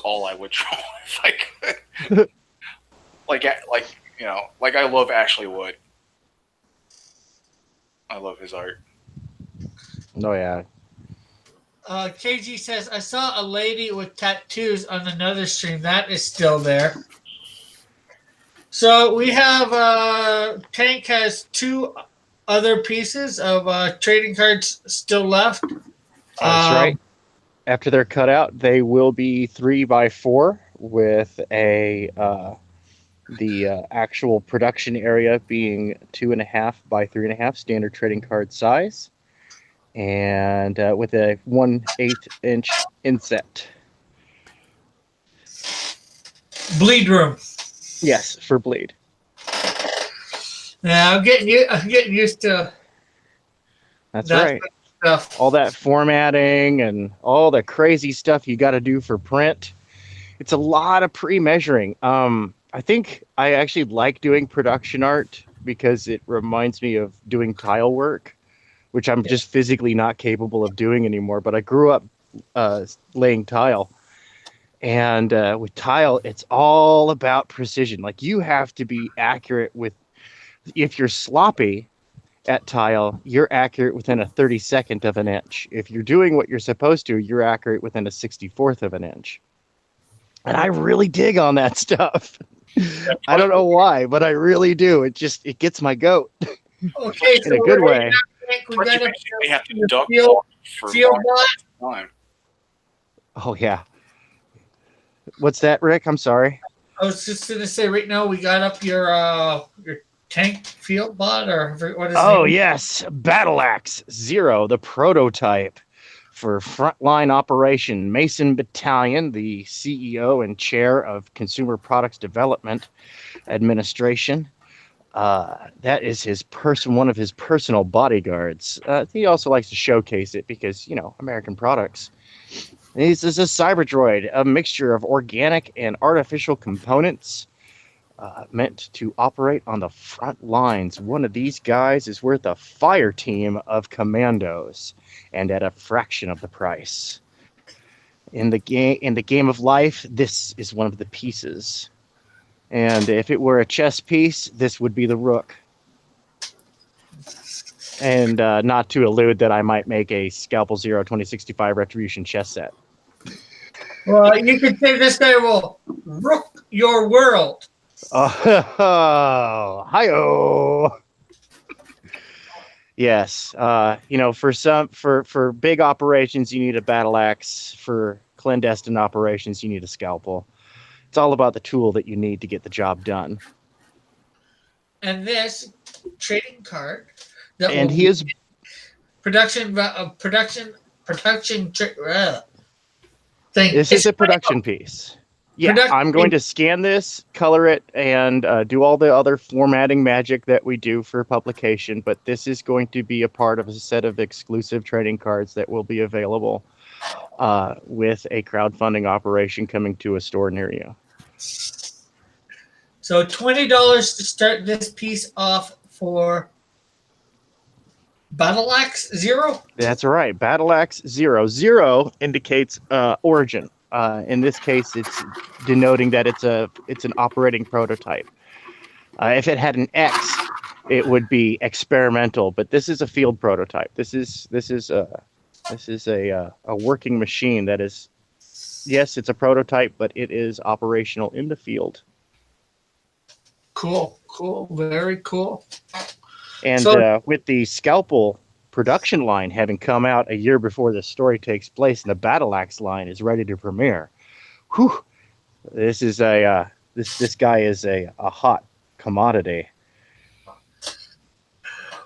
all I would draw if I could. like you know, like I love Ashley Wood. I love his art. Oh yeah. KG says, I saw a lady with tattoos on another stream. That is still there. So we have Tank has 2 other pieces of trading cards still left. That's right. After they're cut out, they will be 3x4 with the actual production area being 2.5 by 3.5 standard trading card size, and with a 1/8 inch inset. Bleed room. Yes, for bleed. Yeah, I'm getting used to That's that right. stuff. All that formatting and all the crazy stuff you got to do for print. It's a lot of pre-measuring. I think I actually like doing production art because it reminds me of doing tile work, which I'm just physically not capable of doing anymore. But I grew up laying tile. And with tile, it's all about precision. Like you have to be accurate with, if you're sloppy at tile, you're accurate within a 32nd of an inch. If you're doing what you're supposed to, you're accurate within a 64th of an inch. And I really dig on that stuff. I don't know why, but I really do. It gets my goat. Okay, in a good way. We got up They have to duck field for bot. time. Oh yeah. What's that, Rick? I'm sorry. I was just gonna say right now we got up your tank field bot or what is it? Oh yes, Battle Axe Zero, the prototype for frontline operation. Mason Battalion, the CEO and chair of Consumer Products Development Administration. That is one of his personal bodyguards. He also likes to showcase it because, you know, American products. This is a cyber droid, a mixture of organic and artificial components meant to operate on the front lines. One of these guys is worth a fire team of commandos, and at a fraction of the price. In the game of life, this is one of the pieces. And if it were a chess piece, this would be the rook. And not to allude that I might make a Scalpel Zero 2065 Retribution chess set. Well, you could say this guy will rook your world. Oh, hi-oh. Yes, you know, for big operations, you need a battle axe. For clandestine operations, you need a scalpel. It's all about the tool that you need to get the job done. And this trading card. And he is production thing. This is a production piece. Yeah, I'm going to scan this, color it, and do all the other formatting magic that we do for publication. But this is going to be a part of a set of exclusive trading cards that will be available with a crowdfunding operation coming to a store near you. So $20 to start this piece off for Battle Axe Zero? That's right. Battle Axe 0. 0 indicates origin. In this case, it's denoting that it's an operating prototype. If it had an X, it would be experimental. But this is a field prototype. This is a working machine that is, yes, it's a prototype, but it is operational in the field. Cool. Very cool. And So- with the Scalpel production line having come out a year before the story takes place, and the Battle Axe line is ready to premiere, whew, this is this guy is a hot commodity.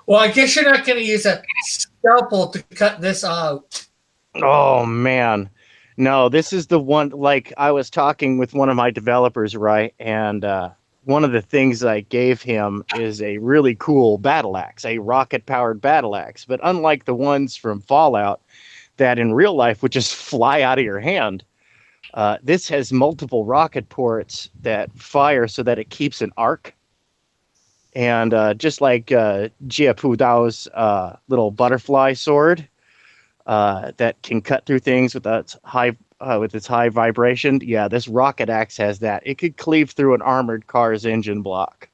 Well, I guess you're not going to use a scalpel to cut this out. Oh man, no, this is the one. Like, I was talking with one of my developers, right, and one of the things I gave him is a really cool battle axe, a rocket-powered battle axe. But unlike the ones from Fallout that in real life would just fly out of your hand, this has multiple rocket ports that fire so that it keeps an arc. And just like Jia Pu Dao's little butterfly sword that can cut through things with its high vibration, yeah, this rocket axe has that. It could cleave through an armored car's engine block.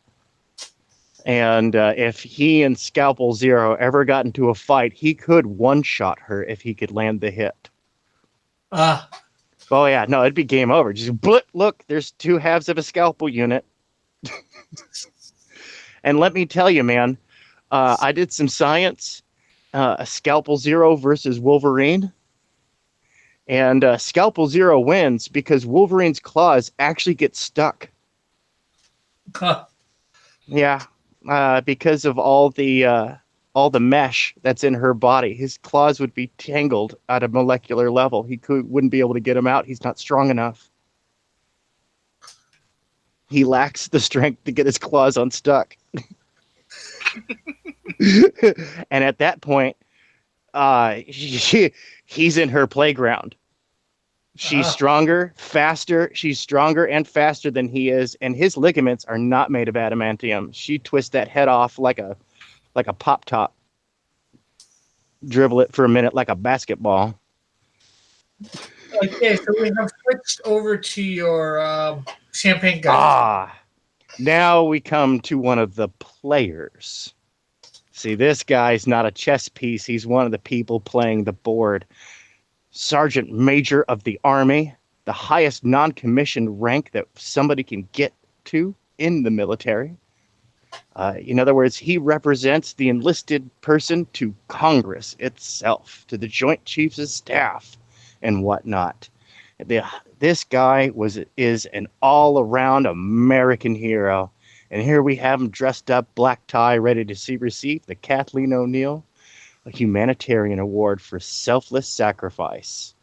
And if he and Scalpel Zero ever got into a fight, he could one-shot her if he could land the hit. Oh yeah, no, it'd be game over. Just look, there's two halves of a Scalpel unit. And let me tell you, man, I did some science. A Scalpel Zero versus Wolverine. And Scalpel Zero wins because Wolverine's claws actually get stuck. Yeah, because of all the mesh that's in her body. His claws would be tangled at a molecular level. He wouldn't be able to get them out. He's not strong enough. He lacks the strength to get his claws unstuck. And at that point, he's in her playground. She's stronger, faster. She's stronger and faster than he is, and his ligaments are not made of adamantium. She twists that head off like a pop top. Dribble it for a minute like a basketball. Okay, so we have switched over to your champagne guy. Now we come to one of the players. See, this guy's not a chess piece. He's one of the people playing the board. Sergeant Major of the Army, the highest non-commissioned rank that somebody can get to in the military. In other words, he represents the enlisted person to Congress itself, to the Joint Chiefs of Staff and whatnot. This guy is an all-around American hero. And here we have him dressed up, black tie, ready to receive the Kathleen O'Neill, a humanitarian award for selfless sacrifice.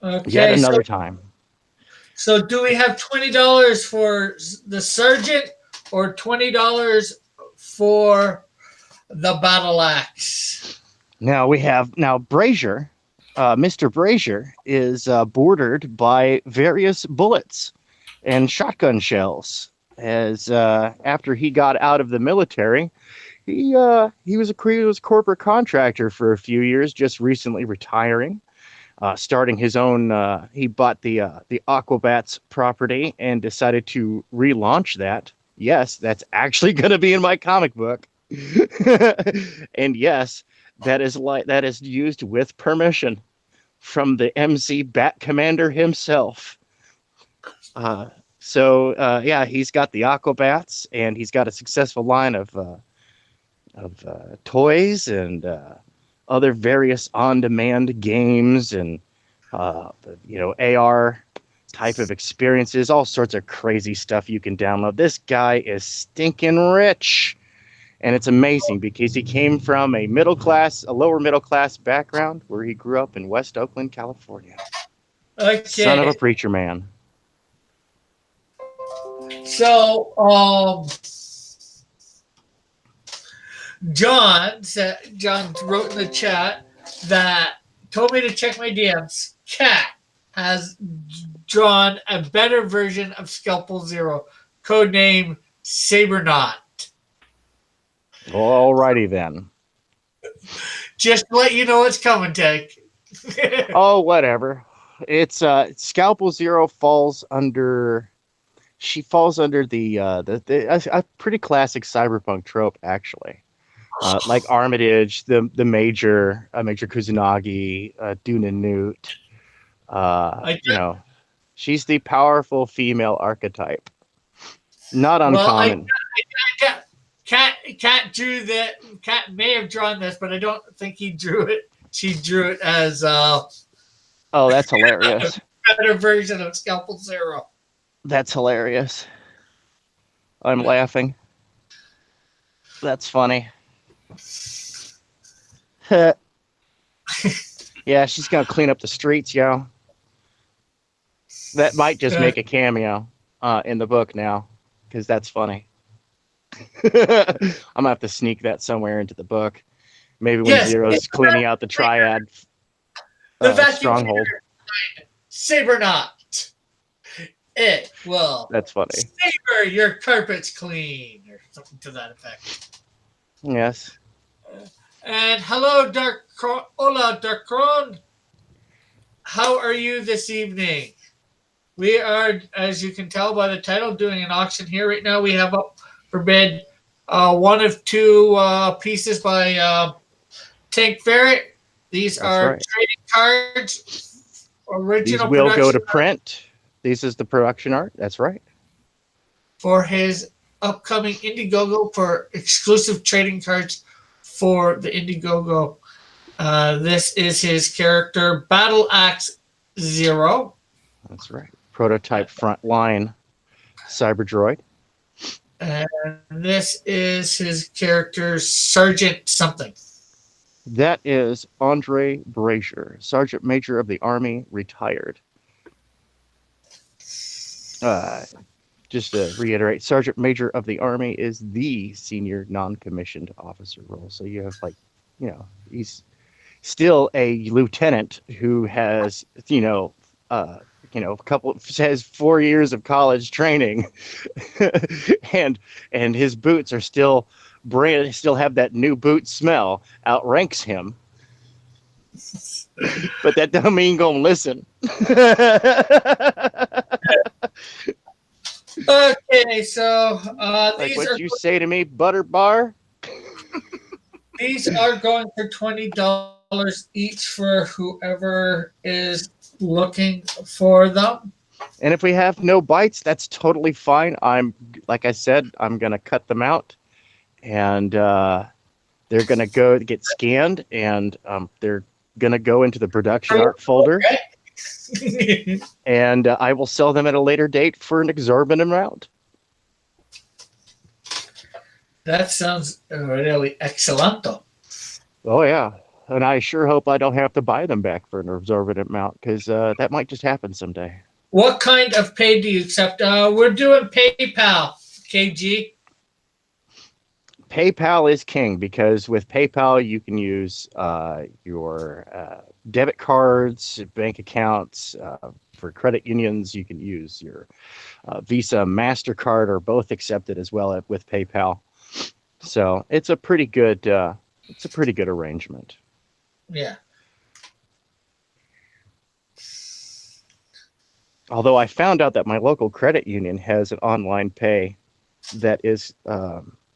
Okay, Yet another time. So do we have $20 for the sergeant or $20 for the battle axe? Now we have Brazier. Mr. Brazier is bordered by various bullets and shotgun shells. As after he got out of the military, he was a corporate contractor for a few years, just recently retiring, starting his own. He bought the Aquabats property and decided to relaunch that. Yes, that's actually going to be in my comic book, and yes, that is used with permission from the MC Bat Commander himself. So he's got the Aquabats, and he's got a successful line of toys and other various on-demand games and AR type of experiences, all sorts of crazy stuff you can download. This guy is stinking rich, and it's amazing because he came from a lower middle class background where he grew up in West Oakland, California. Okay. Son of a preacher man. So, John wrote in the chat that told me to check my DMs. Cat has drawn a better version of Scalpel Zero, codename Saberknot. Alrighty then. Just to let you know it's coming, Tank. Oh, whatever. It's Scalpel Zero falls under. She falls under a pretty classic cyberpunk trope, actually. Like Armitage, the Major, Major Kusanagi, Duna Newt. She's the powerful female archetype. Not uncommon. Cat drew that. Cat may have drawn this, but I don't think he drew it. She drew it as Oh, that's hilarious. better version of Scalpel Zero. That's hilarious. I'm laughing. That's funny. Yeah, she's gonna clean up the streets, yo. That might just make a cameo in the book now, because that's funny. I'm gonna have to sneak that somewhere into the book. Maybe when Zero's cleaning out the Triad stronghold. Sabernaut. It will. That's funny. Saber your carpets clean, or something to that effect. Yes. And hello, Hola, Darkron. How are you this evening? We are, as you can tell by the title, doing an auction here right now. We have up for bid one of two pieces by Tank Ferret. These are trading cards. Original. These will go to print. This is the production art. That's right. For his upcoming Indiegogo for exclusive trading cards for the Indiegogo. This is his character, Battle Axe Zero. That's right. Prototype frontline Cyberdroid. And this is his character, Sergeant something. That is Andre Brazier, Sergeant Major of the Army, retired. Just to reiterate, Sergeant Major of the Army is the senior non-commissioned officer role. So you have he's still a lieutenant who has, has 4 years of college training, and his boots are still have that new boot smell, outranks him. But that don't mean gonna listen. Okay, so like what you say to me, Butter Bar? These are going for $20 each for whoever is looking for them. And if we have no bites, that's totally fine. Like I said, I'm gonna cut them out, and they're gonna go get scanned, and they're gonna go into the production art folder. And I will sell them at a later date for an exorbitant amount. That sounds really excellent. Oh, yeah. And I sure hope I don't have to buy them back for an exorbitant amount, because that might just happen someday. What kind of pay do you accept? We're doing PayPal, KG. PayPal is king, because with PayPal you can use your debit cards, bank accounts. For credit unions, you can use your Visa, MasterCard, are both accepted as well with PayPal. So it's a pretty good arrangement. Yeah. Although I found out that my local credit union has an online pay that is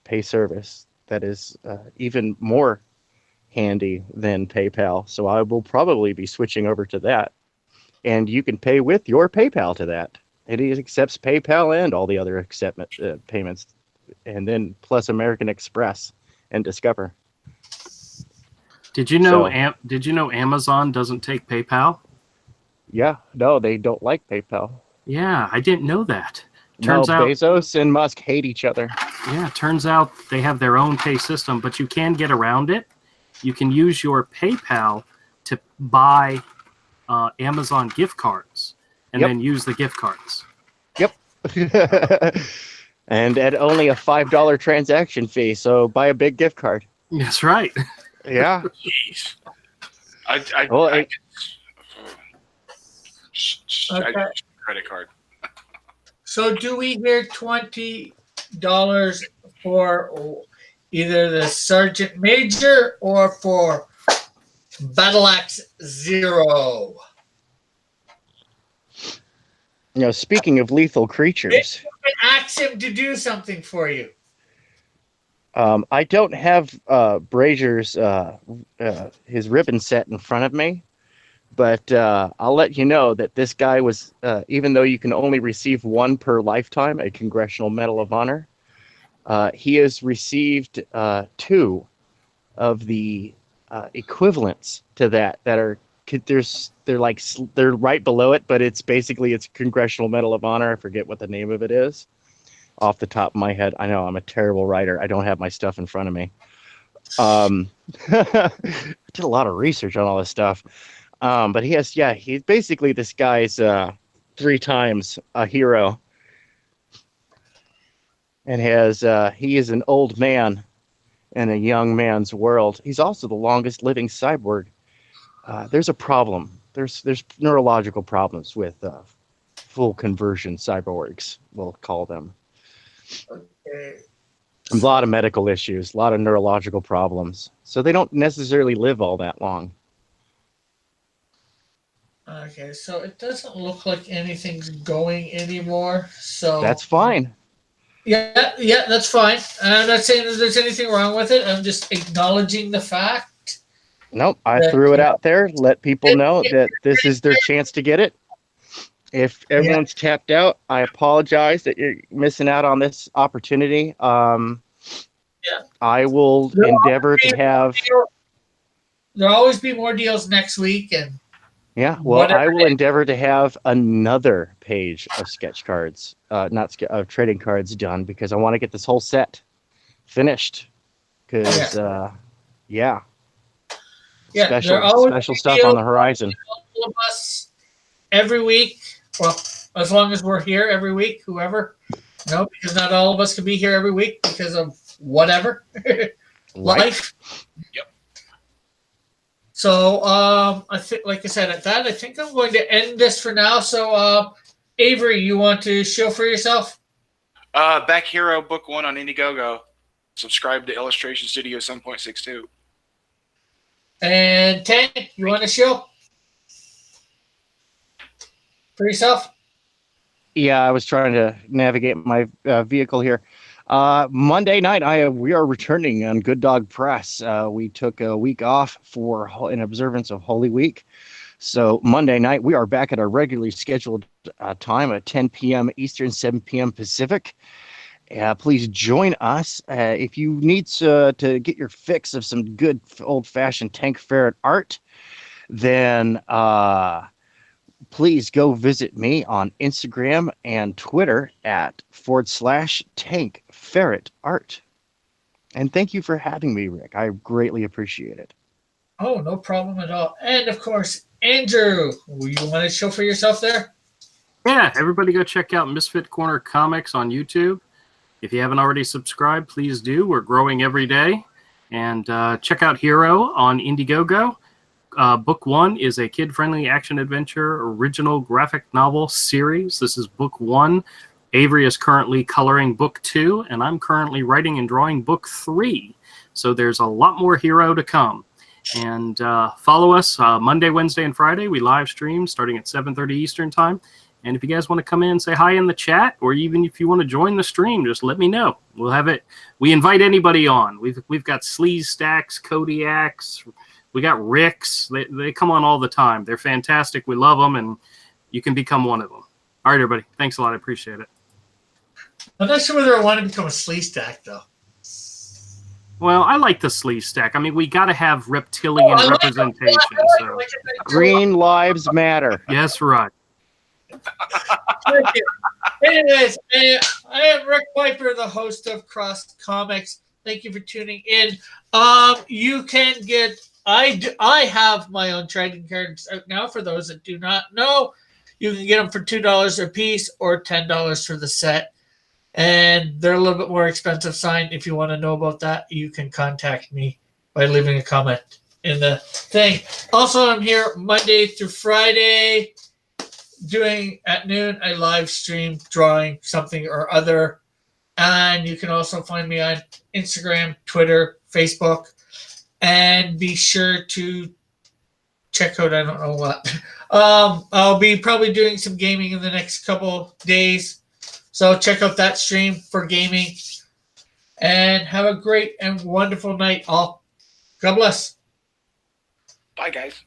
pay service that is even more handy than PayPal. So I will probably be switching over to that. And you can pay with your PayPal to that. It accepts PayPal and all the other payments, and then plus American Express and Discover. Did you know? Did you know Amazon doesn't take PayPal? Yeah, no, they don't like PayPal. Yeah, I didn't know that. Turns out Bezos and Musk hate each other. Yeah, turns out they have their own pay system, but you can get around it. You can use your PayPal to buy Amazon gift cards and then use the gift cards. Yep. And at only a $5 transaction fee, so buy a big gift card. That's right. Yeah. Jeez. Credit card. So do we hear $20 for either the Sergeant Major or for Battle Axe Zero. Speaking of lethal creatures, Ask him to do something for you. I don't have Brazier's his ribbon set in front of me, but I'll let you know that this guy was, even though you can only receive one per lifetime, a Congressional Medal of Honor, he has received 2 of the equivalents to that are they're right below it, but it's Congressional Medal of Honor. I forget what the name of it is off the top of my head. I know I'm a terrible writer. I don't have my stuff in front of me. I did a lot of research on all this stuff. But he's basically this guy's 3 times a hero. And he is an old man in a young man's world. He's also the longest living cyborg. There's a problem. There's neurological problems with full conversion cyborgs, we'll call them. Okay. A lot of medical issues, a lot of neurological problems. So they don't necessarily live all that long. Okay, so it doesn't look like anything's going anymore. So That's fine. Yeah, that's fine. I'm not saying that there's anything wrong with it. I'm just acknowledging the fact. Nope, I threw it out there. Let people know that this is their chance to get it. If everyone's tapped out, I apologize that you're missing out on this opportunity. I will endeavor to have. There'll always be more deals next week, and I will endeavor to have another page of sketch cards, of trading cards done, because I want to get this whole set finished. Because special stuff on the horizon. All of us every week. Well, as long as we're here every week, whoever. No, because not all of us can be here every week because of whatever life. Yep. So I think, like I said, I think I'm going to end this for now. So Avery, you want to show for yourself? Back Hero Book 1 on Indiegogo. Subscribe to Illustration Studio 7.62. And Tank, you want to show for yourself? Yeah, I was trying to navigate my vehicle here. Monday night, we are returning on Good Dog Press. We took a week off in observance of Holy Week. So Monday night, we are back at our regularly scheduled time at 10 p.m. Eastern, 7 p.m. Pacific. Please join us. If you need to get your fix of some good old-fashioned Tank Ferret art, then please go visit me on Instagram and Twitter at /Tank Ferret Art. And thank you for having me, Rick. I greatly appreciate it. Oh, no problem at all. And of course, Andrew, you want to show for yourself there? Yeah, everybody go check out Misfit Corner Comics on YouTube. If you haven't already subscribed, please do. We're growing every day. And check out Hero on Indiegogo. Book 1 is a kid-friendly action-adventure original graphic novel series. This is Book 1. Avery is currently coloring Book 2, and I'm currently writing and drawing Book 3. So there's a lot more Hero to come. And follow us Monday, Wednesday, and Friday. We live stream starting at 7:30 Eastern Time. And if you guys want to come in and say hi in the chat, or even if you want to join the stream, just let me know. We'll have it. We invite anybody on. We've got Sleaze Stacks, Kodiaks. We got Ricks. They come on all the time. They're fantastic. We love them, and you can become one of them. All right, everybody. Thanks a lot. I appreciate it. I'm not sure whether I want to become a sleeve stack, though. Well, I like the Sleaze Stack. I mean, we got to have reptilian representation. So. Green lives matter. Yes, right. Thank you. Anyways, I am Rick Piper, the host of Cross Comics. Thank you for tuning in. You can get I have my own trading cards out now. For those that do not know, you can get them for $2 a piece or $10 for the set, and they're a little bit more expensive. Signed. If you want to know about that, you can contact me by leaving a comment in the thing. Also, I'm here Monday through Friday. Doing at noon, I live stream drawing something or other And you can also find me on Instagram, Twitter, Facebook. And be sure to check out, I don't know what. I'll be probably doing some gaming in the next couple days. So check out that stream for gaming. And have a great and wonderful night, all. God bless. Bye, guys.